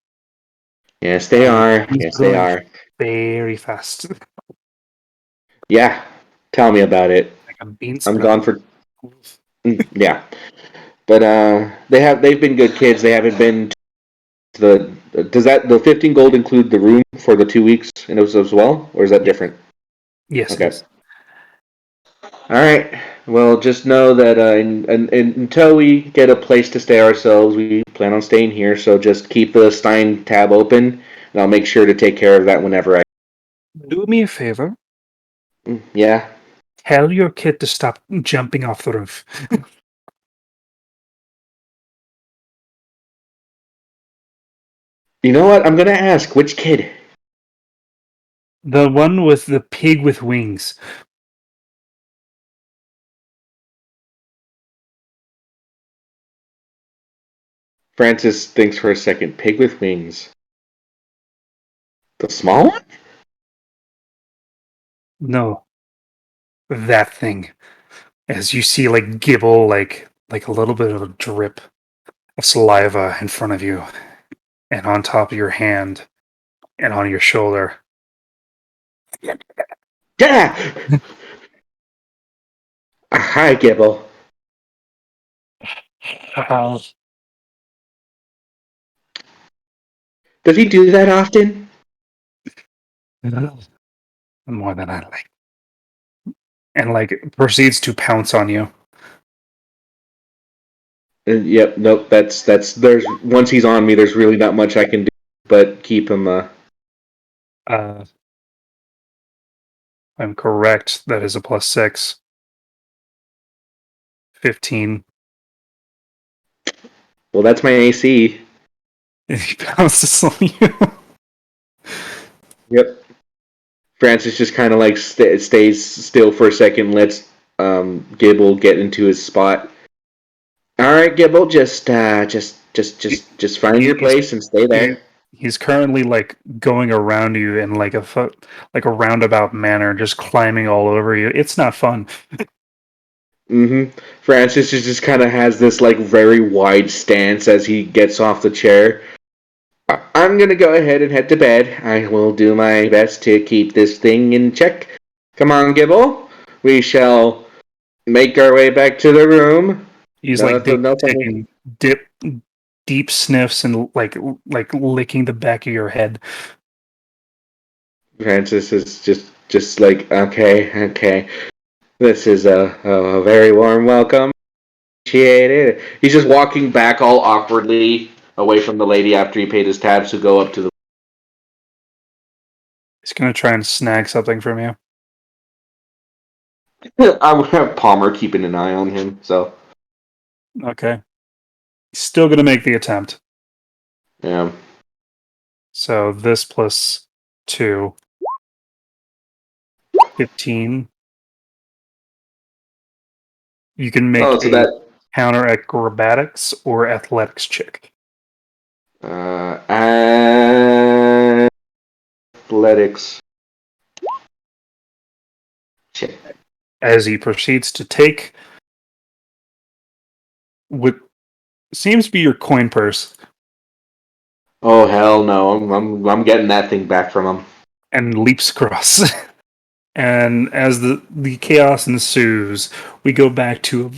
Yes, they are. He's Yes, they growing are. very fast. Yeah, tell me about it. Like a bean I'm sprout. gone for. Yeah, but they've been good kids. They haven't been to does the 15 gold include the room for the 2 weeks and it was as well, or is that different? Yes, Okay. it is. All right. Well, just know that until we get a place to stay ourselves, we plan on staying here. So just keep the Stein tab open, and I'll make sure to take care of that whenever I. Do me a favor. Yeah. Tell your kid to stop jumping off the roof. You know what? I'm gonna ask which kid. The one with the pig with wings. Francis thinks for a second. Pig with wings. The small one? No, that thing. As you see, like Gibble, like a little bit of a drip of saliva in front of you, and on top of your hand, and on your shoulder. Yeah! Hi, Gibble. Does he do that often? More than I like. And proceeds to pounce on you. Yep, nope, that's there's once he's on me, there's really not much I can do but keep him I'm correct. That is a +6. 15. well, that's my AC. He pounces on you. Yep. Francis just kind of like stays still for a second, lets Gibble get into his spot. All right, Gibble, just find your place and stay there. He's currently going around you in a roundabout manner, just climbing all over you. It's not fun. Mm-hmm. Francis just kind of has this very wide stance as he gets off the chair. I'm gonna go ahead and head to bed. I will do my best to keep this thing in check. Come on, Gibble. We shall make our way back to the room. He's taking deep sniffs and licking the back of your head. Francis is just like, okay. This is a very warm welcome. Appreciate it. He's just walking back all awkwardly away from the lady after he paid his tabs to go up to the... He's gonna try and snag something from you. I would have Palmer keeping an eye on him, so... Okay. He's still gonna make the attempt. Yeah. So this +2. 15. You can make counter acrobatics or athletics check. Athletics check. As he proceeds to take what seems to be your coin purse. Oh hell no! I'm getting that thing back from him. And leaps across. And as the chaos ensues, we go back to a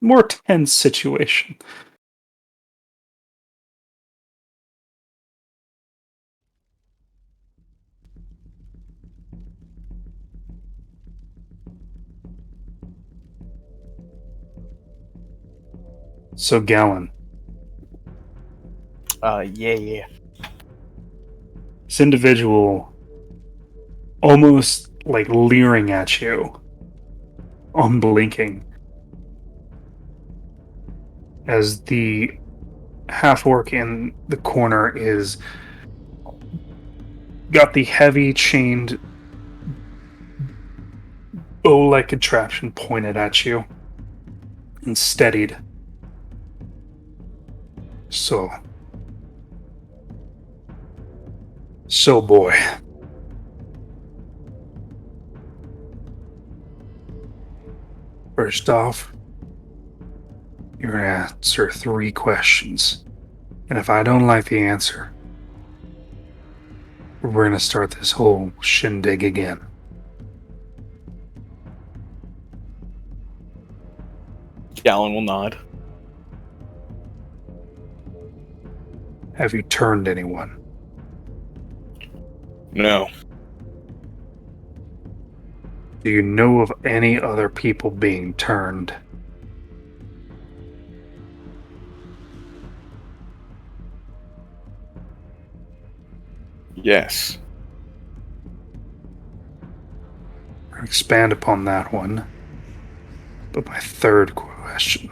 more tense situation. So, Gallon. Yeah. This individual almost leering at you, unblinking, as the half-orc in the corner is got the heavy chained bow-like contraption pointed at you and steadied. So boy. First off, you're going to answer 3 questions. And if I don't like the answer, we're going to start this whole shindig again. Gallon will nod. Have you turned anyone? No. Do you know of any other people being turned? Yes. I'll expand upon that one. But my third question.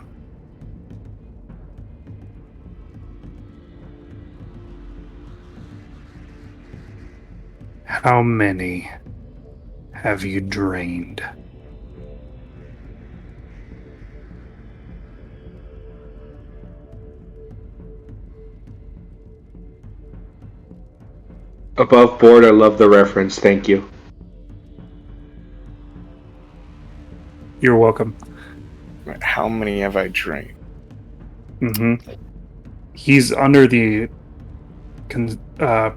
How many have you drained? Above board, I love the reference. Thank you. You're welcome. How many have I drained? Mm-hmm. He's under the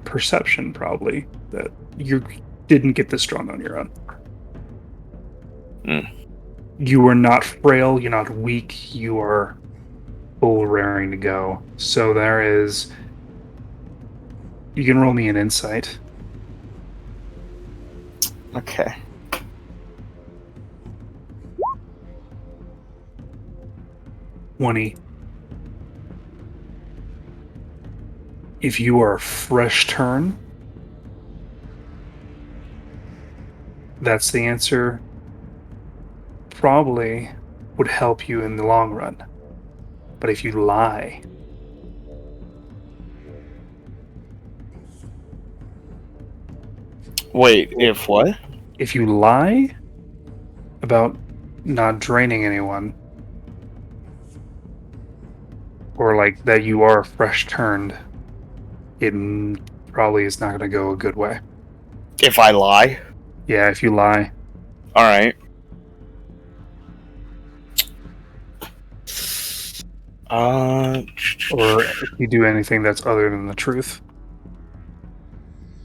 perception, probably, that you didn't get this strong on your own. You are not frail, you're not weak, you are full raring to go. So there is... You can roll me an insight. Okay. If you are a fresh turn, that's the answer. Probably would help you in the long run. But if you lie, Wait, if what? if you lie about not draining anyone, or like that you are fresh turned, it probably is not going to go a good way. If I lie? Yeah, if you lie. Alright. Or if you do anything that's other than the truth.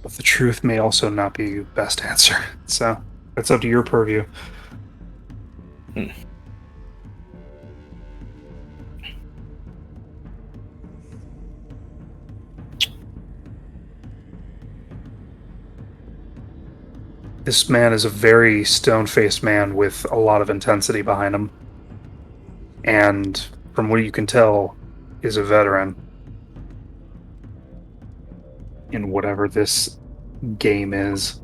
But the truth may also not be the best answer. So, that's up to your purview. This man is a very stone-faced man with a lot of intensity behind him. And from what you can tell, is a veteran in whatever this game is.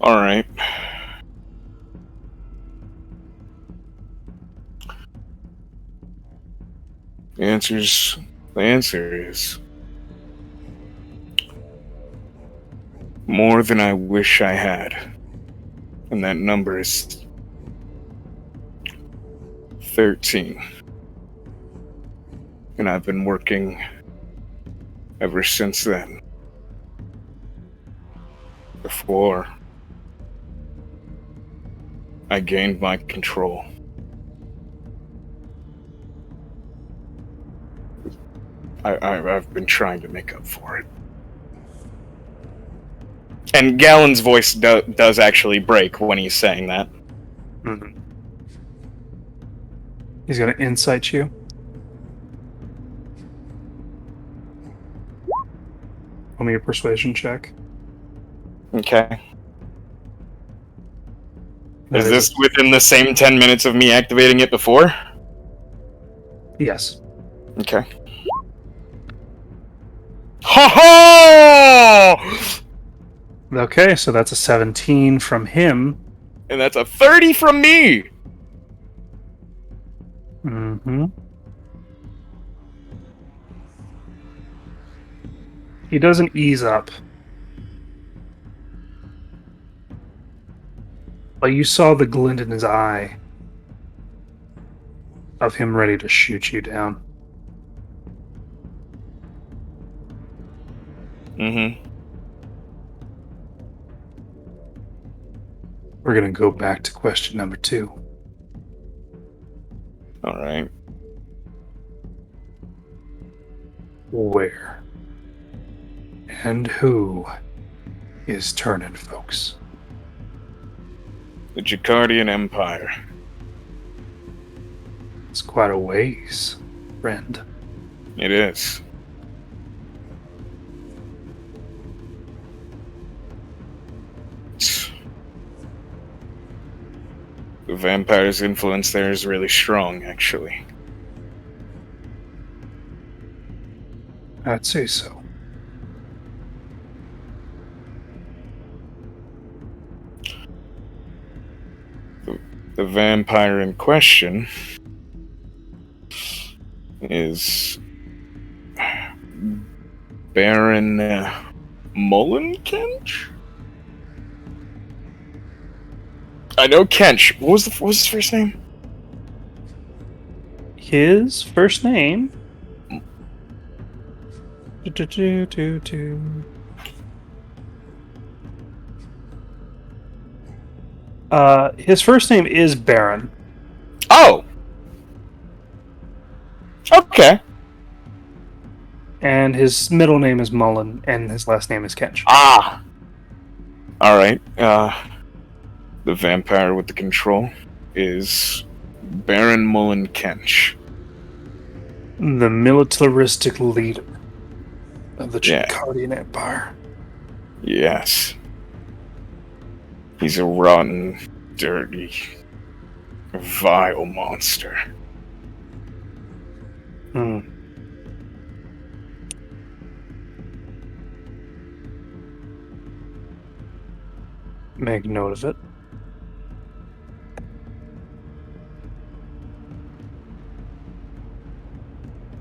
Alright. The answer is more than I wish I had. And that number is 13. And I've been working ever since then. Before I gained my control. I've been trying to make up for it. And Gallon's voice does actually break when he's saying that. Mm-hmm. He's going to insight you. Roll me a persuasion check. Okay. Is this within the same 10 minutes of me activating it before? Yes. Okay. Ha ha! Okay, so that's a 17 from him. And that's a 30 from me! Mm-hmm. He doesn't ease up. But you saw the glint in his eye of him ready to shoot you down. Mm-hmm. We're gonna go back to question number 2. Alright. Where and who is turning, folks? The Jakardian Empire. It's quite a ways, friend. It is. The vampire's influence there is really strong, actually. I'd say so. The vampire in question is Baron Mullenkench? I know Kench. What was his first name? His first name His first name is Baron. Oh! Okay. And his middle name is Mullen, and his last name is Kench. Ah! Alright, the vampire with the control is Baron Mullen Kench. The militaristic leader of the Yeah. Chicadian Empire. Yes. He's a rotten, dirty, vile monster. Hmm. Make note of it.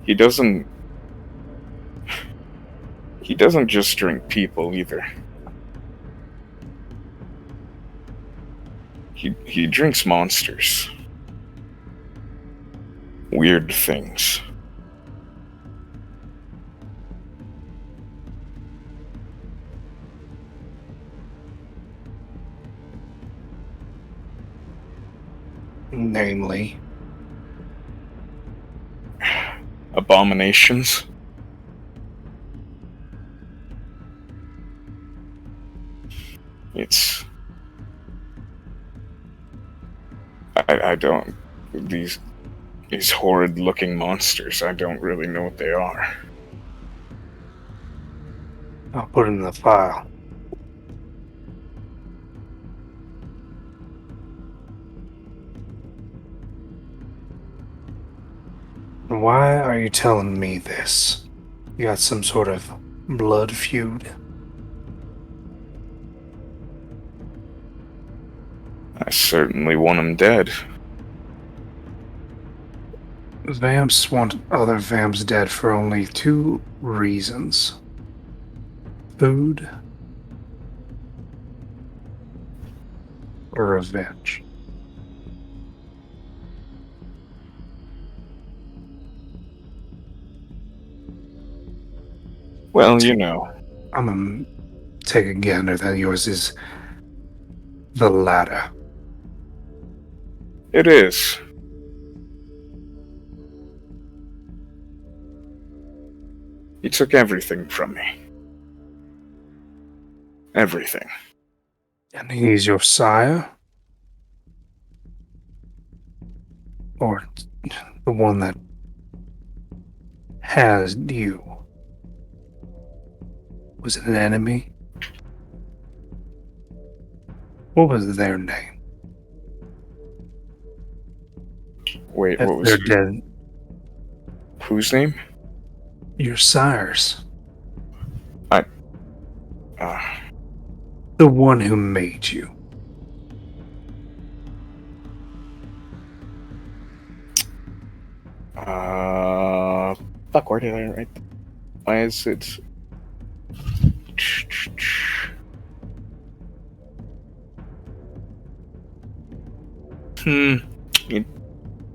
He doesn't just drink people either. He drinks monsters. Weird things. Namely, Abominations. It's... I don't... These horrid looking monsters, I don't really know what they are. I'll put it in the file. Why are you telling me this? You got some sort of blood feud? I certainly want him dead. Vamps want other vamps dead for only 2 reasons. Food or revenge. Well, you know. I'm gonna take a gander that yours is the latter. It is. He took everything from me. Everything. And he's your sire? Or the one that has you? Was it an enemy? What was their name? Wait, If what was they're dead. whose name? Your sire's. Uh, The one who made you. fuck, where did I write? Why is it? It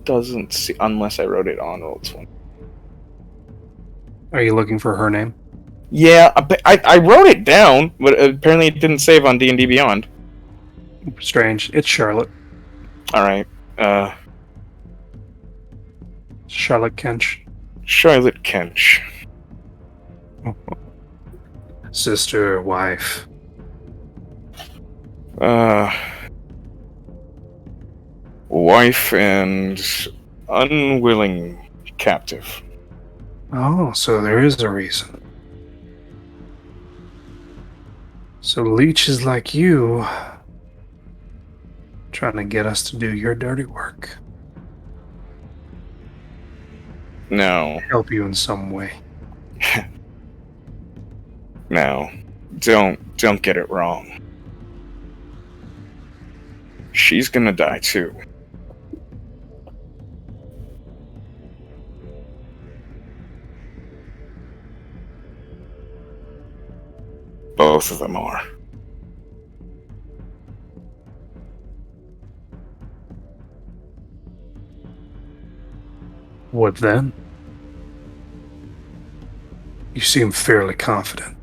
doesn't see, unless I wrote it on Roll20. Are you looking for her name? Yeah, I wrote it down, but apparently it didn't save on D&D Beyond. Strange. It's Charlotte. Alright, Charlotte Kench. Charlotte Kench. Sister, wife. Wife and unwilling captive. Oh, so there is a reason. So leeches like you trying to get us to do your dirty work. No. Help you in some way. No. Don't get it wrong. She's gonna die too. Both of them are. What then? You seem fairly confident.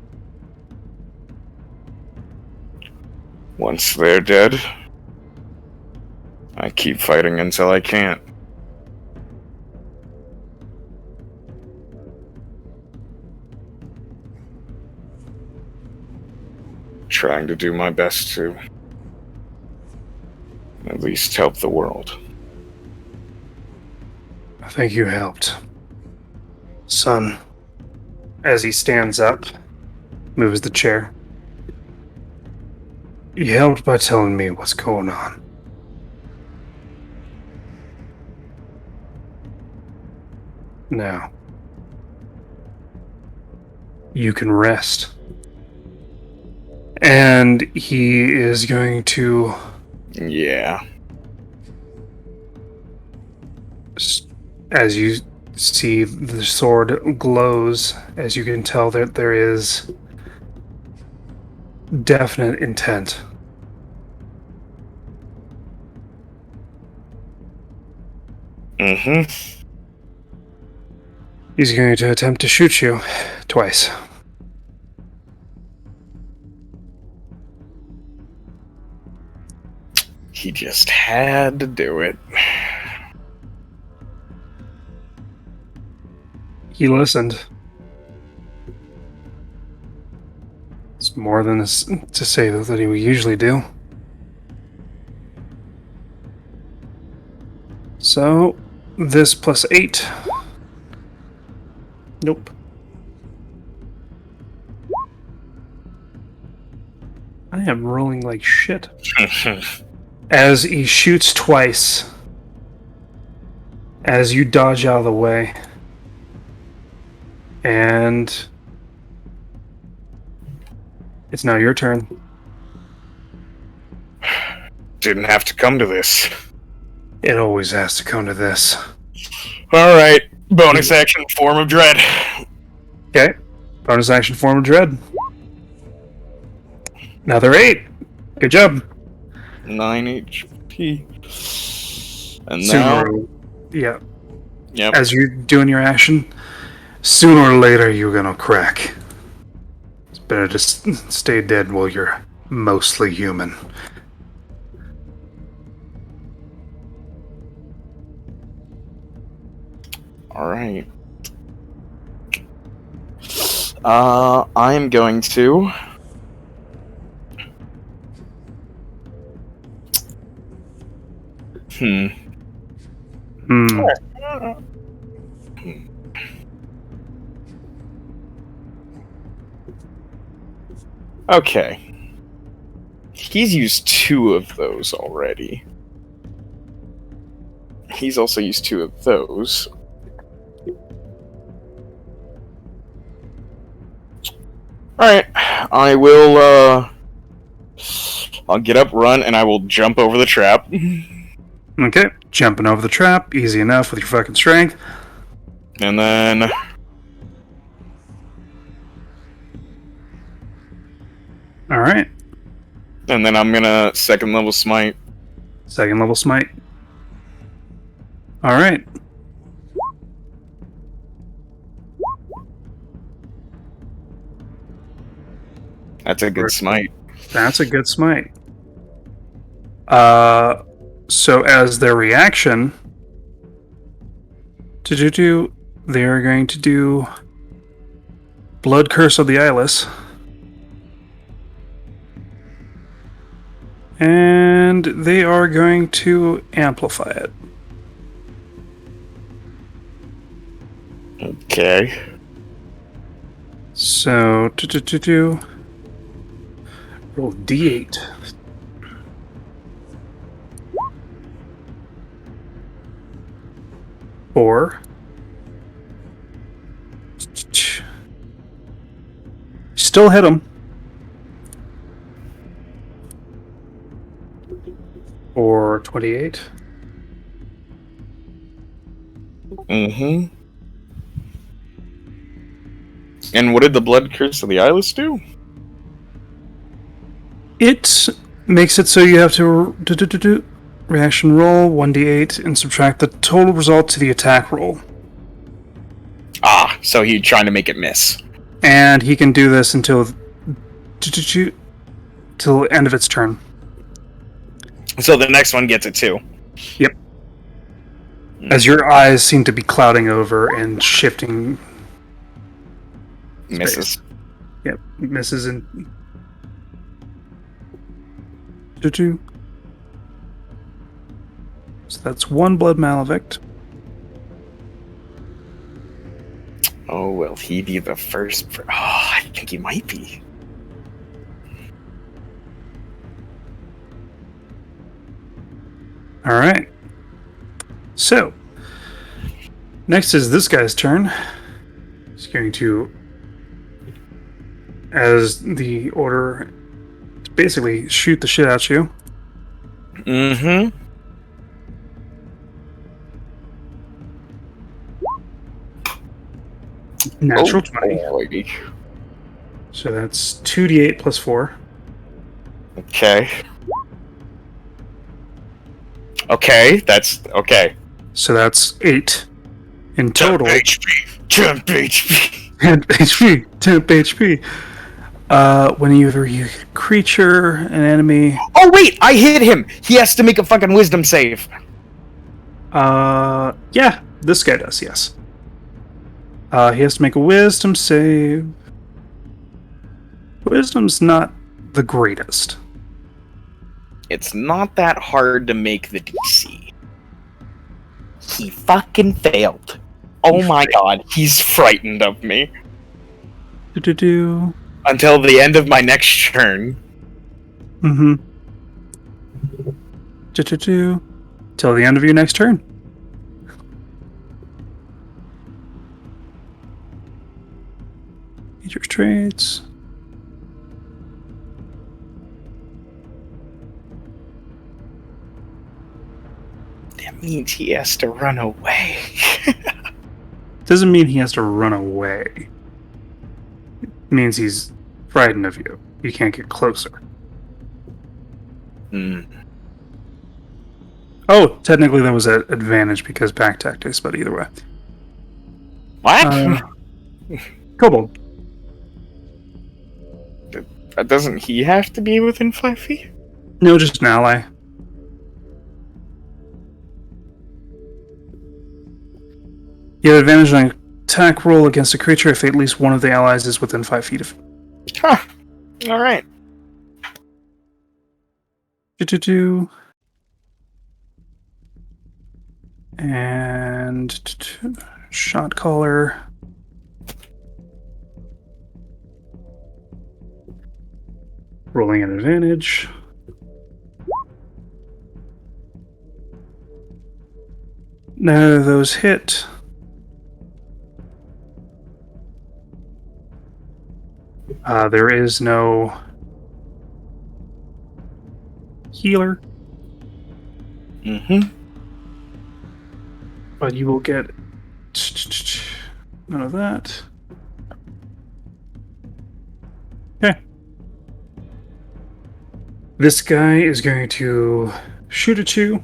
Once they're dead, I keep fighting until I can't. Trying to do my best to at least help the world. I think you helped. Son, as he stands up, moves the chair. You helped by telling me what's going on. Now, you can rest. And he is going to... Yeah. As you see, the sword glows, as you can tell that there is definite intent. Mm-hmm. He's going to attempt to shoot you twice. He just had to do it. He listened. It's more than to say that he would usually do. So, this plus 8. Nope. I am rolling like shit. As he shoots twice, as you dodge out of the way, and it's now your turn. Didn't have to come to this. It always has to come to this. Alright, bonus action, Form of Dread. Okay, bonus action, Form of Dread. Another 8. Good job. 9 HP. And now... Yeah. Yep. As you're doing your action, sooner or later you're gonna crack. It's better to stay dead while you're mostly human. Alright. I am going to... Okay. He's used 2 of those already. He's also used 2 of those. Alright, I will, I'll get up, run, and I will jump over the trap. Okay, jumping over the trap, easy enough with your fucking strength. And then... Alright. And then I'm gonna second level smite. Second level smite. Alright. That's a good smite. That's a good smite. So as their reaction, they are going to do Blood Curse of the Eyeless. And they are going to amplify it. Okay. So, roll D8. Four. Still hit him. For 28. Mm-hmm. And what did the Blood Curse of the Eyeless do? It makes it so you have to reaction roll 1d8 and subtract the total result to the attack roll. Ah, so he's trying to make it miss. And he can do this until till the end of its turn. So the next one gets it too. Yep. As your eyes seem to be clouding over and shifting. Misses. Space. Yep, misses and. 2. So that's 1 blood Malavect. Oh, will he be the first? I think he might be. All right. So, next is this guy's turn. He's going to, as the order, basically shoot the shit out you. Mm-hmm. Natural 20. Boy. So that's 2d8 plus 4. Okay. Okay, that's okay. So that's 8 in total. 10 HP. 10 HP. 10 HP. 10 HP. Whenever you creature, an enemy. Oh wait, I hit him. He has to make a fucking wisdom save. Yeah, this guy does. Yes. He has to make a wisdom save. Wisdom's not the greatest. It's not that hard to make the DC. He fucking failed. Oh my god, he's frightened of me. Do. Until the end of my next turn. Mm-hmm. Do. Till the end of your next turn. Major traits. That means he has to run away. Doesn't mean he has to run away. It means he's frightened of you. You can't get closer. Oh, technically that was an advantage because pack tactics, but either way. What? Kobold. Doesn't he have to be within 5 feet? No, just an ally. You have advantage on an attack roll against a creature if at least one of the allies is within 5 feet of it. Huh. Alright. Do. And shot caller. Rolling an advantage. None of those hit. There is no healer. Mm-hmm. But you will get none of that. Okay. This guy is going to shoot at you.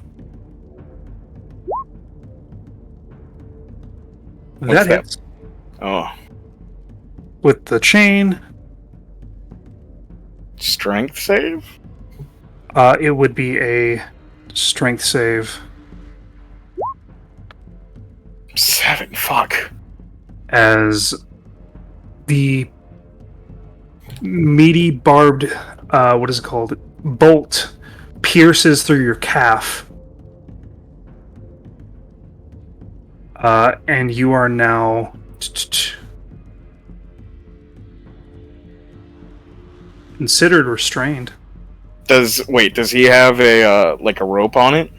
That hits. Oh. With the chain. Strength save? It would be a strength save. 7, fuck. As the meaty barbed, what is it called? Bolt pierces through your calf. And you are now considered restrained. Does he have a like a rope on it?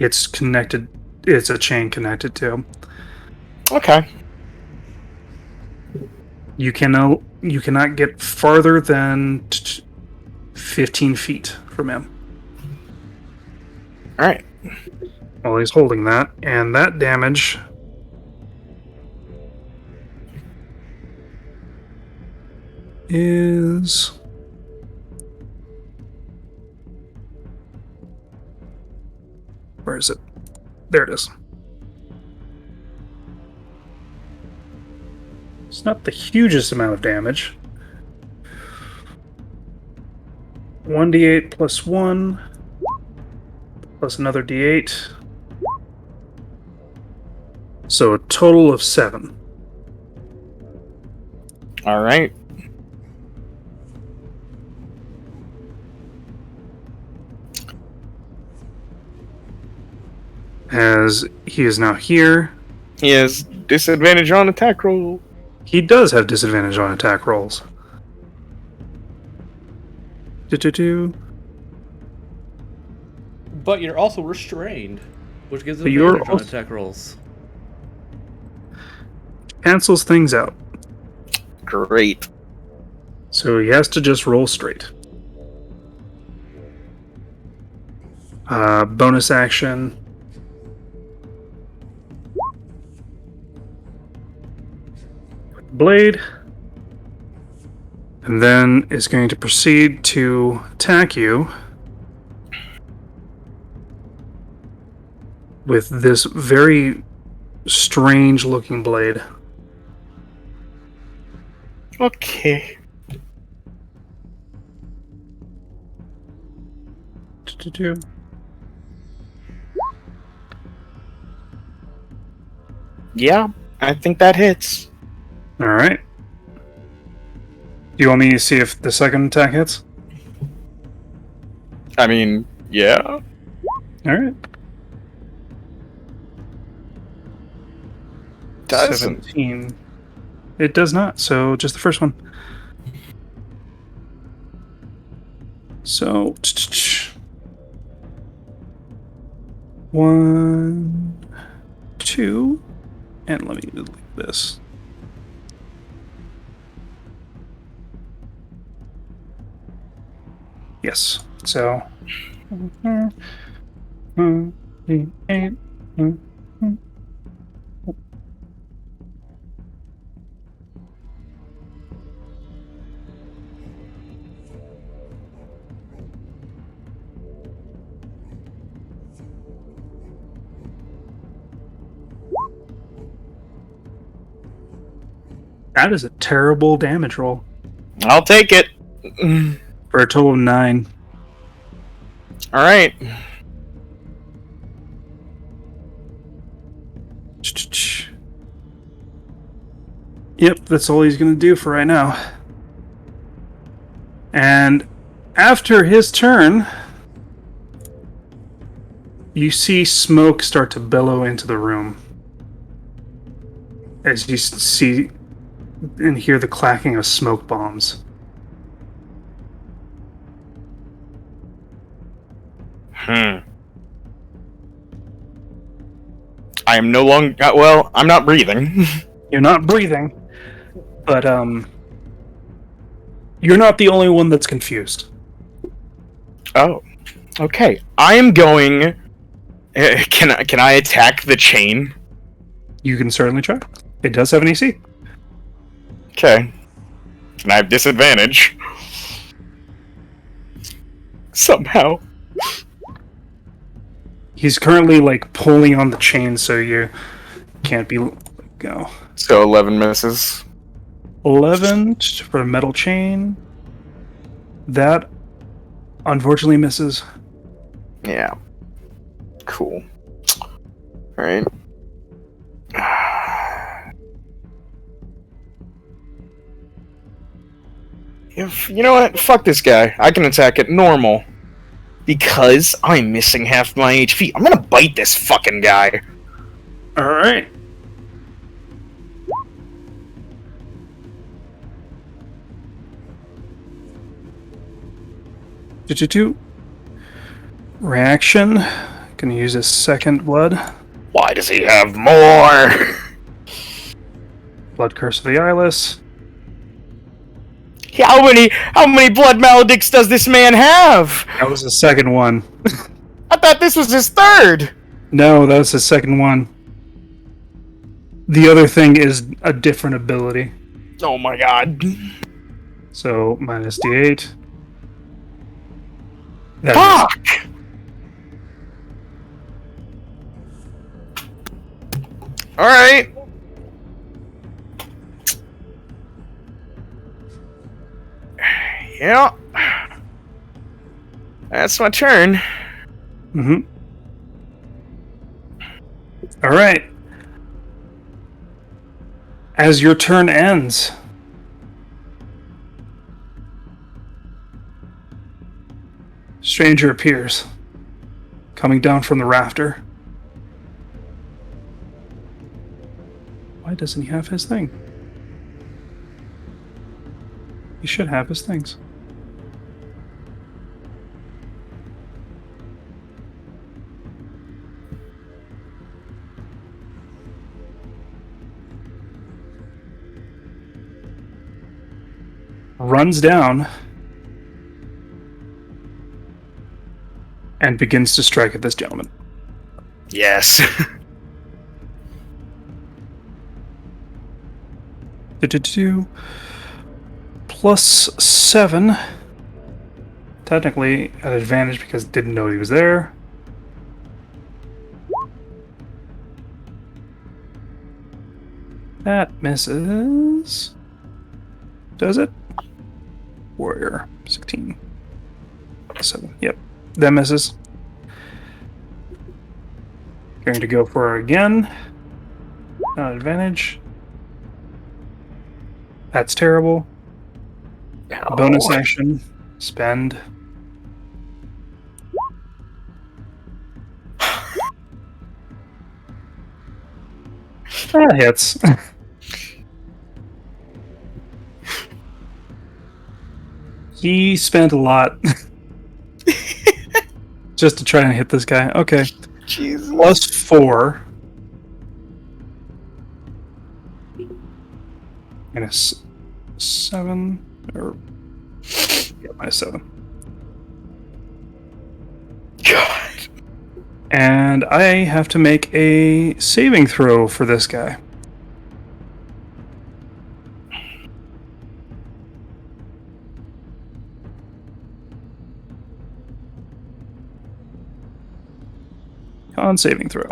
It's connected. It's a chain connected to him. Okay. You cannot get farther than 15 feet from him. Alright. While he's holding that, and that damage is where is it? There it is. It's not the hugest amount of damage. 1d8 plus 1. plus another d8. So a total of 7. All right. As he is now here, He has disadvantage on attack roll. he does have disadvantage on attack rolls. Do-do-do. But you're also restrained, which gives But you're advantage on also- attack rolls. Cancels things out. Great. So he has to just roll straight. Bonus action. Blade. And then is going to proceed to attack you with this very strange looking blade. Okay. Do-do-do. Yeah, I think that hits. All right. Do you want me to see if the second attack hits? I mean, yeah. All right. Doesn't. 17. It does not. So just the first one. So 1, 2, and let me delete this. Yes. So. That is a terrible damage roll I'll take it. for a total of 9. All right. Yep, that's all he's going to do for right now. And after his turn, you see smoke start to billow into the room. As you see and hear the clacking of smoke bombs. I am no longer. Well, I'm not breathing. You're not breathing, but you're not the only one that's confused. Oh, okay. I am going. Can I attack the chain? You can certainly try. It does have an AC. Okay. Can I have disadvantage? Somehow. He's currently like pulling on the chain, so you can't be go. So 11 misses. 11 for a metal chain. That unfortunately misses. Yeah. Cool. Alright. You know what? Fuck this guy. I can attack it normal. Because I'm missing half my HP. I'm gonna bite this fucking guy. Alright. Two. Reaction. Gonna use his second blood. Why does he have more? Blood Curse of the Eyeless. How many blood maledicts does this man have? That was the second one. I thought this was his third. No, that was the second one. The other thing is a different ability. Oh my god. So, minus D8. That Fuck! Alright. Yeah. That's my turn. Mm-hmm. All right. As your turn ends, stranger appears, coming down from the rafter. Why doesn't he have his thing? He should have his things. Runs down and begins to strike at this gentleman. Yes. +7. Technically at advantage because didn't know he was there. That misses. Does it? Warrior 16. 7. Yep. That misses. Going to go for her again. Not advantage. That's terrible. No. Bonus action. Spend. That hits. He spent a lot just to try and hit this guy. Okay. Jesus. +4. -7. Or. Yeah, -7. God. And I have to make a saving throw for this guy. Con saving throw.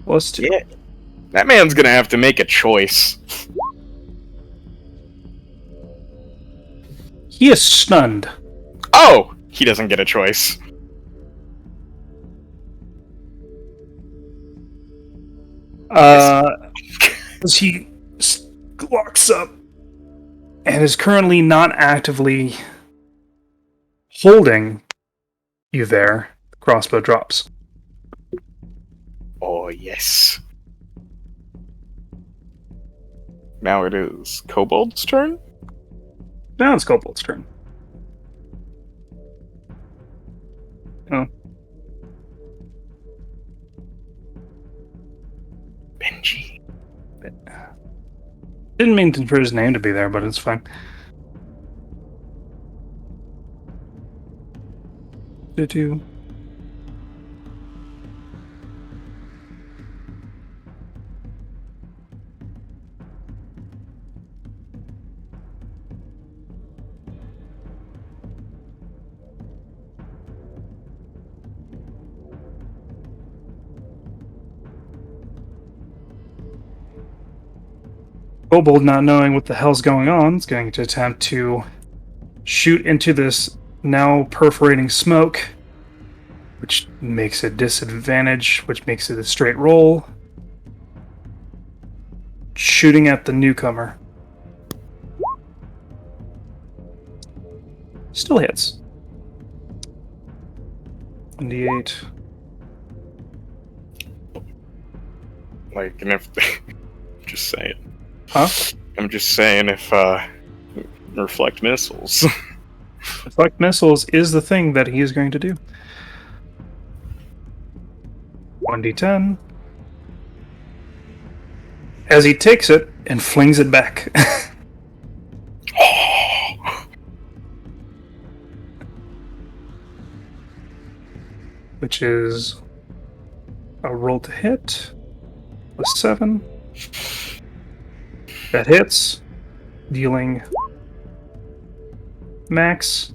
+2. Yeah. That man's gonna have to make a choice. He is stunned. Oh! He doesn't get a choice. As he walks up and is currently not actively holding you there, the crossbow drops. Oh, yes. Now it is Kobold's turn? Now it's Kobold's turn. Oh. Benji. Didn't mean for his name to be there, but it's fine. Did you? Kobold, not knowing what the hell's going on, is going to attempt to shoot into this now perforating smoke, which makes it disadvantage, which makes it a straight roll. Shooting at the newcomer. Still hits. 1d8. Like, and if... just saying. Huh? I'm just saying if, reflect missiles. Reflect missiles is the thing that he is going to do. 1d10. As he takes it and flings it back. Which is a roll to hit. +7. That hits. Dealing max.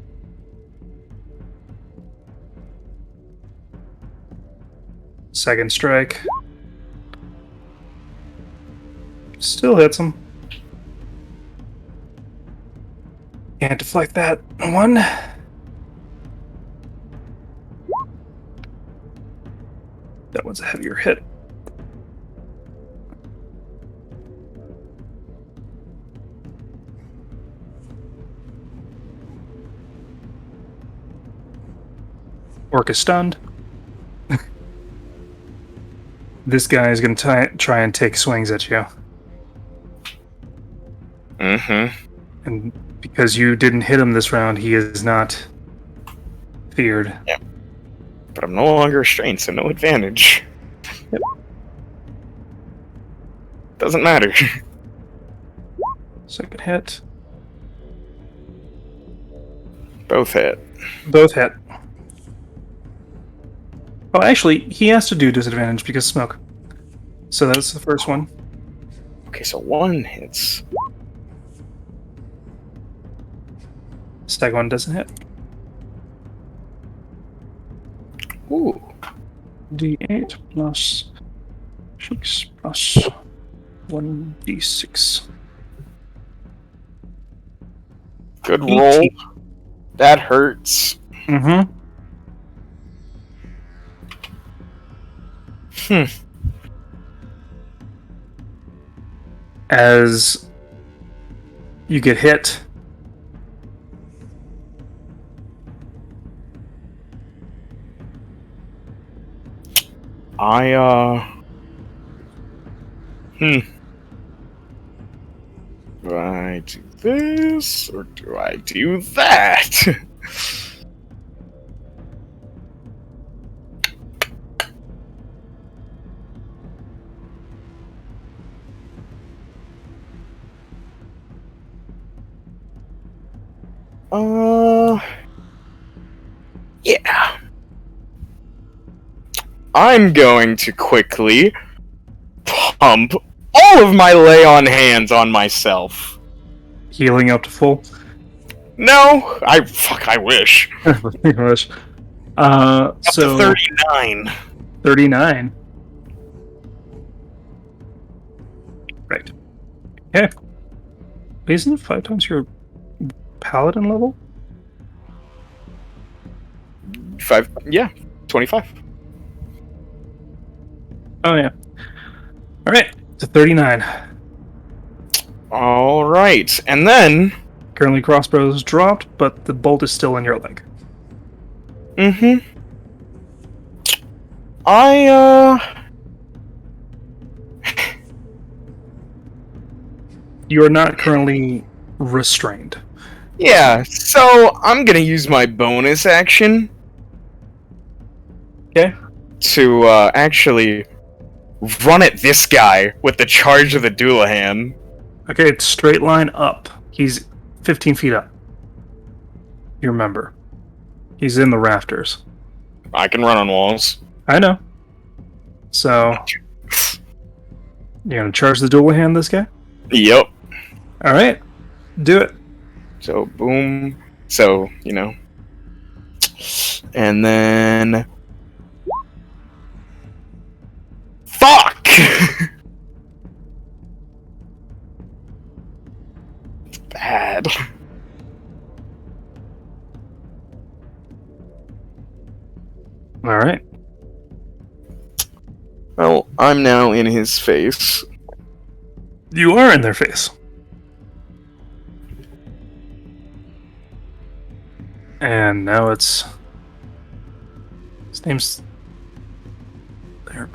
Second strike. Still hits him. Can't deflect that one. one's a heavier hit. Orc is stunned. This guy is going to try and take swings at you. Mm-hmm. And because you didn't hit him this round, he is not feared. Yeah. But I'm no longer restrained, so no advantage. Yep. Doesn't matter. Second hit. Both hit. Both hit. Oh, actually, he has to do disadvantage because smoke. So that's the first one. Okay, so one hits. Second one doesn't hit. Ooh. D8 plus 6 plus 1d6. Good roll. 18. That hurts. Mm-hmm. As you get hit, Do I do this, or do I do that? Yeah. I'm going to quickly pump all of my lay on hands on myself. healing up to full. No, I wish. Gosh. Up So to 39. 39. Right. Okay. Isn't it 5 times your paladin level? 25. Oh, yeah. Alright, to 39. Alright, and then... Currently crossbow is dropped, but the bolt is still in your leg. Mm-hmm. You are not currently restrained. Yeah, so I'm gonna use my bonus action. Okay. To, actually run at this guy with the charge of the Doulahan. Okay, it's straight line up. He's 15 feet up. You remember. He's in the rafters. I can run on walls. I know. So, you're gonna charge the dual hand this guy? Yep. Alright. Do it. So, boom. So, you know. And then... Fuck! It's bad. Alright. Well, I'm now in his face. You are in their face. And now it's... His name's... There.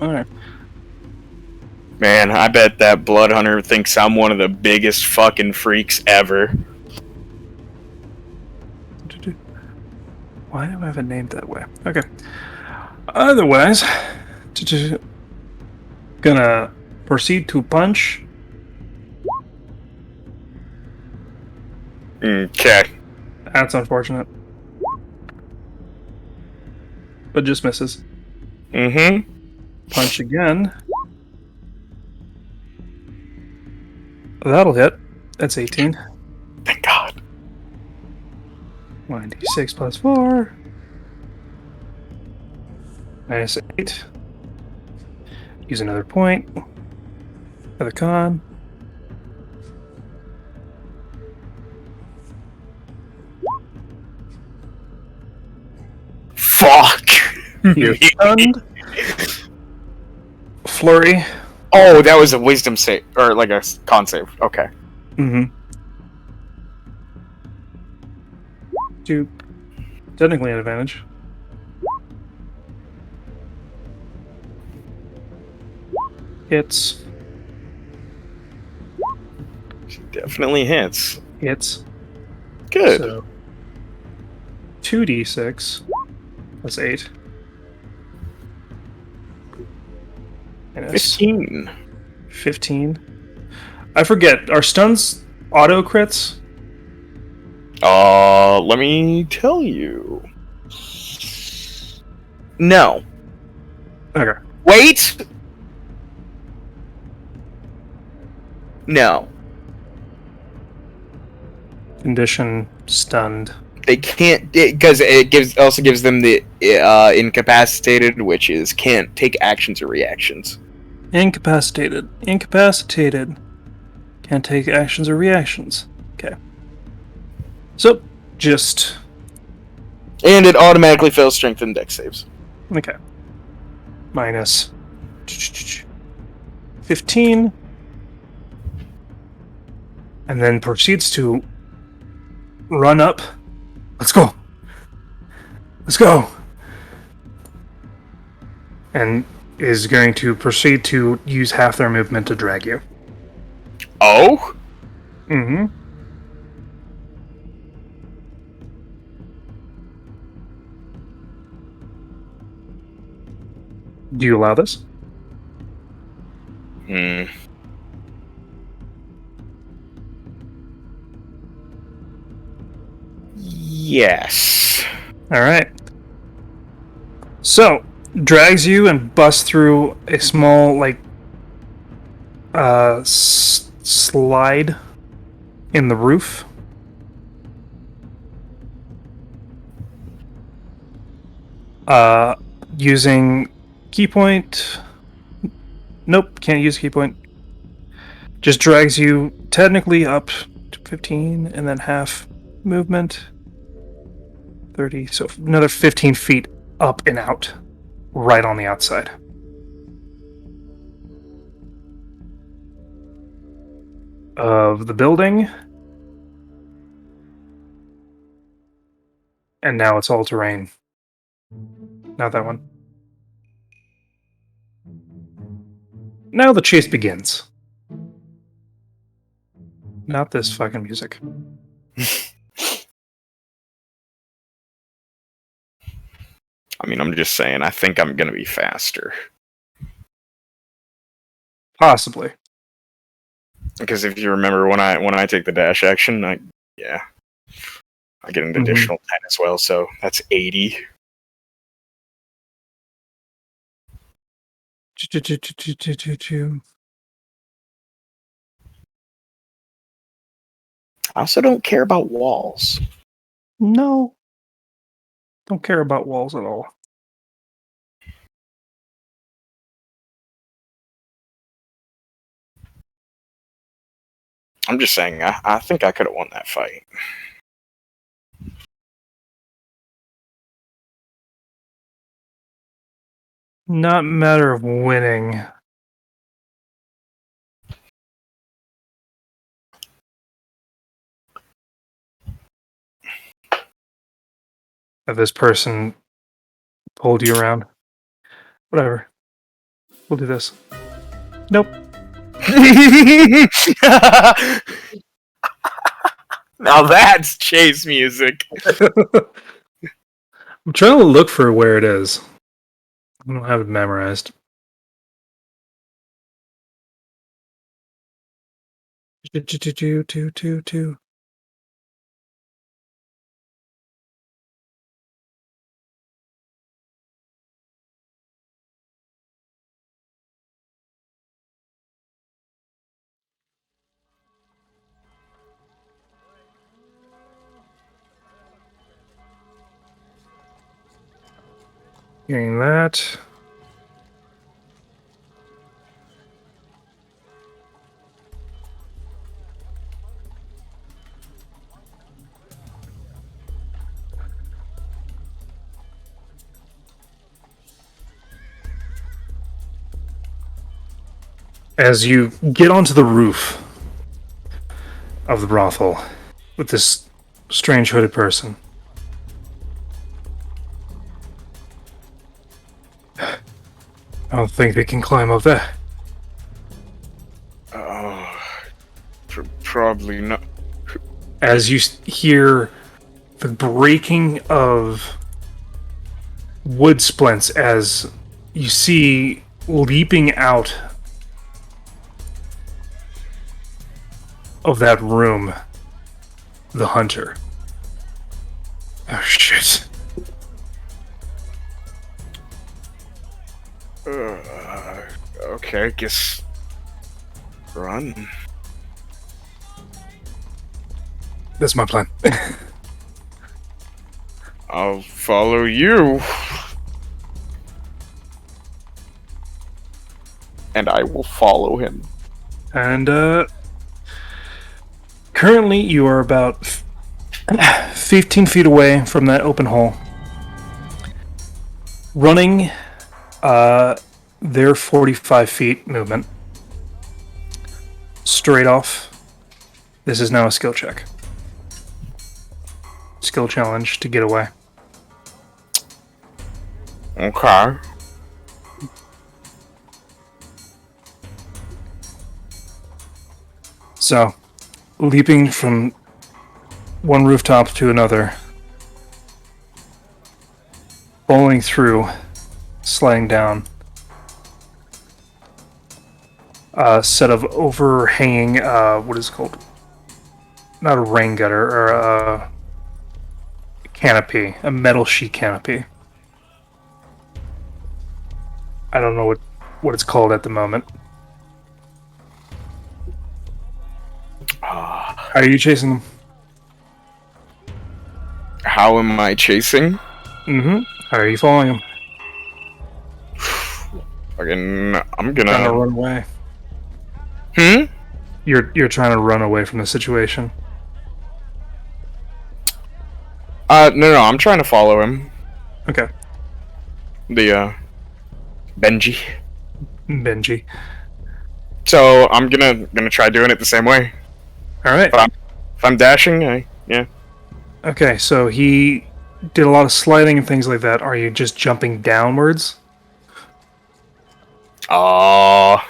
Alright. Man, I bet that blood hunter thinks I'm one of the biggest fucking freaks ever. Why do I have it named that way? Okay. Otherwise, gonna proceed to punch. Okay. That's unfortunate. But just misses. Mm-hmm. Punch again. That'll hit. That's 18. Thank God. 1d6 plus 4. Minus 8. Use another point. For the con. Fuck! You're stunned. Flurry. Oh, that was a wisdom save, or like a con save. Okay. Mm-hmm. Do technically an advantage. Hits. She definitely hits. Hits. Good. So 2d6 plus 8. And it's 15. 15. I forget. Are stuns auto crits? Let me tell you. No. Okay. Wait! No. Condition stunned. They can't, because it also gives them the incapacitated, which is can't take actions or reactions. Incapacitated. Incapacitated. Can't take actions or reactions. Okay. So, just... And it automatically fails strength and dex saves. Okay. Minus 15. And then proceeds to run up. Let's go. Let's go. And is going to proceed to use half their movement to drag you. Oh? Mm-hmm. Do you allow this? Hmm. Yes. Alright. So, drags you and busts through a small, like, slide in the roof. Using key point. Nope, can't use key point. Just drags you technically up to 15 and then half movement. 30, so another 15 feet up and out, right on the outside. Of the building. And now it's all terrain. Not that one. Now the chase begins. Not this fucking music. I mean, I'm just saying, I think I'm gonna be faster. Possibly. Because if you remember, when I take the dash action, I get an additional 10 as well, so that's 80. I also don't care about walls. No. Don't care about walls at all. I'm just saying, I think I could have won that fight. Not a matter of winning. That this person pulled you around. Whatever. We'll do this. Nope. Now that's chase music. I'm trying to look for where it is. I don't have it memorized. Two. Getting that. As you get onto the roof of the brothel with this strange hooded person, I don't think they can climb up there. Probably not. As you hear the breaking of wood splints, as you see leaping out of that room, the hunter. Oh shit. Okay, I guess run. That's my plan. I'll follow you. And I will follow him. And currently you are about 15 feet away from that open hole. Running their 45 feet movement. Straight off. This is now a skill check. Skill challenge to get away. Okay. So, leaping from one rooftop to another, falling through, sliding down. A set of overhanging, what is it called? Not a rain gutter, or a canopy, a metal sheet canopy. I don't know what it's called at the moment. How are you chasing them? How am I chasing? Mm-hmm. How are you following them? Fucking, I'm Trying to gonna. run away. Hmm? You're trying to run away from the situation. No, I'm trying to follow him. Okay. The, Benji. Benji. So, I'm gonna try doing it the same way. Alright. If I'm dashing, yeah. Okay, so he did a lot of sliding and things like that. Are you just jumping downwards? Oh.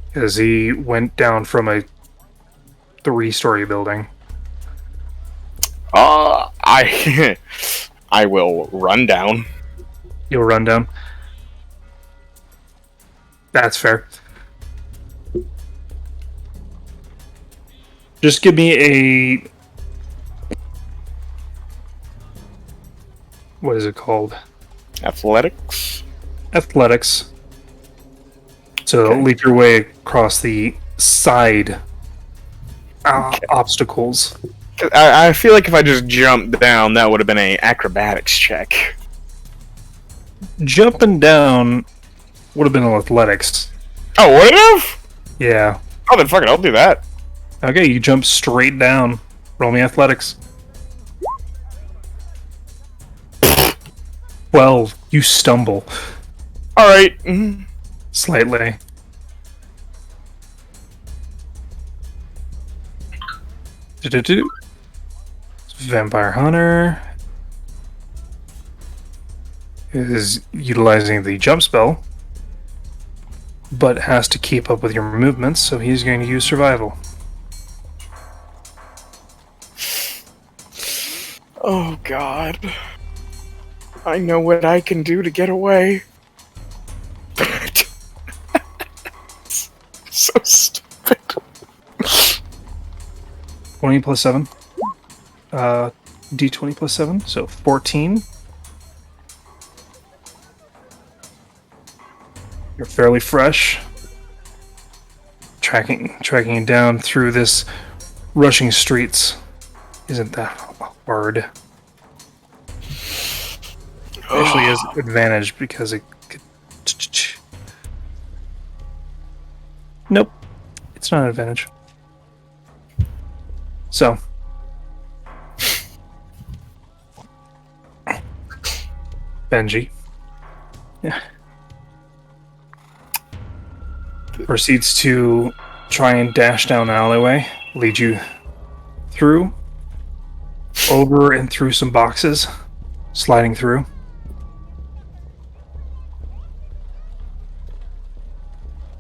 Because he went down from a 3-story building. I will run down. You'll run down. That's fair. Just give me a... What is it called? Athletics? Athletics. So Okay. leap your way across the side obstacles. I feel like if I just jumped down, that would have been a acrobatics check. Jumping down would have been athletics. Oh, would it have? Yeah. Oh, then fuck it, I'll do that. Okay, you jump straight down. Roll me athletics. 12. You stumble Alright. slightly. Do-do-do. Vampire Hunter is utilizing the jump spell, but has to keep up with your movements, so he's going to use survival. Oh, God. I know what I can do to get away. So stupid. 20 plus 7. D20 plus 7, so 14. You're fairly fresh. Tracking down through this rushing streets isn't that hard. Actually has advantage because it could... Nope. It's not an advantage. So. Benji. Yeah. Proceeds to try and dash down the alleyway, lead you through, over and through some boxes, sliding through.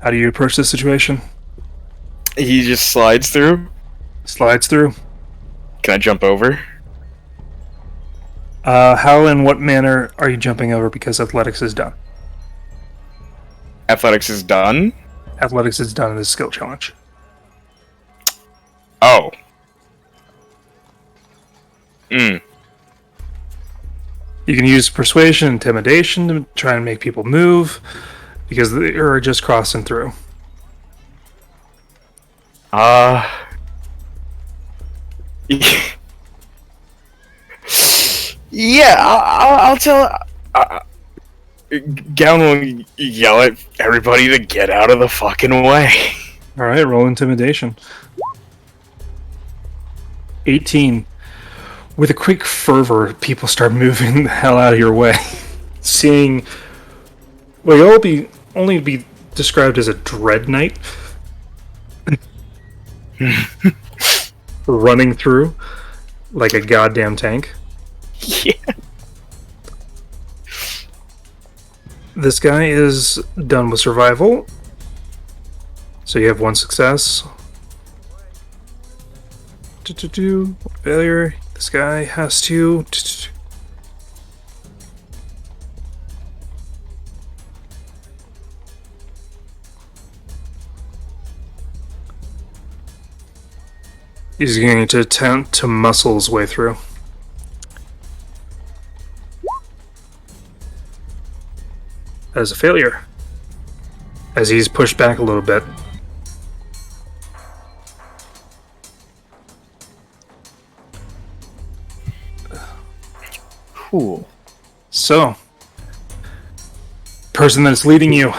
How do you approach this situation? He just slides through. Slides through. Can I jump over? How and what manner are you jumping over because athletics is done? Athletics is done? Athletics is done in this skill challenge. Oh. Hmm. You can use persuasion, intimidation to try and make people move because they're just crossing through. Yeah, I'll tell. Gown will yell at everybody to get out of the fucking way. Alright, roll intimidation. 18. With a quick fervor, people start moving the hell out of your way. Seeing what will only be described as a dread knight running through like a goddamn tank. Yeah. This guy is done with survival. So you have one success. Failure. This guy has to. He's going to attempt to muscle his way through. As a failure. As he's pushed back a little bit. Cool. So, person that's leading you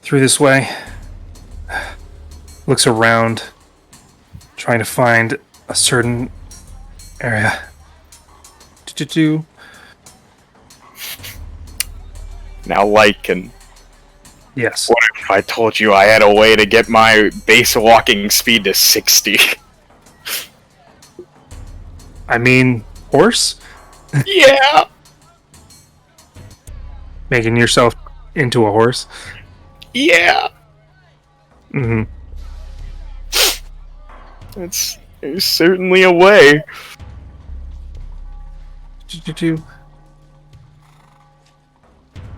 through this way looks around, trying to find a certain area. Now, Lycan. Yes. What if I told you I had a way to get my base walking speed to 60? I mean, horse? Yeah! Making yourself into a horse? Yeah! Mm-hmm. There's certainly a way.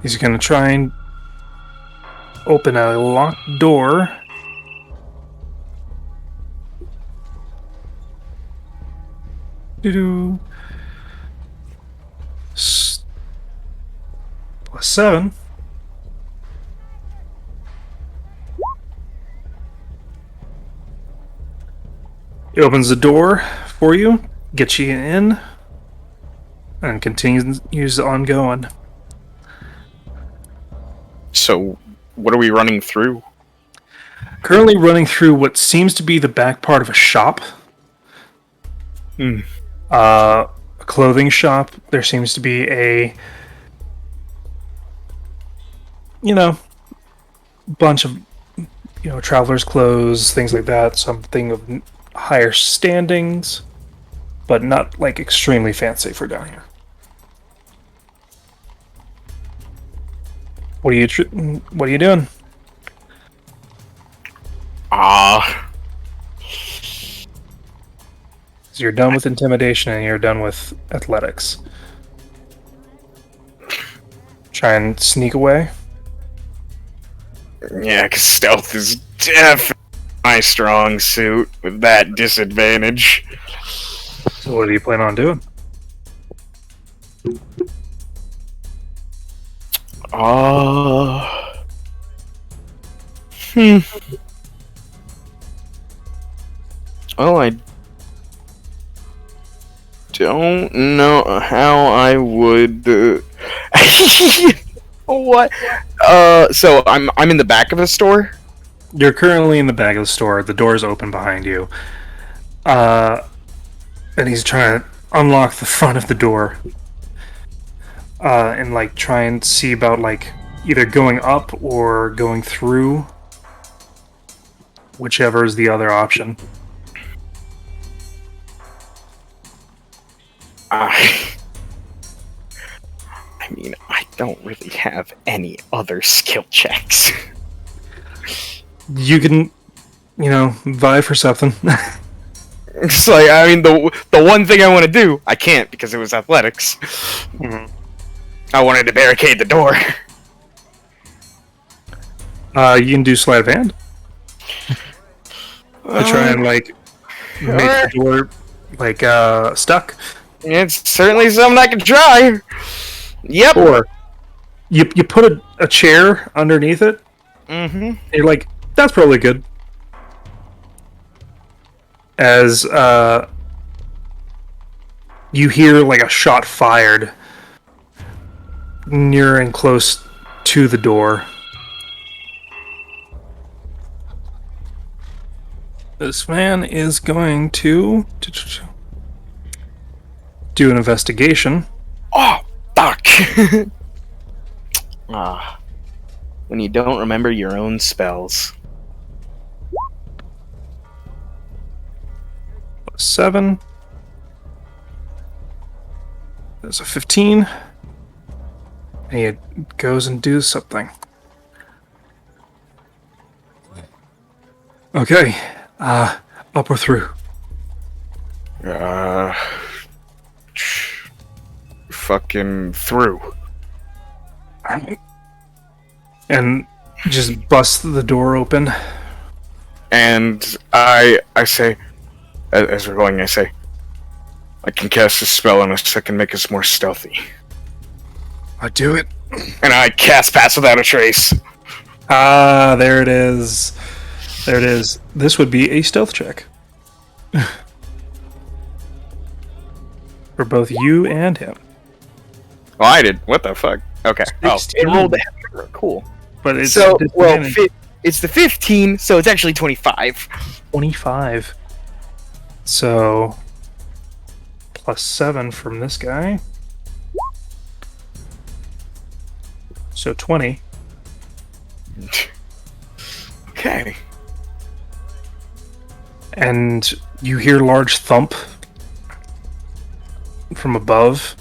He's gonna try and open a locked door. +7. He opens the door for you, gets you in, and continues on going. So, what are we running through? Currently running through what seems to be the back part of a shop. A clothing shop. There seems to be a, bunch of, traveler's clothes, things like that. Something of higher standings, but not like extremely fancy for down here. What are you doing? So you're done with intimidation and you're done with athletics. Try and sneak away. Yeah, because stealth is definitely my strong suit with that disadvantage. So what do you plan on doing? Well, I don't know how I would. What? So I'm in the back of a store. You're currently in the back of the store. The door is open behind you. And he's trying to unlock the front of the door. and like try and see about like either going up or going through, whichever is the other option. I mean, I don't really have any other skill checks. You can, vie for something. It's like, I mean, the one thing I want to do, I can't because it was athletics. Mm-hmm. I wanted to barricade the door. You can do sleight of hand. To try and make the door stuck. It's certainly something I can try. Yep. Or you put a chair underneath it. Mm-hmm. You're like, that's probably good. As you hear like a shot fired near and close to the door. This man is going to do an investigation. Oh, fuck! When you don't remember your own spells. 7. There's a 15. And he goes and does something. Okay. Up or through? Fucking through. Alright. And just bust the door open. And I say, as we're going, I say, I can cast a spell on us that can make us more stealthy. I do it. And I cast Pass Without a Trace. There it is. There it is. This would be a stealth check. For both you and him. Oh, I did. What the fuck? Okay. 16. Oh, it rolled a cool. But it's So, well, it's the 15, so it's actually 25. 25. So, plus 7 from this guy. So 20. Okay. And you hear large thump from above.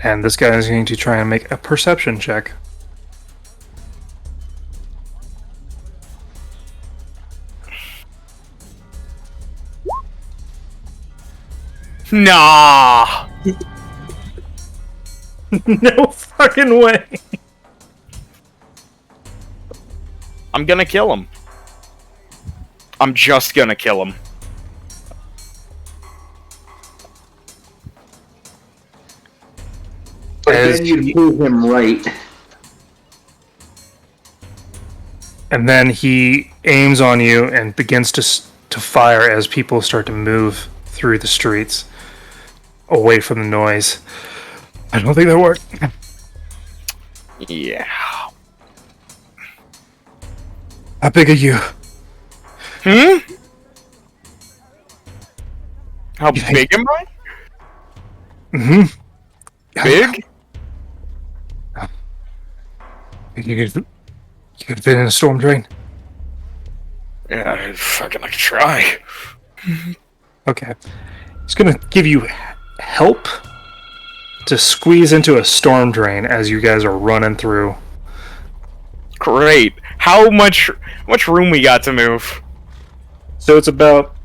And this guy is going to try and make a perception check. Nah. No fucking way. I'm gonna kill him. I'm just gonna kill him. But then you'd prove him right. And then he aims on you and begins to fire as people start to move through the streets away from the noise. I don't think that worked. Yeah. How big are you? How big am I? Mm-hmm. Big? You could fit in a storm drain. Yeah, I fucking like to try. Okay. He's gonna give you help to squeeze into a storm drain as you guys are running through. Great. How much room we got to move? So it's about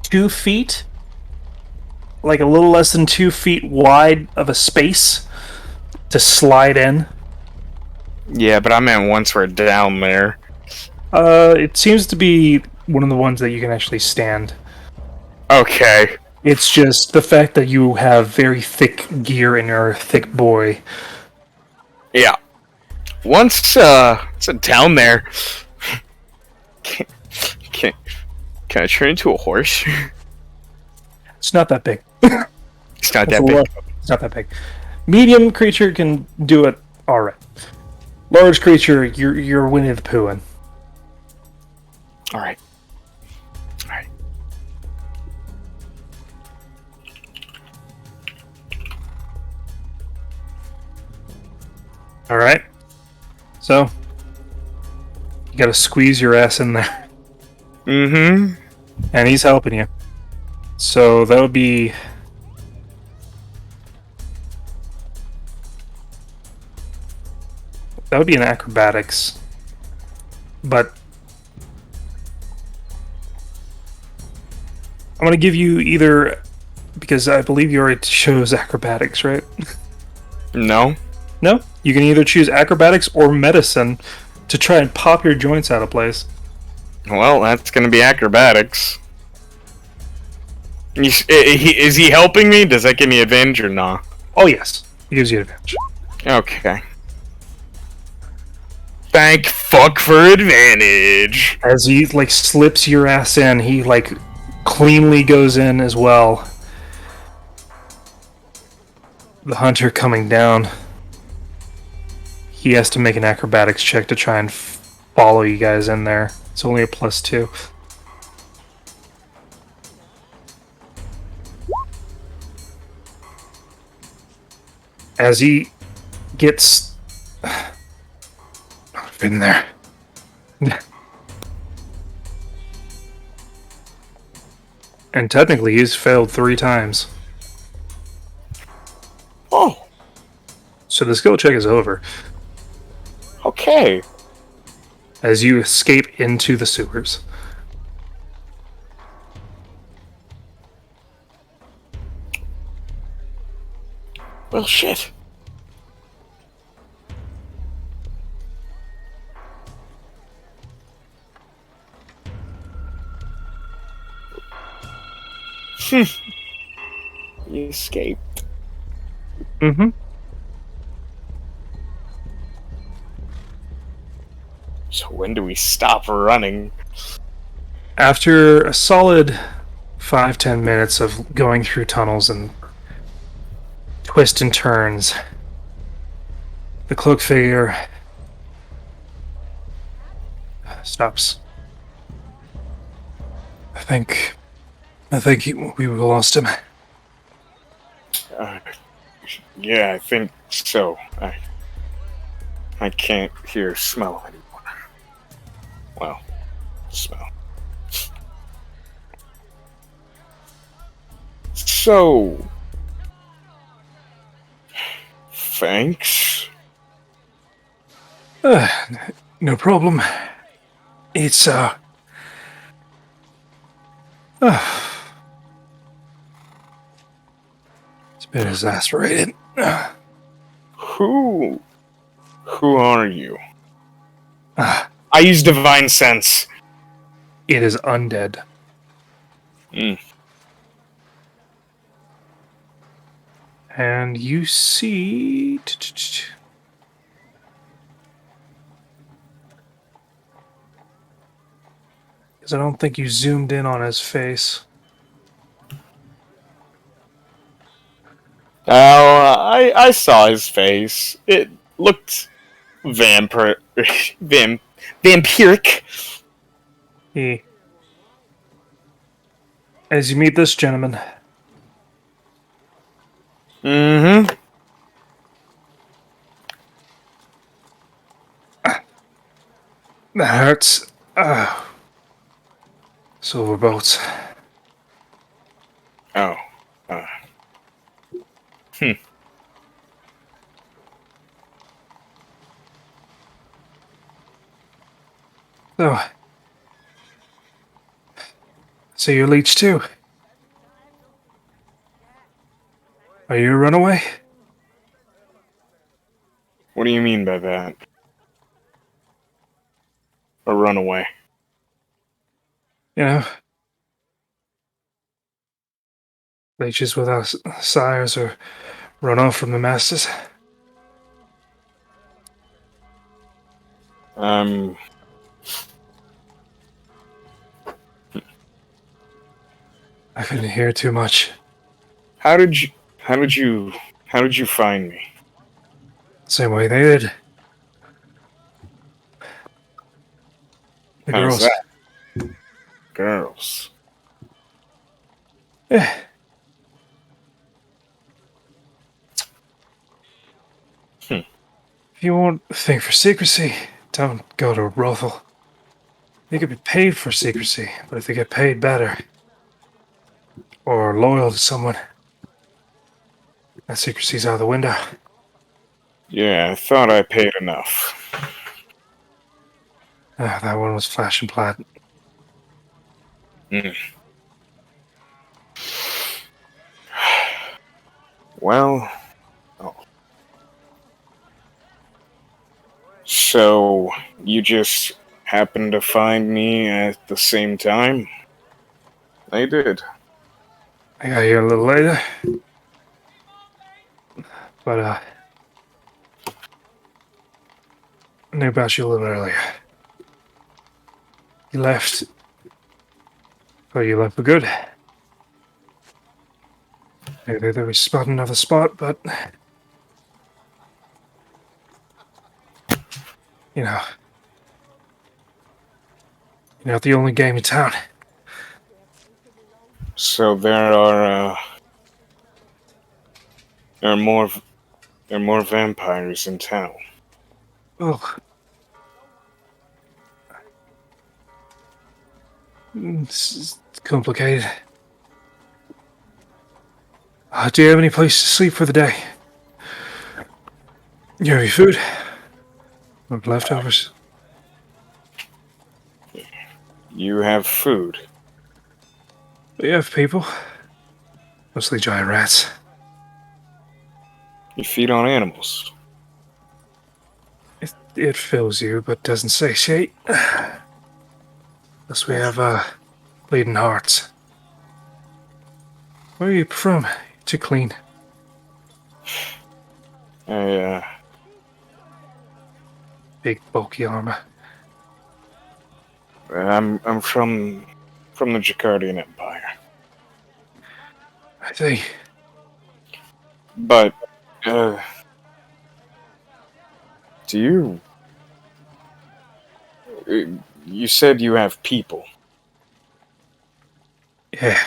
2 feet, like a little less than 2 feet wide of a space to slide in. Yeah, but I meant once we're down there. It seems to be one of the ones that you can actually stand. Okay. It's just the fact that you have very thick gear and you're a thick boy. Yeah. Once down there, can I turn into a horse? It's not that big. It's not that big. It's not that big. Medium creature can do it alright. Large creature, you're Winnie the Pooh-ing. Alright. All right. So you got to squeeze your ass in there, Mm-hmm. and he's helping you. So that would be. That would be an acrobatics. But I'm going to give you either, because I believe you already chose acrobatics, right? No. No? You can either choose acrobatics or medicine to try and pop your joints out of place. Well, that's gonna be acrobatics. Is he helping me? Does that give me advantage or not? Oh, yes. It gives you advantage. Okay. Thank fuck for advantage. As he, like, slips your ass in, he, like, cleanly goes in as well. The hunter coming down. He has to make an acrobatics check to try and follow you guys in there. It's only a +2. As he gets... I've been there. And technically he's failed 3 times. Oh, So the skill check is over. okay. As you escape into the sewers. Well, shit. You escaped. Mm-hmm. So when do we stop running? After a solid 5-10 minutes of going through tunnels and twists and turns, the cloaked figure stops. I think we lost him. Yeah, I think so. I can't hear smell anymore. Well, smell. So, thanks. No problem. It's it's been exasperated. Who are you? I use divine sense. It is undead. And you see... Because I don't think you zoomed in on his face. Oh, I saw his face. It looked vampiric. As you meet this gentleman, Mm-hmm. that hurts. Silver boats. Oh. So you're leech too? Are you a runaway? What do you mean by that? A runaway? You know, leeches without sires or run off from the masters. I couldn't hear too much. How did you find me? Same way they did. The How's girls. that? Girls. Yeah. If you want a thing for secrecy, don't go to a brothel. They could be paid for secrecy, but if they get paid better, or loyal to someone, that secrecy's out the window. Yeah, I thought I paid enough. That one was flash and plaid. Well, so you just happened to find me at the same time? I did. I got here a little later. But, I knew about you a little earlier. You left. Well, you left for good. Maybe they were spotting another spot, but... You know... You're not the only game in town. So there are more vampires in town. Oh. It's complicated. Do you have any place to sleep for the day? You have your food? Or leftovers? You have food. We have people. Mostly giant rats. You feed on animals. It fills you, but doesn't satiate. Plus we have, bleeding hearts. Where are you from? You're too clean. Big, bulky armor. I'm from the Jacardian Empire. I see. But, do you... You said you have people. Yeah.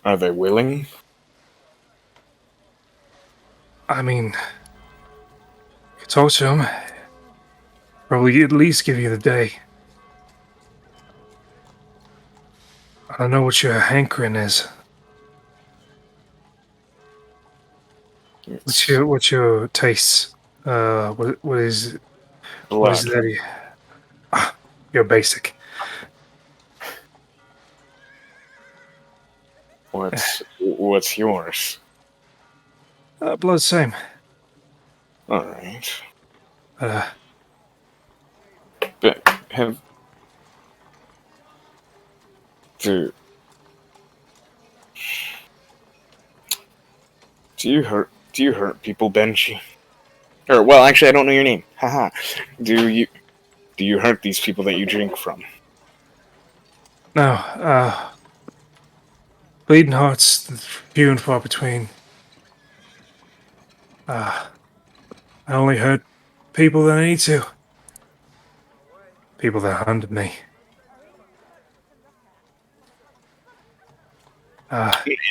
Are they willing? I mean... You talk to them. Probably at least give you the day. I don't know what your hankering is. What's your taste? What is Blood. that? You're basic. What's yours? Blood same. All right. But But do you hurt people, Benji? Or well, actually, I don't know your name. Haha. Do you hurt these people that you drink from? no, bleeding hearts, few and far between. I only hurt people that I need to. People that hunted me.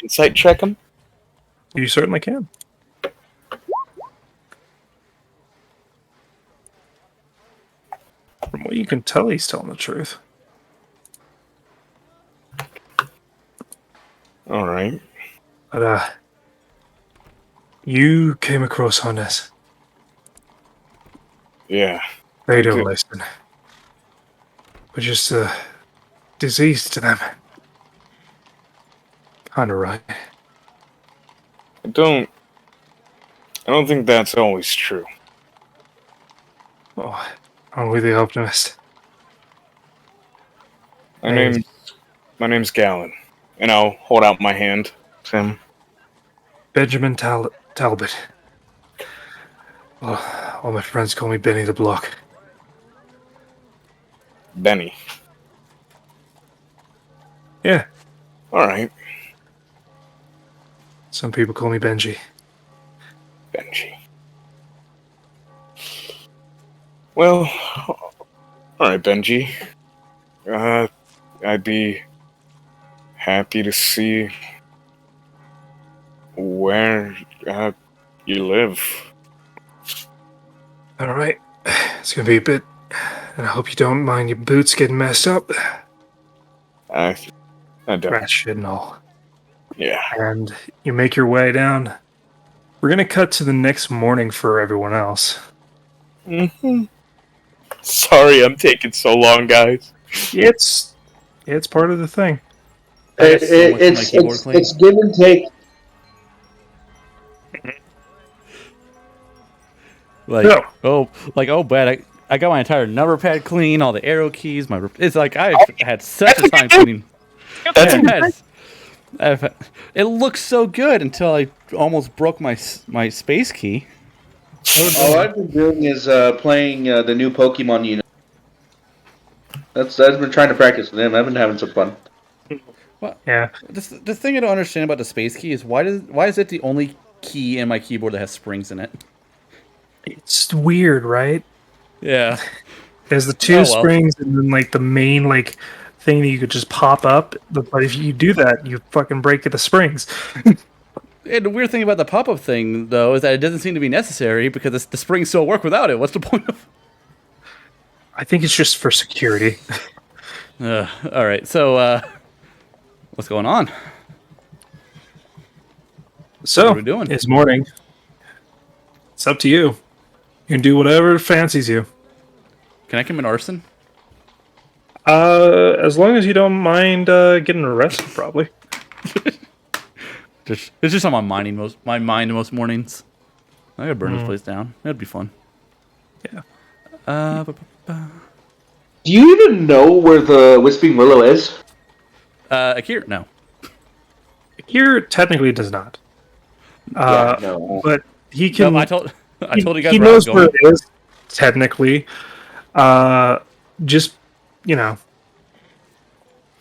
Insight check them. You certainly can. From what you can tell, he's telling the truth. All right. But, you came across hunters. Yeah. They don't listen. We're just a disease to them. Kinda right. I don't think that's always true. Oh, aren't we the optimist? My name's Gallon, and I'll hold out my hand to him. Benjamin Talbot. Well, all my friends call me Benny the Block. Benny. Yeah. All right. Some people call me Benji. Benji. Well, all right, Benji. I'd be happy to see where you live. All right. It's going to be a bit... And I hope you don't mind your boots getting messed up. I don't. Rat shit and all. Yeah. And you make your way down. We're going to cut to the next morning for everyone else. Mm-hmm. Sorry I'm taking so long, guys. It's part of the thing. I got so much on my keyboard clean. It's give and take. Bad. I got my entire number pad clean, all the arrow keys. It's like I've had such a time cleaning. It looks so good until I almost broke my space key. All I've been doing is playing the new Pokemon unit. I've been trying to practice with him. I've been having some fun. Well, yeah. The thing I don't understand about the space key is why is it the only key in my keyboard that has springs in it? It's weird, right? Yeah. There's the two springs and then like the main like thing that you could just pop up. But if you do that, you fucking break the springs. And the weird thing about the pop-up thing, though, is that it doesn't seem to be necessary because the springs still work without it. What's the point of? I think it's just for security. All right. So, what's going on? So, what are we doing? It's morning. It's up to you. You can do whatever fancies you. Can I commit arson? As long as you don't mind getting arrested, probably. It's just on my mind most mornings. I gotta burn this place down. That'd be fun. Yeah. Do you even know where the Whispering Willow is? Akira, no. Akira technically does not. No. But he can. No, I told you guys he where I was knows going. where it is. Technically, just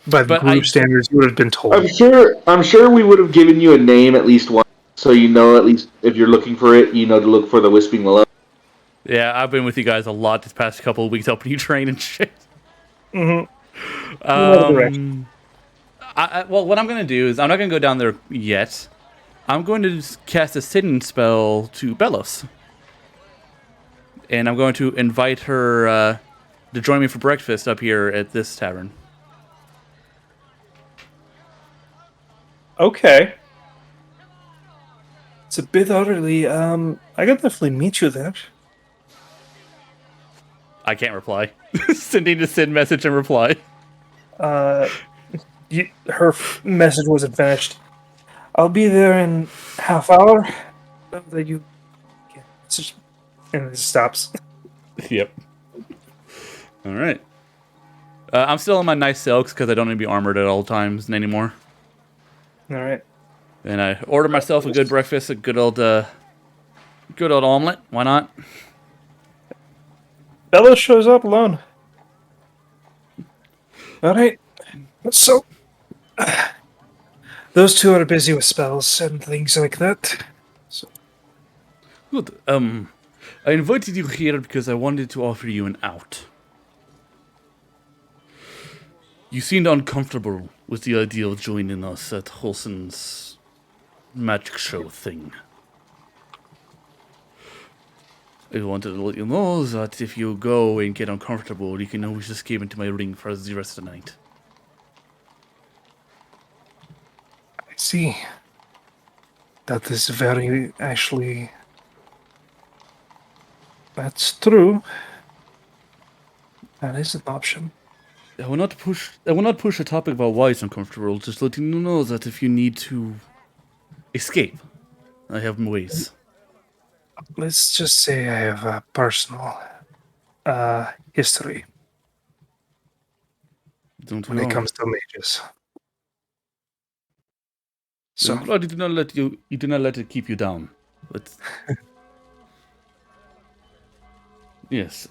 by the group standards, you would have been told. I'm sure we would have given you a name at least once, so you know at least if you're looking for it, you know to look for the Whispering Willow. Yeah, I've been with you guys a lot this past couple of weeks helping you train and shit. Mm-hmm. Well, what I'm going to do is I'm not going to go down there yet. I'm going to cast a sitting spell to Belos. And I'm going to invite her to join me for breakfast up here at this tavern. Okay. It's a bit early. I can definitely meet you there. I can't reply. Sending a send message and reply. Her message wasn't finished. I'll be there in half hour. That you, and it stops. Yep. All right. I'm still in my nice silks because I don't need to be armored at all times anymore. All right. And I ordered myself a good breakfast, a good old omelet. Why not? Bella shows up alone. All right. So, those two are busy with spells and things like that. So. Good. I invited you here because I wanted to offer you an out. You seemed uncomfortable with the idea of joining us at Holson's magic show thing. I wanted to let you know that if you go and get uncomfortable, you can always escape into my ring for the rest of the night. I see. That is very, actually... That's true. That is an option. I will not push a topic about why it's uncomfortable, just letting you know that if you need to escape, I have ways. Let's just say I have a personal history when it comes to mages. So I'm glad you do not let it keep you down. But yes.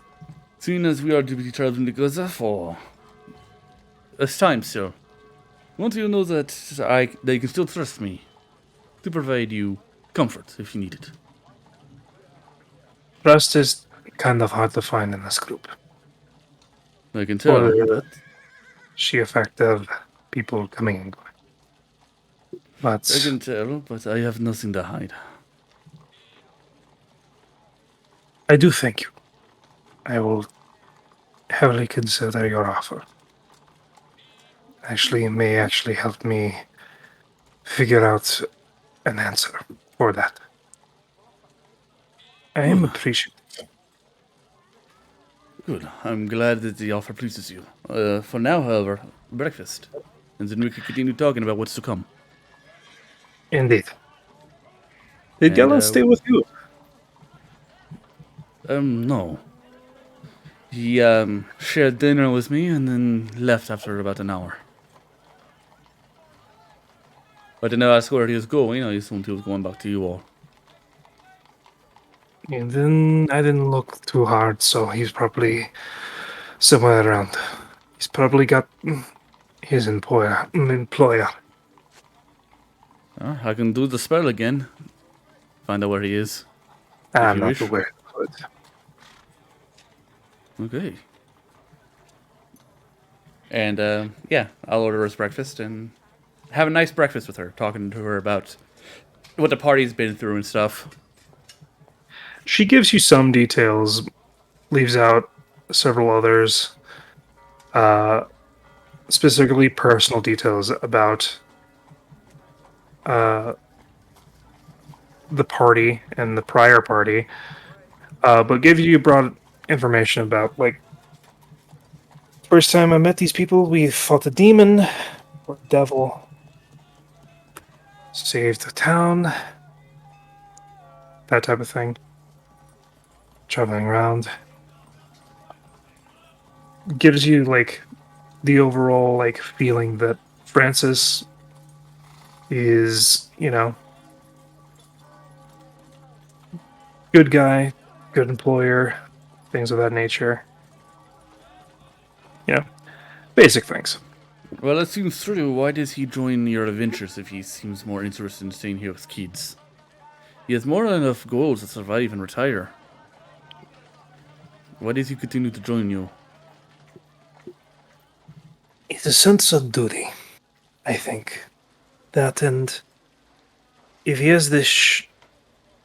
Seeing as we are to be traveling together for it's time, sir. I want you to know that you can still trust me to provide you comfort if you need it. trust is kind of hard to find in this group. I can tell. For the sheer fact of people coming and going. But I can tell, but I have nothing to hide. I do thank you. I will heavily consider your offer. Actually, it may actually help me figure out an answer for that. I am appreciative. Good. I'm glad that the offer pleases you. For now, however, breakfast. And then we can continue talking about what's to come. Indeed. Did And, Galen stay with you? No. He, shared dinner with me and then left after about an hour. But then I asked where he was going. I assumed he was going back to you all. And then I didn't look too hard, so he's probably somewhere around. He's probably got his employer. I can do the spell again. Find out where he is. I'm you not wish. aware of it. Okay. And, yeah, I'll order us breakfast and have a nice breakfast with her, talking to her about what the party's been through and stuff. She gives you some details, leaves out several others, specifically personal details about the party and the prior party, but gives you broad information about, like, first time I met these people, we fought a demon or a devil, saved the town, that type of thing. Traveling around. Gives you, like, the overall, like, feeling that Francis is, good guy, good employer, things of that nature. Basic things. Well, that seems true. Why does he join your adventures if he seems more interested in staying here with kids? He has more than enough goals to survive and retire. Why does he continue to join you? It's a sense of duty, I think. That, and if he has this,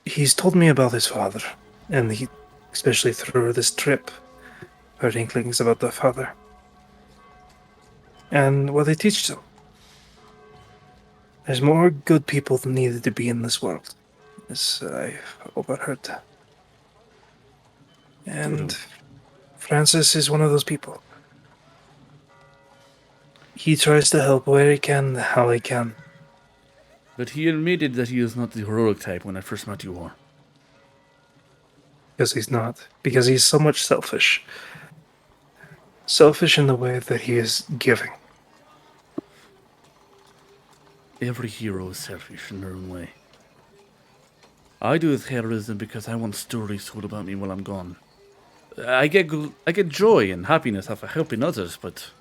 he's told me about his father, and he, especially through this trip, heard inklings about the father. And what he teaches him. There's more good people than needed to be in this world, as I've overheard. And Francis is one of those people. He tries to help where he can, how he can. But he admitted that he is not the heroic type when I first met you all. Because he's not. Because he's so much selfish. Selfish in the way that he is giving. Every hero is selfish in their own way. I do this heroism because I want stories told about me while I'm gone. I get joy and happiness out of helping others, but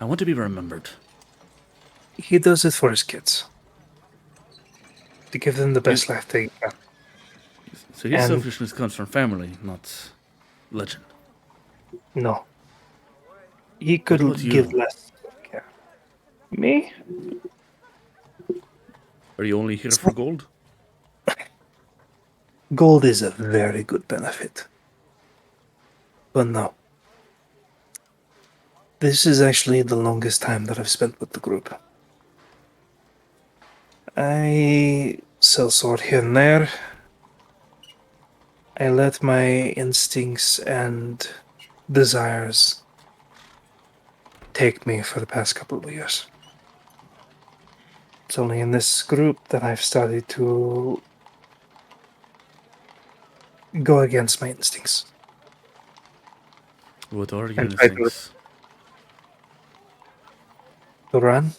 I want to be remembered. He does it for his kids. To give them the best life they can. So his selfishness comes from family, not legend. No. He could give less care. Me? Are you only here for gold? Gold is a very good benefit. But no. This is actually the longest time that I've spent with the group. I sell sword here and there. I let my instincts and desires take me for the past couple of years. It's only in this group that I've started to go against my instincts. What are your instincts? To run.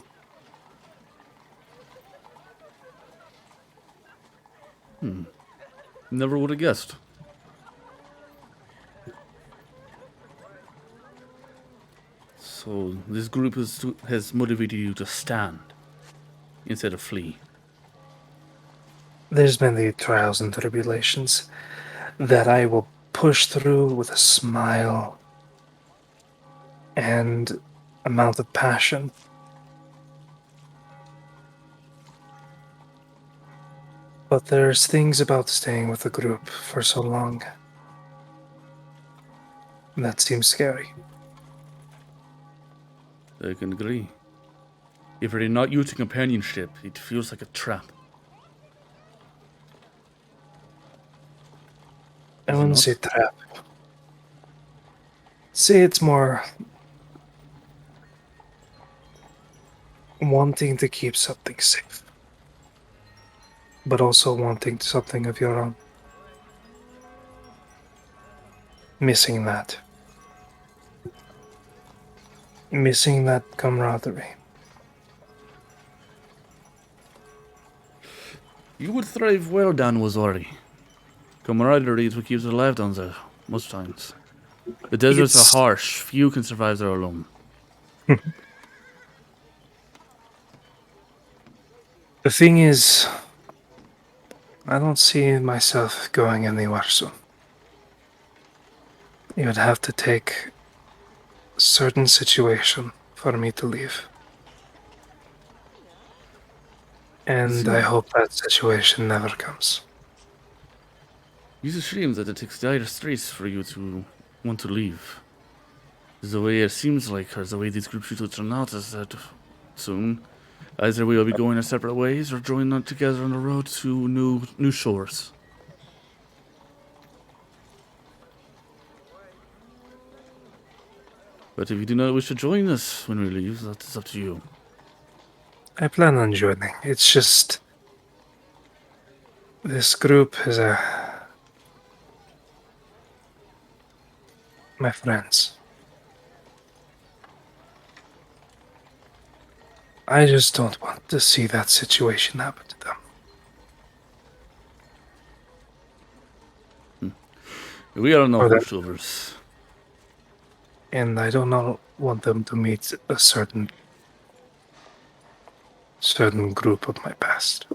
Never would have guessed. So this group has motivated you to stand instead of flee. There's been the trials and tribulations that I will push through with a smile and amount of passion. But there's things about staying with the group for so long That seems scary. I can agree. If we're not using companionship, it feels like a trap. I Is it wouldn't not? say trap. Say it's more wanting to keep something safe, but also wanting something of your own. Missing that. Missing that camaraderie. You would thrive well down Wazari. Camaraderie is what keeps us alive down there, most times. The deserts are harsh. Few can survive there alone. The thing is, I don't see myself going anywhere soon. It would have to take a certain situation for me to leave. And I hope that situation never comes. It's a shame that it takes dire straits for you to want to leave. The way it seems like, or the way these groups usually turn out, is that soon, either we will be going our separate ways or joining together on the road to new shores. But if you do not wish to join us when we leave, that is up to you. I plan on joining. It's just this group is my friends. I just don't want to see that situation happen to them. We are no Or that- pushovers. And I do not want them to meet a certain group of my past.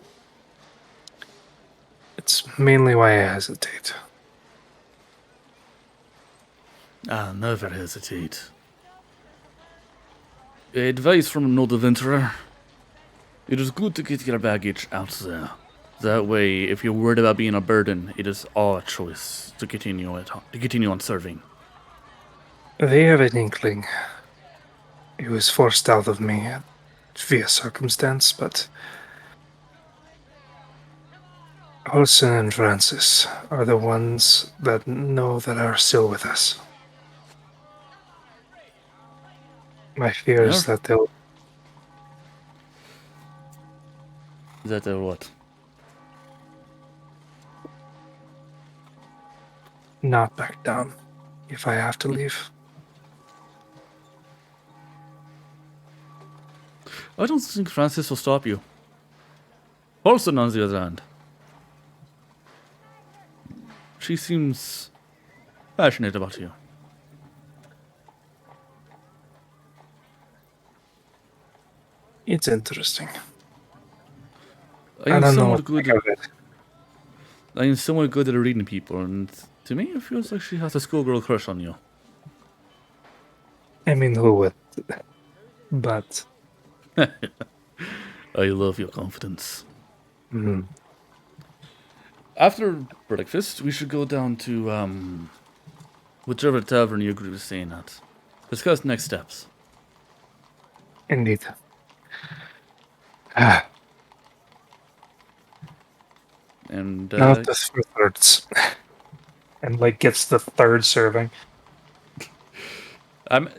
It's mainly why I hesitate. Never hesitate. Advice from an old adventurer. It is good to get your baggage out there. That way, if you're worried about being a burden, it is our choice to continue on serving. They have an inkling. It was forced out of me via circumstance, but Olsen and Francis are the ones that know that are still with us. My fear is that they'll what? not back down if I have to leave. I don't think Francis will stop you. Olsen, on the other hand. She seems passionate about you. It's interesting. I am somewhat good at reading people, and to me it feels like she has a schoolgirl crush on you. I mean, who would? But I love your confidence. mm, After breakfast, we should go down to whichever tavern your group is staying at. Discuss next steps. indeed. And Now the thirds. And like gets the third serving.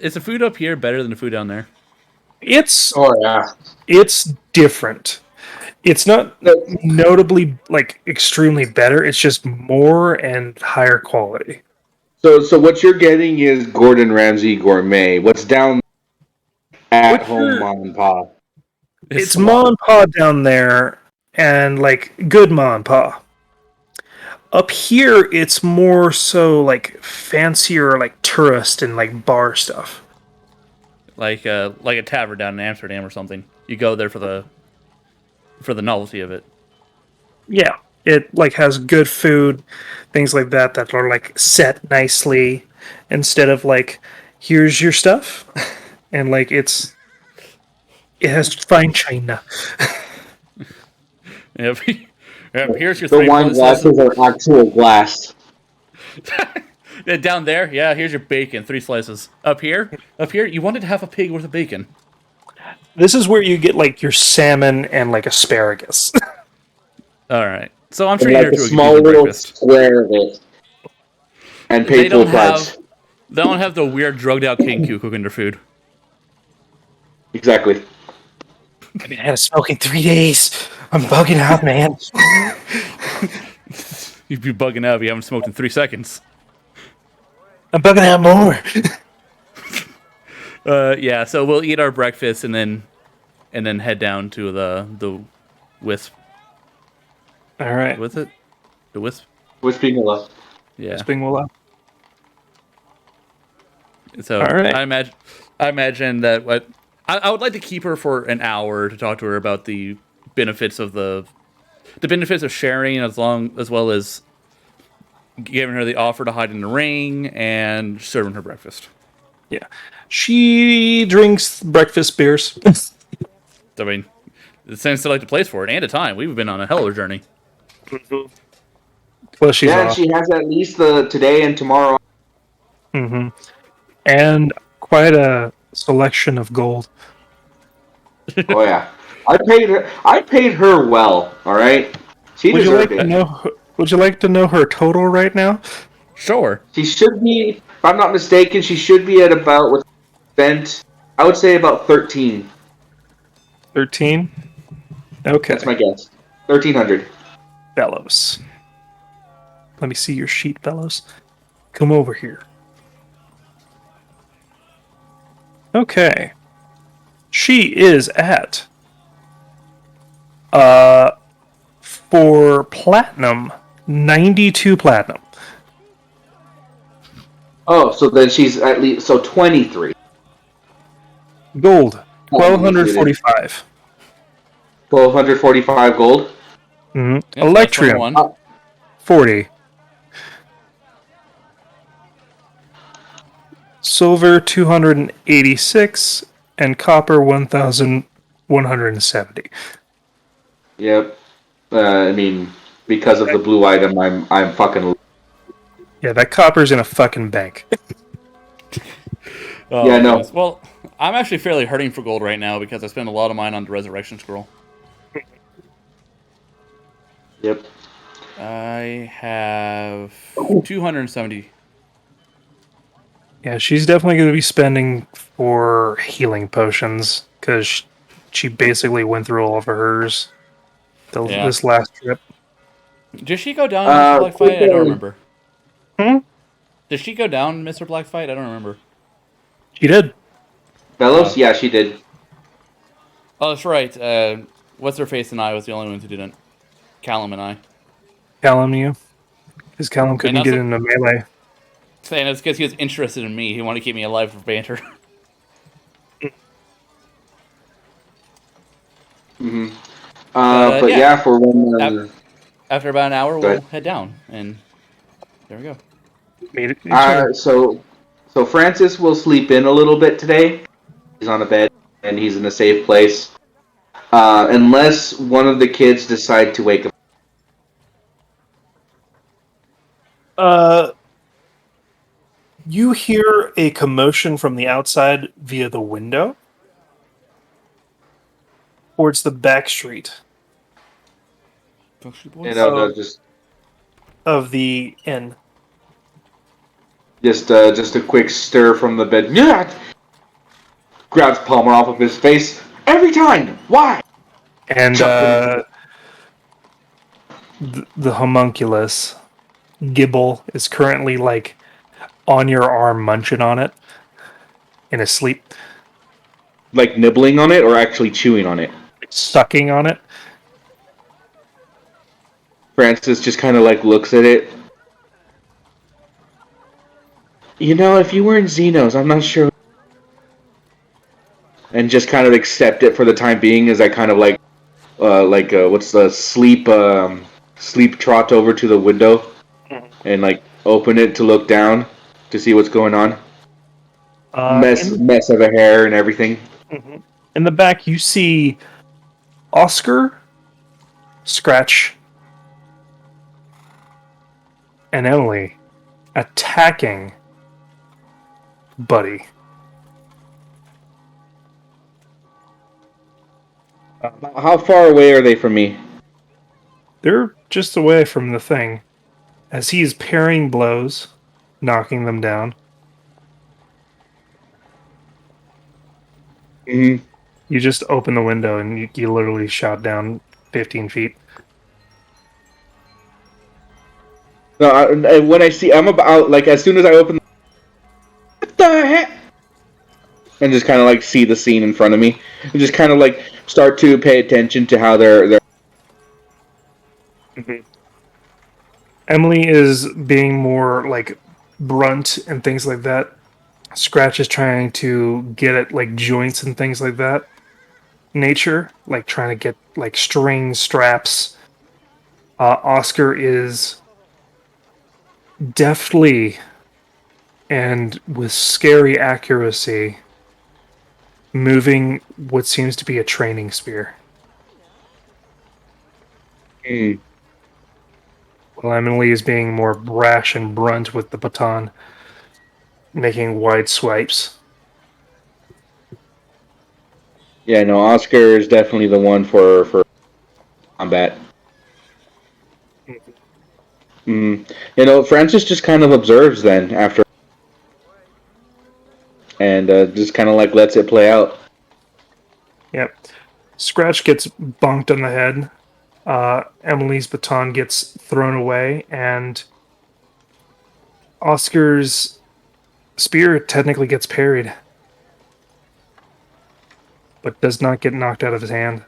is the food up here better than the food down there? It's yeah. It's different. It's not notably like extremely better. It's just more and higher quality. So what you're getting is Gordon Ramsay gourmet. What's down at home mom and pop? It's ma and pa down there, and like good ma and pa. Up here, it's more so like fancier, like tourist and like bar stuff. Like a tavern down in Amsterdam or something. You go there for the novelty of it. Yeah, it like has good food, things like that are like set nicely instead of like here's your stuff, and like it has fine china. Yep. Here's your The three wine glasses. glasses are actual glass. Down there, yeah. Here's your bacon, 3 slices. Up here, you wanted to have a pig worth of bacon. This is where you get like your salmon and like asparagus. All right. So I'm And treating like her a to a small decent little breakfast. square of it. And They paid full don't price. have. They don't have the weird drugged out Kenku cooking their food. Exactly. I mean, I had a smoke in 3 days. I'm bugging out, man. You'd be bugging out if you haven't smoked in 3 seconds. I'm bugging out more. Yeah. So we'll eat our breakfast and then head down to the wisp. All right. What's it? The wisp. Whispering love. Yeah. Spring will up. So All right. I imagine that I would like to keep her for an hour to talk to her about the benefits of the benefits of sharing, as well as giving her the offer to hide in the ring and serving her breakfast. Yeah. She drinks breakfast beers. I mean, it seems to like the place for it and a time. We've been on a hell of a journey. Well, she's Yeah, and off. she has at least the today and tomorrow. Mm-hmm. And quite a selection of gold. Oh yeah, I paid her well. All right, she Would you deserved like to it. know? Would you like to know her total right now? Sure. She should be, if I'm not mistaken, she should be at about what's spent. I would say about 13. 13. Okay. That's my guess. 1,300. Fellows. Let me see your sheet, fellows. Come over here. Okay. She is at for platinum, 92 platinum. Oh, so then she's at least 23. Gold, 1245. 1,245 gold. Mm-hmm. Yeah, so that's Electrium, 21. 40. Silver, 286. And copper, 1,170. Yep. I mean, because of the blue item, I'm fucking. Yeah, that copper's in a fucking bank. Oh, Yeah, no. goodness. Well, I'm actually fairly hurting for gold right now because I spent a lot of mine on the resurrection scroll. Yep. I have 270. Yeah, she's definitely going to be spending for healing potions because she basically went through all of hers this last trip. Did she go down in Mr. Black Fight? I don't remember. Hmm? Did she go down in Mr. Black Fight? I don't remember. She did. Bellows? Yeah, she did. Oh, that's right. What's her face and I was the only ones who didn't. Callum and I. Callum, you? Because Callum couldn't get into melee. And it's because he was interested in me. He wanted to keep me alive for banter. Mm-hmm. But yeah, for when. After about an hour, we'll head down, and there we go. So Francis will sleep in a little bit today. He's on a bed and he's in a safe place, unless one of the kids decide to wake up. You hear a commotion from the outside via the window towards the back street. Just of the inn. Just a quick stir from the bed. Yeah. Grabs Palmer off of his face every time. Why? And the homunculus Gibble is currently like on your arm, munching on it in his sleep. Like nibbling on it, or actually chewing on it? Sucking on it. Francis just kind of like looks at it. You know, if you were in Xenos, I'm not sure. And just kind of accept it for the time being as I kind of what's the sleep trot over to the window and like open it to look down to see what's going on. Mess of the hair and everything. Mm-hmm. In the back, you see Oscar, Scratch, and Emily attacking Buddy. How far away are they from me? They're just away from the thing. As he is parrying blows, knocking them down, Mm-hmm. you just open the window and you literally shot down 15 feet. No, when I see, I'm about, like, as soon as I open, what the heck? And just kind of, like, see the scene in front of me. And just kind of, like, start to pay attention to how they're... Mm-hmm. Emily is being more, like, brunt and things like that. Scratch is trying to get at, like, joints and things like that. Nature, like, trying to get, like, string straps. Oscar is deftly and with scary accuracy moving what seems to be a training spear. Mm. While Emily is being more brash and brunt with the baton, making wide swipes. Yeah, no, Oscar is definitely the one for combat. Mm. You know, Francis just kind of observes then after, and just kind of like lets it play out. Yep. Scratch gets bonked on the head. Emily's baton gets thrown away, and Oscar's spear technically gets parried, but does not get knocked out of his hand.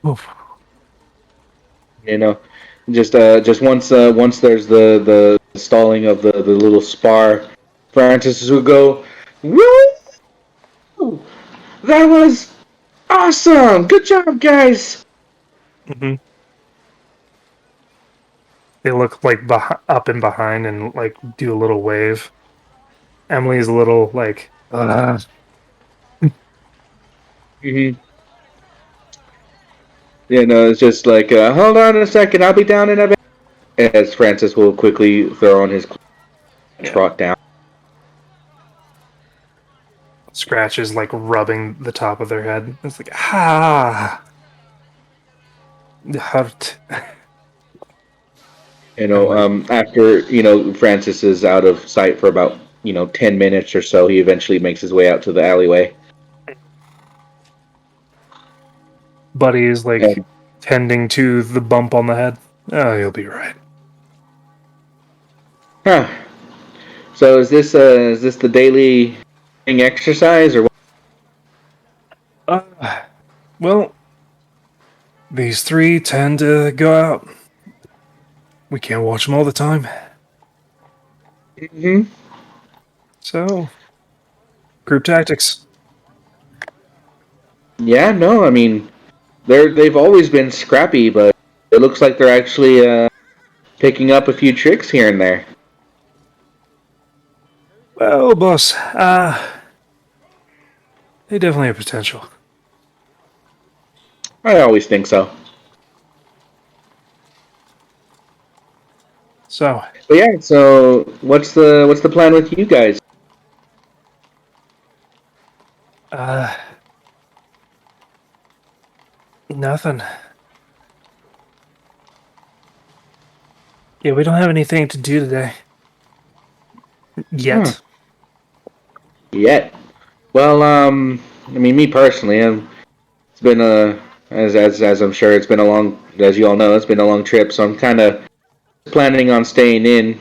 Oof. You know, just once there's the stalling of the little spar, Francis will go, "Woo! That was awesome! Good job, guys!" Mm-hmm. They look like up and behind and like do a little wave. Emily's a little like, Mm-hmm. You know, it's just like, hold on a second, I'll be down in a bit. As Francis will quickly throw on his trot down. Scratch is like rubbing the top of their head. It's like, ah, hurt. You know, after, Francis is out of sight for about, 10 minutes or so, he eventually makes his way out to the alleyway. Buddy is like tending to the bump on the head. Oh, you'll be right. Huh. So is this the daily exercise or what? Well, these three tend to go out. We can't watch them all the time. Mm-hmm. So, group tactics. Yeah, no, I mean, they've always been scrappy, but it looks like they're actually picking up a few tricks here and there. Well, boss, they definitely have potential. I always think so. So, But yeah, so what's the plan with you guys? nothing. Yeah, we don't have anything to do today. Yet. Yet. Well, I mean, me personally, it's been as I'm sure it's been a long, as you all know, it's been a long trip, so I'm kind of planning on staying in.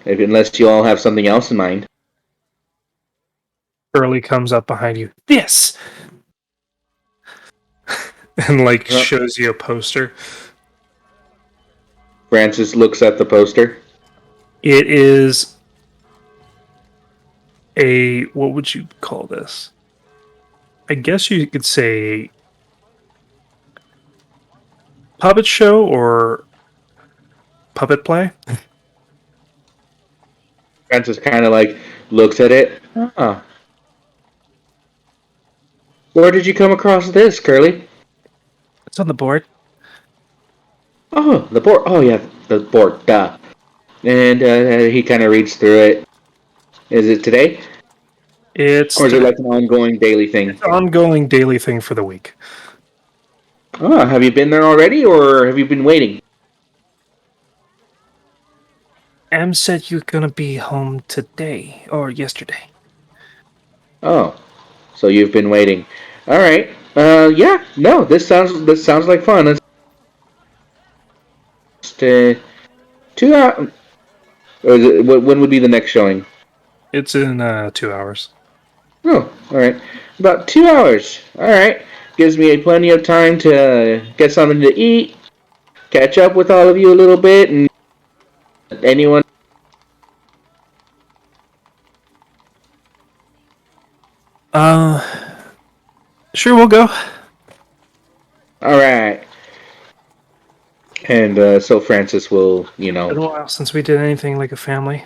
Unless you all have something else in mind. Curly comes up behind you. This! And, like, shows you a poster. Francis looks at the poster. It is a... what would you call this? I guess you could say... puppet show or puppet play? Francis kind of, like, looks at it. Huh. Where did you come across this, Curly? It's on the board. Oh, the board. Oh, yeah, the board. Duh. And he kind of reads through it. Is it today? It's Or is it today. like an ongoing daily thing? It's an ongoing daily thing for the week. Oh, have you been there already, or have you been waiting? Em said you're gonna be home today or yesterday. Oh, so you've been waiting. All right. Yeah. No, this sounds like fun. It's just, 2 hours. When would be the next showing? It's in 2 hours. Oh, all right. About 2 hours. All right. Gives me plenty of time to get something to eat, catch up with all of you a little bit, and anyone. Sure, we'll go. All right. And so Francis will, Been a while since we did anything like a family.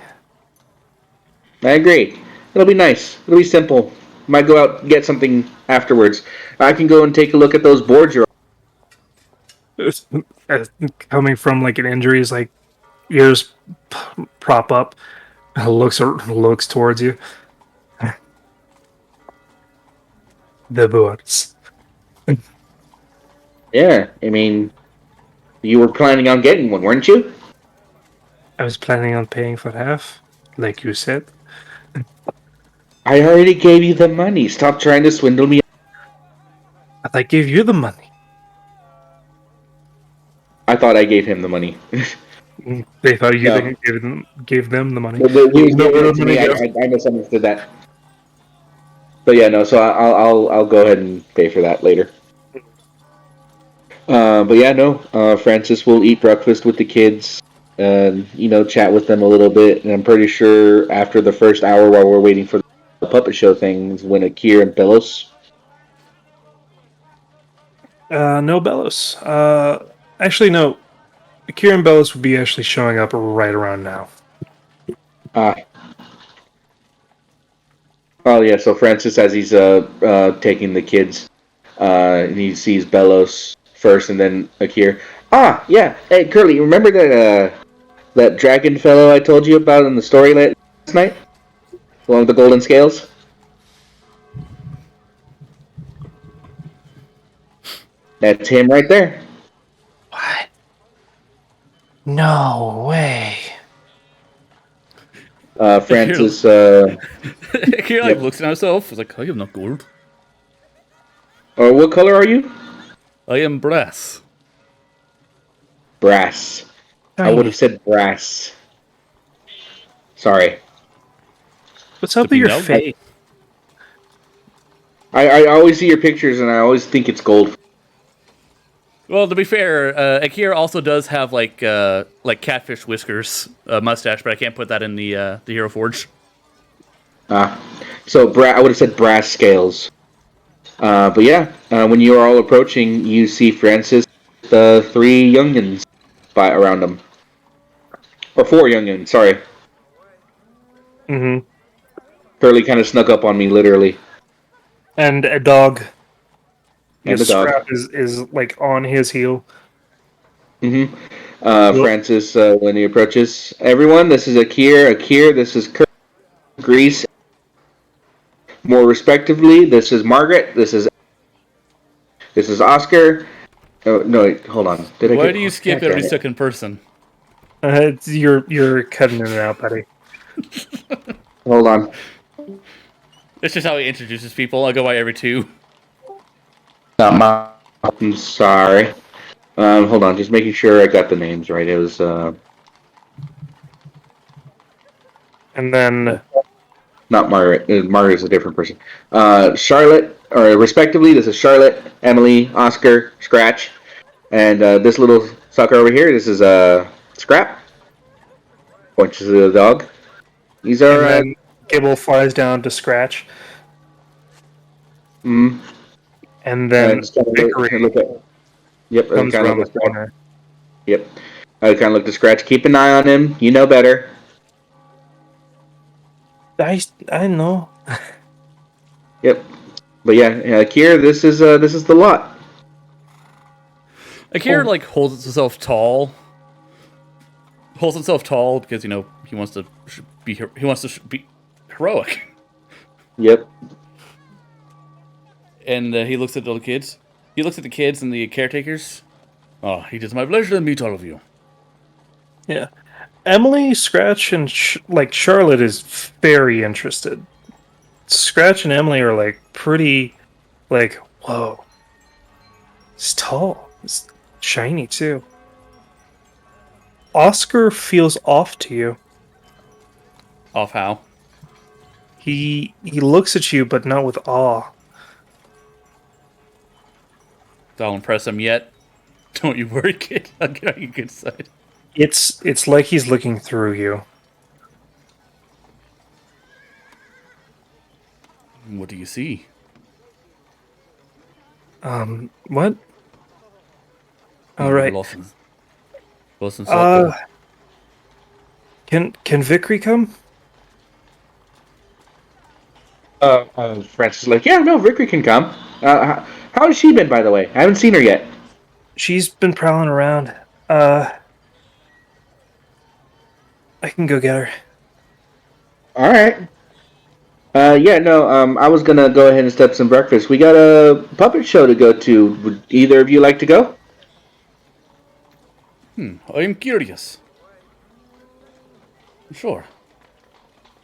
I agree. It'll be nice. It'll be simple. Might go out and get something afterwards. I can go and take a look at those boards you're. Coming from like an injury, is like ears prop up, looks towards you. The boards. Yeah, I mean, you were planning on getting one, weren't you? I was planning on paying for half, like you said. I already gave you the money. Stop trying to swindle me. But I gave you the money. I thought I gave him the money. They thought you No. gave them the money. But he was No, giving it to money me. goes. I misunderstood that. But yeah, no. So I'll go ahead and pay for that later. But yeah, no. Francis will eat breakfast with the kids. Chat with them a little bit. And I'm pretty sure after the first hour, while we're waiting for the puppet show things, when Akir and Belos. No Bellows. Actually, no. Kieran Bellows would be actually showing up right around now. Oh yeah. So Francis, as he's taking the kids, and he sees Belos first, and then Akir. Ah, yeah. Hey, Curly, remember that dragon fellow I told you about in the story last night? The one with the golden scales? That's him right there. What? No way. Francis, He Yep. looks at himself. He's like, I am not gold. what color are you? I am brass. Brass. I would have said brass. Sorry. What's up To be with your no- face? I always see your pictures and I always think it's gold. Well, to be fair, Akira also does have like catfish whiskers, mustache, but I can't put that in the Hero Forge. So I would have said brass scales. But yeah, when you are all approaching, you see Francis, the three youngins around him. Or four youngins, sorry. Mm-hmm. Curly kind of snuck up on me, literally. And a dog. And His a dog. strap is like on his heel. Mm-hmm. Francis, when he approaches, everyone, this is Akir, this is Kurt, Grease. More respectively, this is Margaret, this is Oscar. Oh, no, wait, hold on. Why do you skip every second person? You're cutting in and out, buddy. Hold on. That's just how he introduces people. I go by every two. Not my. I'm sorry. Hold on, just making sure I got the names right. It was And then not Margaret. Margaret's a different person. Charlotte, or respectively, this is Charlotte, Emily, Oscar, Scratch, and this little sucker over here. This is Scrap. Points to the dog. These are. and then Gibble flies down to Scratch. Mm, And then Vickery look at. Yep. comes around the corner. Yep. I kind of look to Scratch. Keep an eye on him. You know better. I know. Yep. But yeah, Kier, this is the lot. Akira holds himself tall. Holds himself tall because he wants to be heroic. Yep. And he looks at the kids. He looks at the kids and the caretakers. Oh, it is my pleasure to meet all of you. Yeah. Emily, Scratch, and Charlotte is very interested. Scratch and Emily are pretty whoa. It's tall. It's shiny too. Oscar feels off to you. Off how? He looks at you, but not with awe. Don't impress him yet. Don't you worry, kid. I'll get on your good side. It's like he's looking through you. What do you see? What? All right. Can Vickery come? Francis is like, yeah, no, Vickery can come. How has she been, by the way? I haven't seen her yet. She's been prowling around. I can go get her. All right. I was gonna go ahead and step some breakfast. We got a puppet show to go to. Would either of you like to go? I am curious. Sure.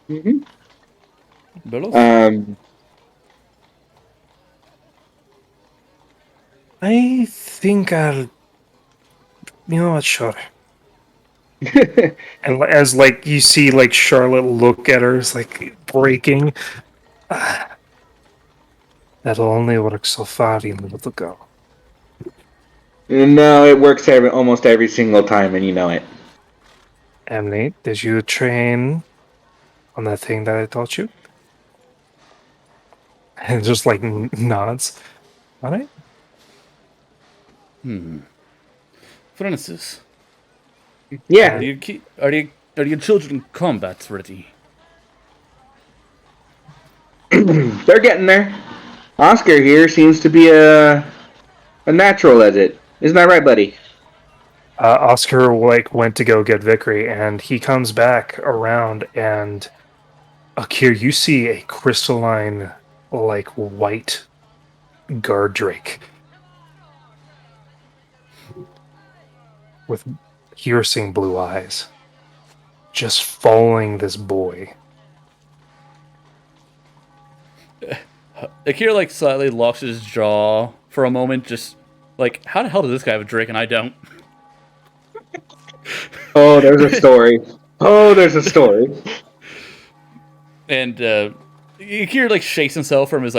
Mm-hmm. I think I'll... You know what, sure. And as you see Charlotte look at her, it's breaking. That'll only work so far, you little girl. No, it works almost every single time, and you know it. Emily, did you train on that thing that I taught you? And just nods. All right. Francis. Yeah. Are your children combat ready? They're getting there. Oscar here seems to be a natural at it. Isn't that right, buddy? Oscar went to go get Vickery, and he comes back around, and Akir, you see a crystalline, white guard drake with piercing blue eyes, just following this boy. Akira slightly locks his jaw for a moment, just how the hell does this guy have a drake and I don't? Oh, there's a story. And Akira shakes himself from his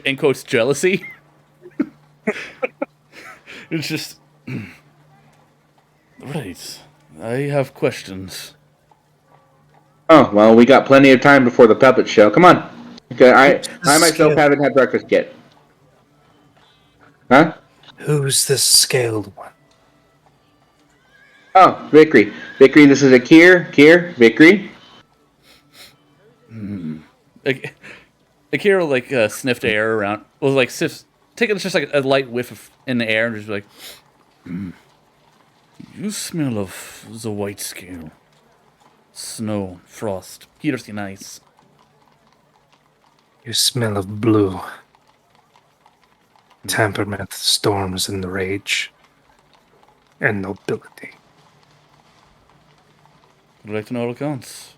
in quotes jealousy. It's just right. I have questions. Oh, well, we got plenty of time before the puppet show. Come on. Okay, I myself haven't had breakfast yet. Huh? Who's the scaled one? Oh, Vickery. Vickery, this is Akir. Vickery. Akira sniffed air around. Well, taking just a light whiff in the air and just you smell of the white scale. Snow, frost, piercing ice. You smell of blue. Temperament, storms, and rage. And nobility. I'd like to know all accounts.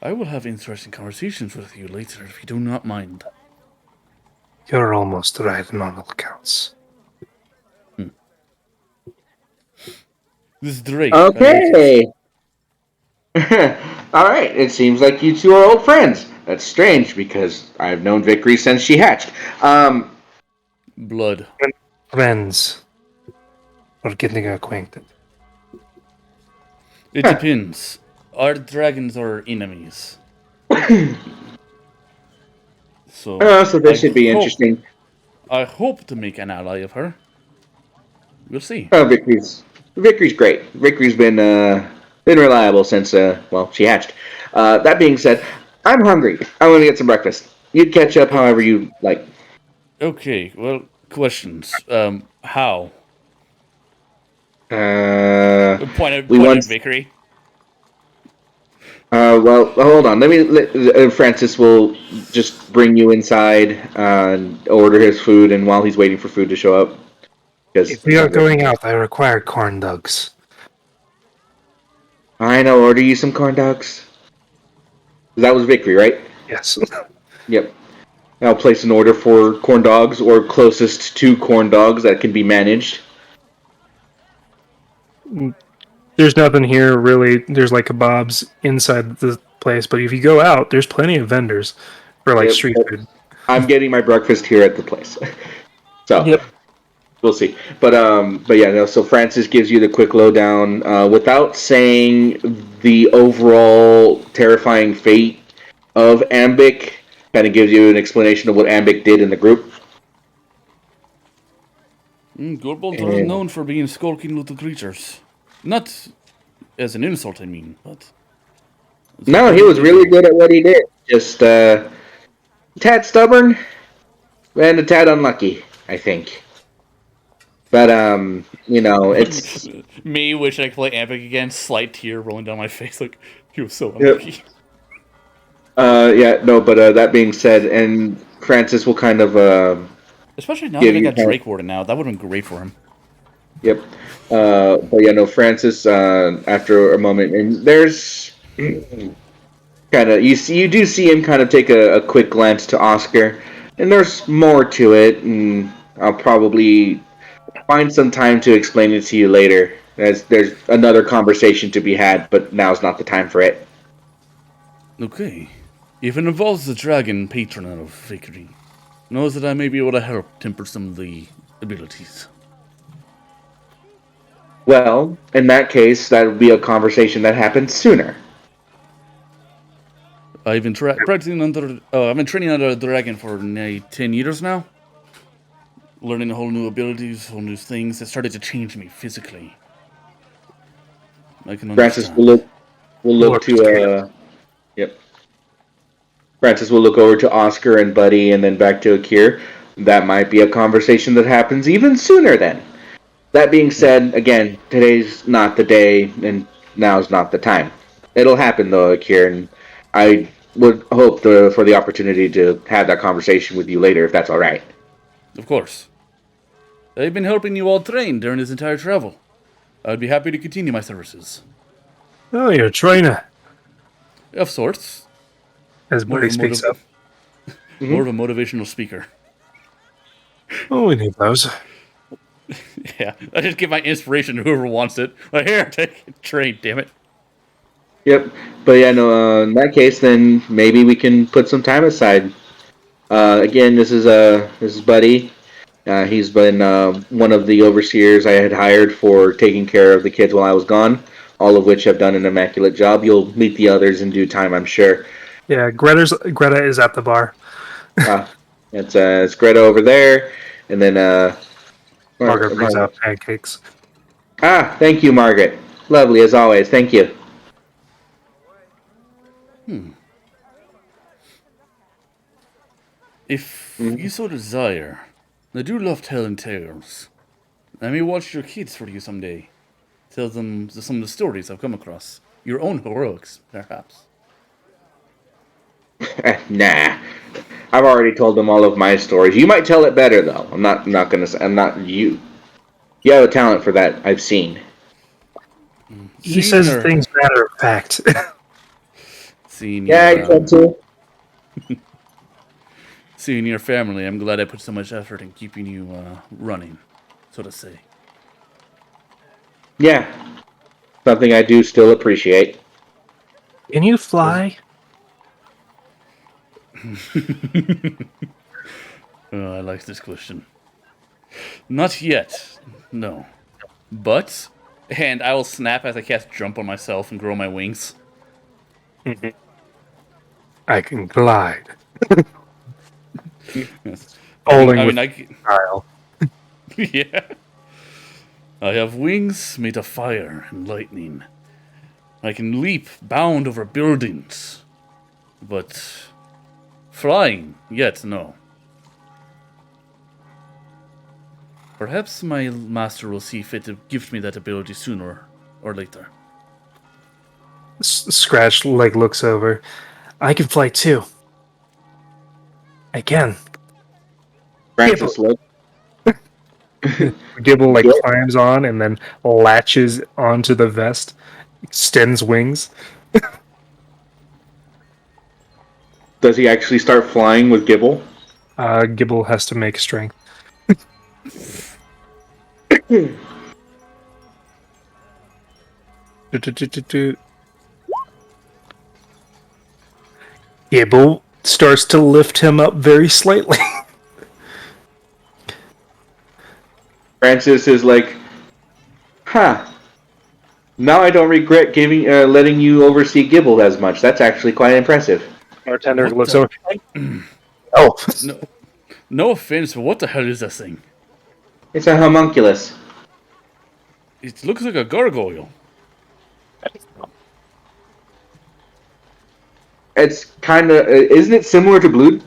I will have interesting conversations with you later if you do not mind. You're almost right on all accounts. This Drake. Okay. All right. It seems like you two are old friends. That's strange because I've known Vickery since she hatched. Blood. Friends. Or getting acquainted. It depends. Are dragons our enemies? So this should be interesting. I hope to make an ally of her. We'll see. Oh, Vickery's great. Vickery's been reliable since she hatched. That being said, I'm hungry. I want to get some breakfast. You catch up however you like. Okay. Well, Questions. How? Point We at once. Vickery. Well, hold on. Francis will just bring you inside and order his food, and while he's waiting for food to show up, because If we are going out, I require corn dogs. I know. Order you some corn dogs. That was Victory, right? Yes. Yep. I'll place an order for corn dogs, or closest to corn dogs that can be managed. There's nothing here really. There's like kebabs inside the place, but if you go out, there's plenty of vendors for like Yep. street food. I'm getting my breakfast here at the place, so Yep. we'll see. But yeah, no. So Francis gives you the quick lowdown without saying the overall terrifying fate of Ambic. Kind of gives you an explanation of what Ambic did in the group. Gorbals are known for being skulking little creatures. Not as an insult, I mean, but... No, he was really good at what he did. Just a tad stubborn and a tad unlucky, I think. But it's Me wish I could play Ambic again. Slight tear rolling down my face, like he was so unlucky. Yeah, no. But that being said, and Francis will kind of Especially now give that I you got Drake Warden now, that would have been great for him. Yep. But yeah, no. Francis, after a moment, and there's kind of you do see him kind of take a quick glance to Oscar, and there's more to it, and I'll probably find some time to explain it to you later. There's another conversation to be had, but now's not the time for it. Okay. If it involves the dragon patron of Vickery, knows that I may be able to help temper some of the abilities. Well, in that case, that would be a conversation that happens sooner. I've been practicing under. I've been training under a dragon for nearly 10 years now. Learning whole new abilities, whole new things that started to change me physically. I can Francis understand. will look to yep. Francis will look over to Oscar and Buddy, and then back to Akir. That might be a conversation that happens even sooner. Then, that being said, again, today's not the day, and now's not the time. It'll happen though, Akir, and I would hope for the opportunity to have that conversation with you later, if that's all right. Of course. I've been helping you all train during this entire travel. I'd be happy to continue my services. Oh, you're a trainer. Of sorts. As Buddy speaks up. More of a motivational speaker. Oh, we need those. Yeah, I just give my inspiration to whoever wants it. Like, here, take it, train, damn it. Yep, but yeah, no. In that case, then maybe we can put some time aside. Again, this is Buddy. He's been one of the overseers I had hired for taking care of the kids while I was gone. All of which have done an immaculate job. You'll meet the others in due time, I'm sure. Yeah, Greta is at the bar. It's Greta over there, and then Margaret brings out pancakes. Thank you, Margaret. Lovely as always. Thank you. If you so desire, I do love telling tales. I may watch your kids for you someday. Tell them some of the stories I've come across. Your own heroics, perhaps. Nah. I've already told them all of my stories. You might tell it better, though. I'm not gonna say. I'm not you. You have a talent for that. I've seen. He says things matter of fact. Seeing yeah, you can too. Seeing your family, I'm glad I put so much effort in keeping you running, so to say. Yeah, something I do still appreciate. Can you fly? I like this question. Not yet, no. But, and I will snap as I cast jump on myself and grow my wings. I can glide. Yes. Style. Yeah. I have wings made of fire and lightning. I can leap, bound over buildings. But flying, yet no. Perhaps my master will see fit to give me that ability sooner or later. Scratch looks over. I can fly too. I can. Francis look. Gibble climbs on and then latches onto the vest, extends wings. Does he actually start flying with Gibble? Gibble has to make strength. Gibble starts to lift him up very slightly. Francis is like, huh. Now I don't regret letting you oversee Gibble as much. That's actually quite impressive. Bartender looks over. Oh. No offense, but what the hell is this thing? It's a homunculus. It looks like a gargoyle. It's kind of... isn't it similar to Blood?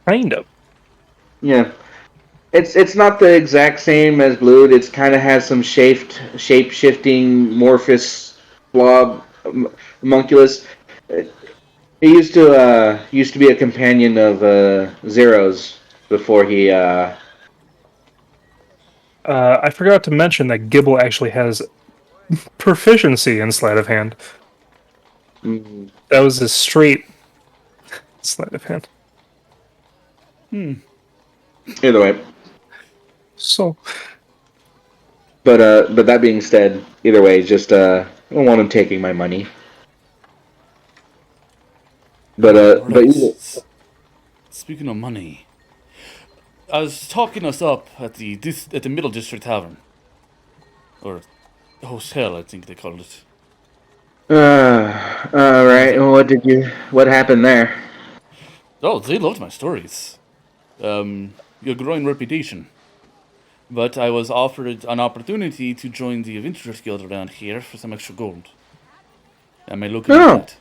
Kind of. Yeah. It's not the exact same as Blood. It kind of has some shape-shifting, morphous blob homunculus. It used to be a companion of Zero's before he... I forgot to mention that Gibble actually has proficiency in sleight of hand. Mm. That was a straight sleight of hand. Either way. So, but that being said, either way, just I don't want him taking my money. But Speaking of money, I was talking us up at the Middle District Tavern, or hotel, I think they called it. all right. What happened there? Oh, they loved my stories. Your growing reputation. But I was offered an opportunity to join the Adventurers Guild around here for some extra gold. Am I looking at that?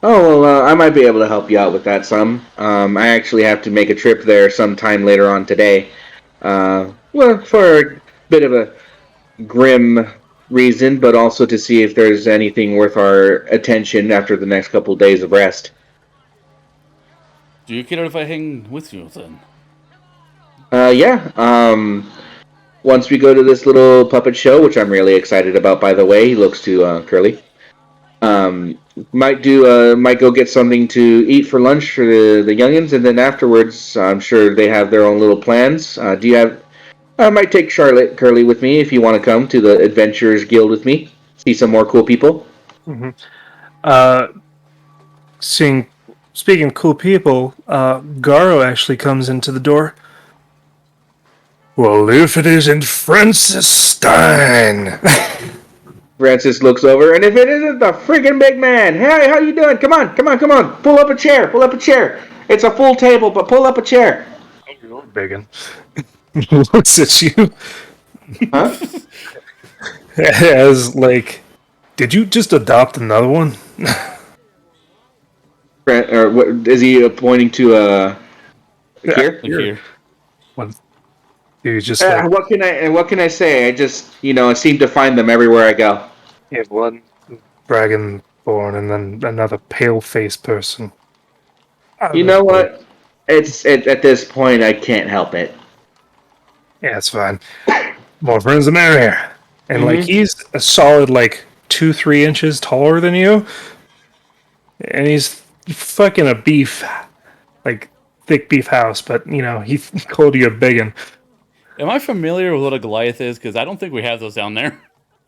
Oh, well, I might be able to help you out with that some. I actually have to make a trip there sometime later on today. Well, for a bit of a grim reason, but also to see if there's anything worth our attention after the next couple of days of rest. Do you care if I hang with you then? Yeah. Once we go to this little puppet show, which I'm really excited about, by the way, he looks to Curly. Might go get something to eat for lunch for the youngins, and then afterwards, I'm sure they have their own little plans. I might take Charlotte Curly with me if you want to come to the Adventurers Guild with me. See some more cool people. Mm-hmm. Speaking of cool people, Garo actually comes into the door. Well, if it isn't Francis Stein. Francis looks over, and if it isn't the friggin' big man, hey, how you doing? Come on. Pull up a chair. It's a full table, but pull up a chair. Oh, you're biggin'. Looks at you. Huh? As did you just adopt another one? What is he pointing to? Here. What? You just what can I say? I just I seem to find them everywhere I go. Yeah, one dragonborn and then another pale-faced person. You know what? It's at this point I can't help it. Yeah, it's fine. More friends the merrier. And he's a solid 2-3 inches taller than you, and he's fucking a beef, thick beef house. But he called you a biggin. Am I familiar with what a Goliath is? Because I don't think we have those down there.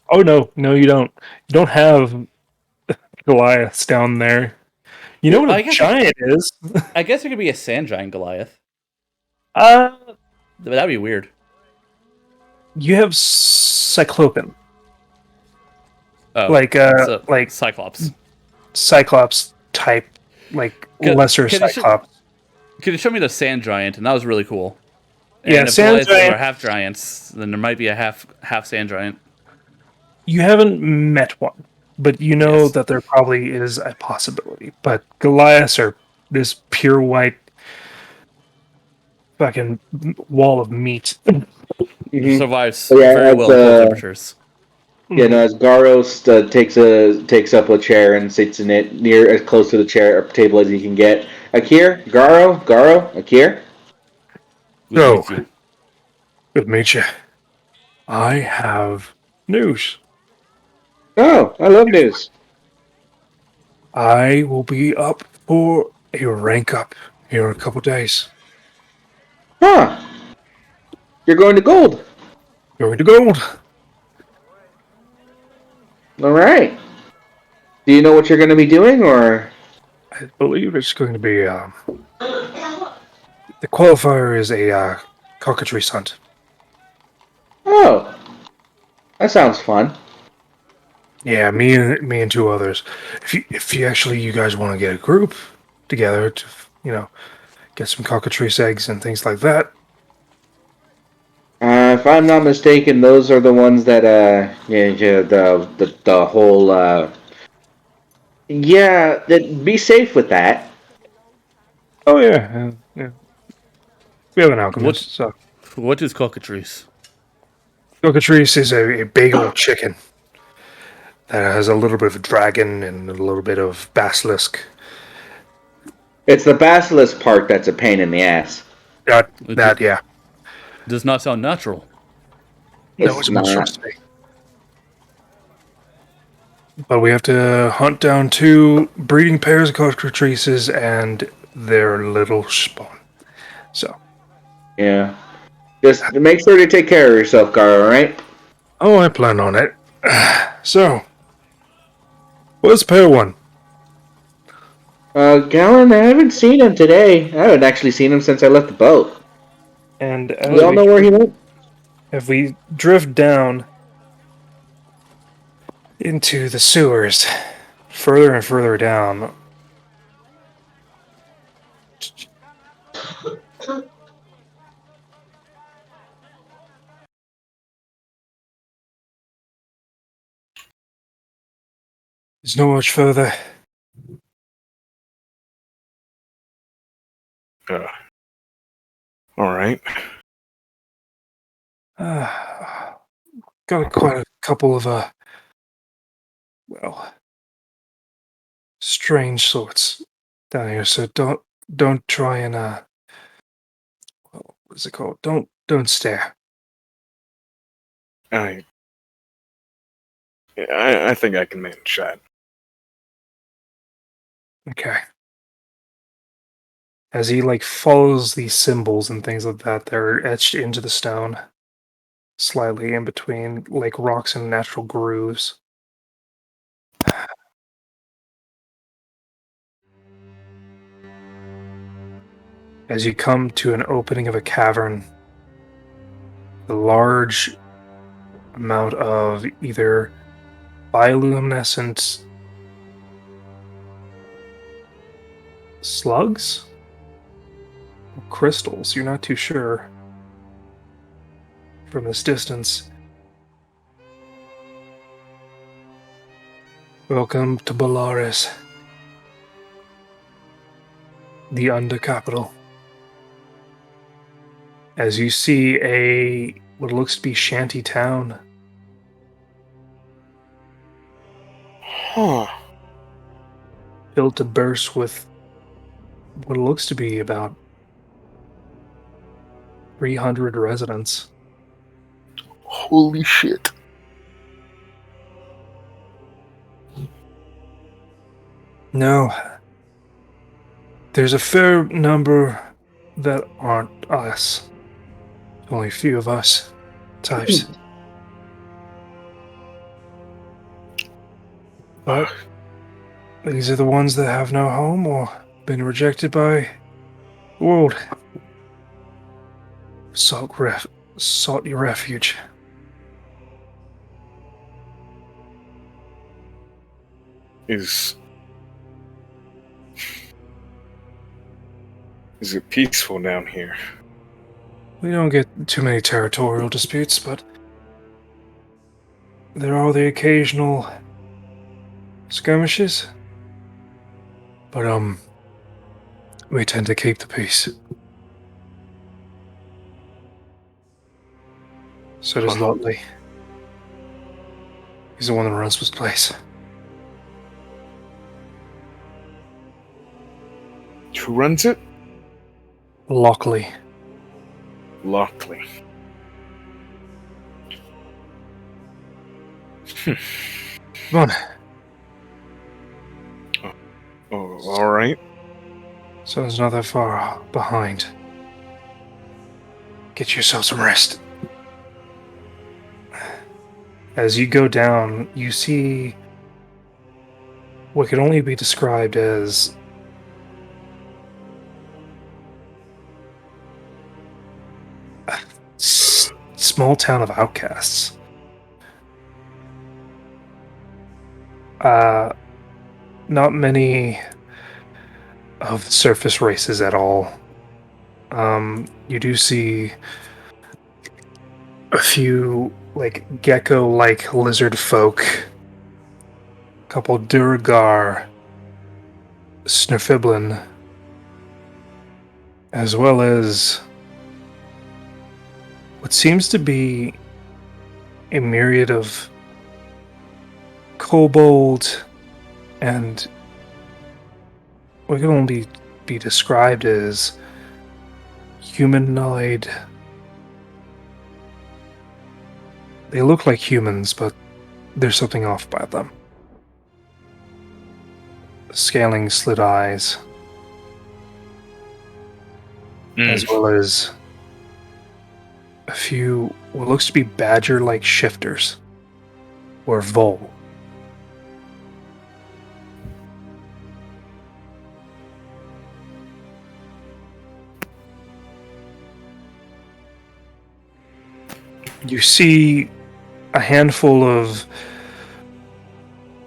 Oh no, you don't. You don't have Goliaths down there. You know what a giant is? I guess it could be a sand giant Goliath. That'd be weird. You have Cyclopean. Oh, Cyclops. Cyclops type, lesser Cyclops. Could you show me the sand giant? And that was really cool. And yeah, if sand giant are half giants, then there might be a half sand giant. You haven't met one, but you know that there probably is a possibility. But Goliaths are this pure white fucking wall of meat. Survives Yeah, very well in cold temperatures. Yeah, no, as Garos takes up a chair and sits in it near as close to the chair or table as he can get. Akir, Garo, Akir. Good to meet So, you. good to meet you. I have news. Oh, I love news. I will be up for a rank up here in a couple days. Huh? You're going to gold. Going to gold. All right. Do you know what you're going to be doing, or? I believe it's going to be. The qualifier is a cockatrice hunt. Oh, that sounds fun. Yeah, me and two others. If you guys want to get a group together to get some cockatrice eggs and things like that. If I'm not mistaken, those are the ones that yeah, the whole yeah. That be safe with that. Oh yeah. We have an What alchemist. So what is cockatrice? cockatrice is a big old chicken that has a little bit of dragon and a little bit of basilisk. It's the basilisk part that's a pain in the ass. That yeah. Does not sound natural. No, It's it's not. monstrosity. But we have to hunt down 2 breeding pairs of cockatrices and their little spawn. So. Yeah. Just make sure to take care of yourself, Garo, alright? Oh, I plan on it. So. Where's pair 1? Galen, I haven't seen him today. I haven't actually seen him since I left the boat. And We all know where he went. if we drift down into the sewers, further and further down, there's not much further. All right. Got quite a couple of strange sorts down here. So don't try and what is it called? Don't stare. I I think I can manage that. Okay. As he follows these symbols and things like that, they're etched into the stone, slightly in between rocks and natural grooves. As you come to an opening of a cavern, a large amount of either bioluminescent slugs or crystals, you're not too sure from this distance. Welcome to Bellaris, the Under Capital. As you see what looks to be shanty town. Huh. Built to burst with what looks to be about 300 residents. Holy shit. No. There's a fair number that aren't us. Only a few of us types. But these are the ones that have no home or been rejected by the world. Sought your refuge. Is it peaceful down here? We don't get too many territorial disputes, but there are the occasional skirmishes. But we tend to keep the peace. So does Lotley. He's the one that runs this place. Who runs it? Lockley. Lockley. Come on. Oh, alright. So it's not that far behind. Get yourself some rest. As you go down, you see what could only be described as a small town of outcasts. Not many of the surface races at all. You do see a few like gecko-like lizard folk, a couple Duragar, Snurfiblin, as well as what seems to be a myriad of kobold and what can only be described as humanoid. They look like humans, but there's something off about them. Scaling slit eyes, as well as a few what looks to be badger-like shifters, or vole. You see a handful of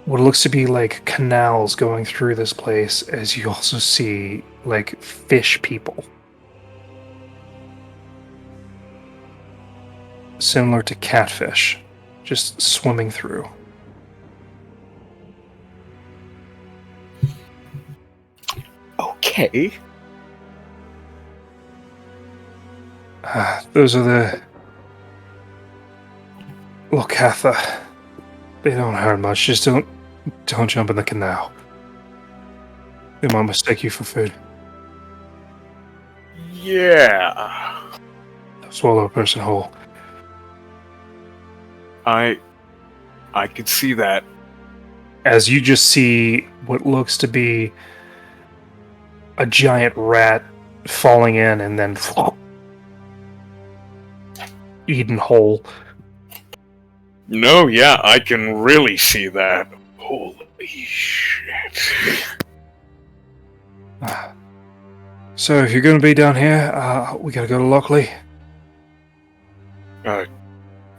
what looks to be like canals going through this place, as you also see like fish people. Similar to catfish, just swimming through. Okay. Those are the Lokatha. They don't hurt much, just don't jump in the canal. They might mistake you for food. Yeah. Swallow a person whole. I could see that. As you just see what looks to be a giant rat falling in and then eaten whole. No, yeah, I can really see that. Holy shit. So if you're going to be down here, we gotta go to Lockley.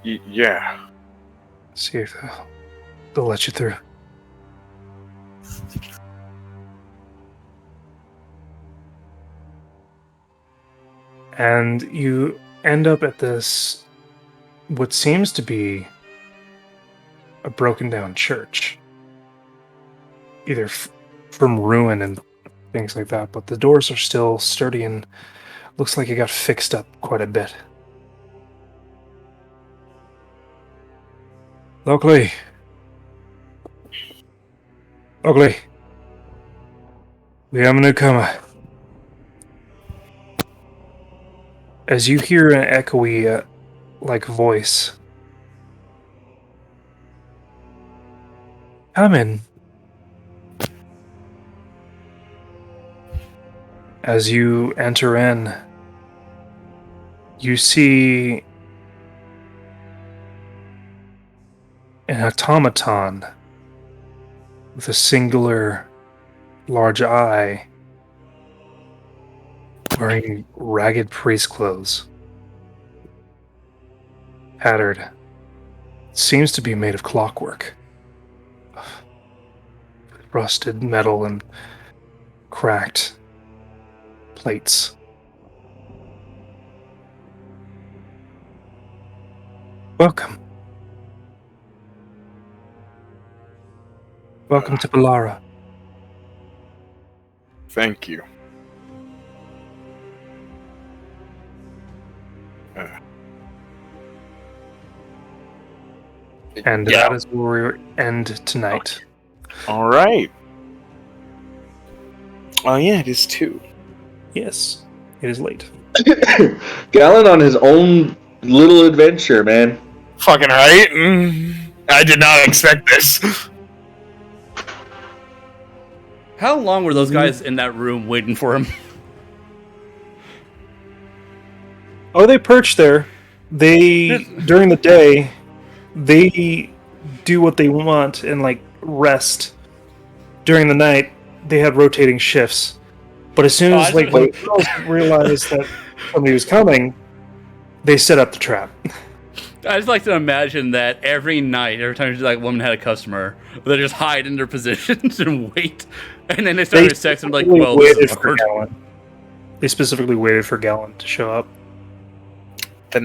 Yeah. See if they'll let you through. And you end up at this, what seems to be a broken down church. Either from ruin and things like that, but the doors are still sturdy and looks like it got fixed up quite a bit. Lockley. We have a newcomer. As you hear an echoey, like voice. Come in. As you enter in, you see an automaton with a singular large eye wearing ragged priest clothes. Tattered. Seems to be made of clockwork. Rusted metal and cracked plates. Welcome. Welcome to Balara. Thank you. And that is where we end tonight. All right. Oh yeah, it is 2. Yes, it is late. Gallon on his own little adventure, man. Fucking right. I did not expect this. How long were those guys in that room waiting for him? Oh, they perch there. They, during the day, they do what they want and, like, rest. During the night, they had rotating shifts. But as soon as, like, the girls realized that somebody was coming, they set up the trap. I just like to imagine that every night, every time like a woman had a customer, they just hide in their positions and wait, and then they start having sex and like, well, this is awkward. They specifically waited for Gallon to show up. The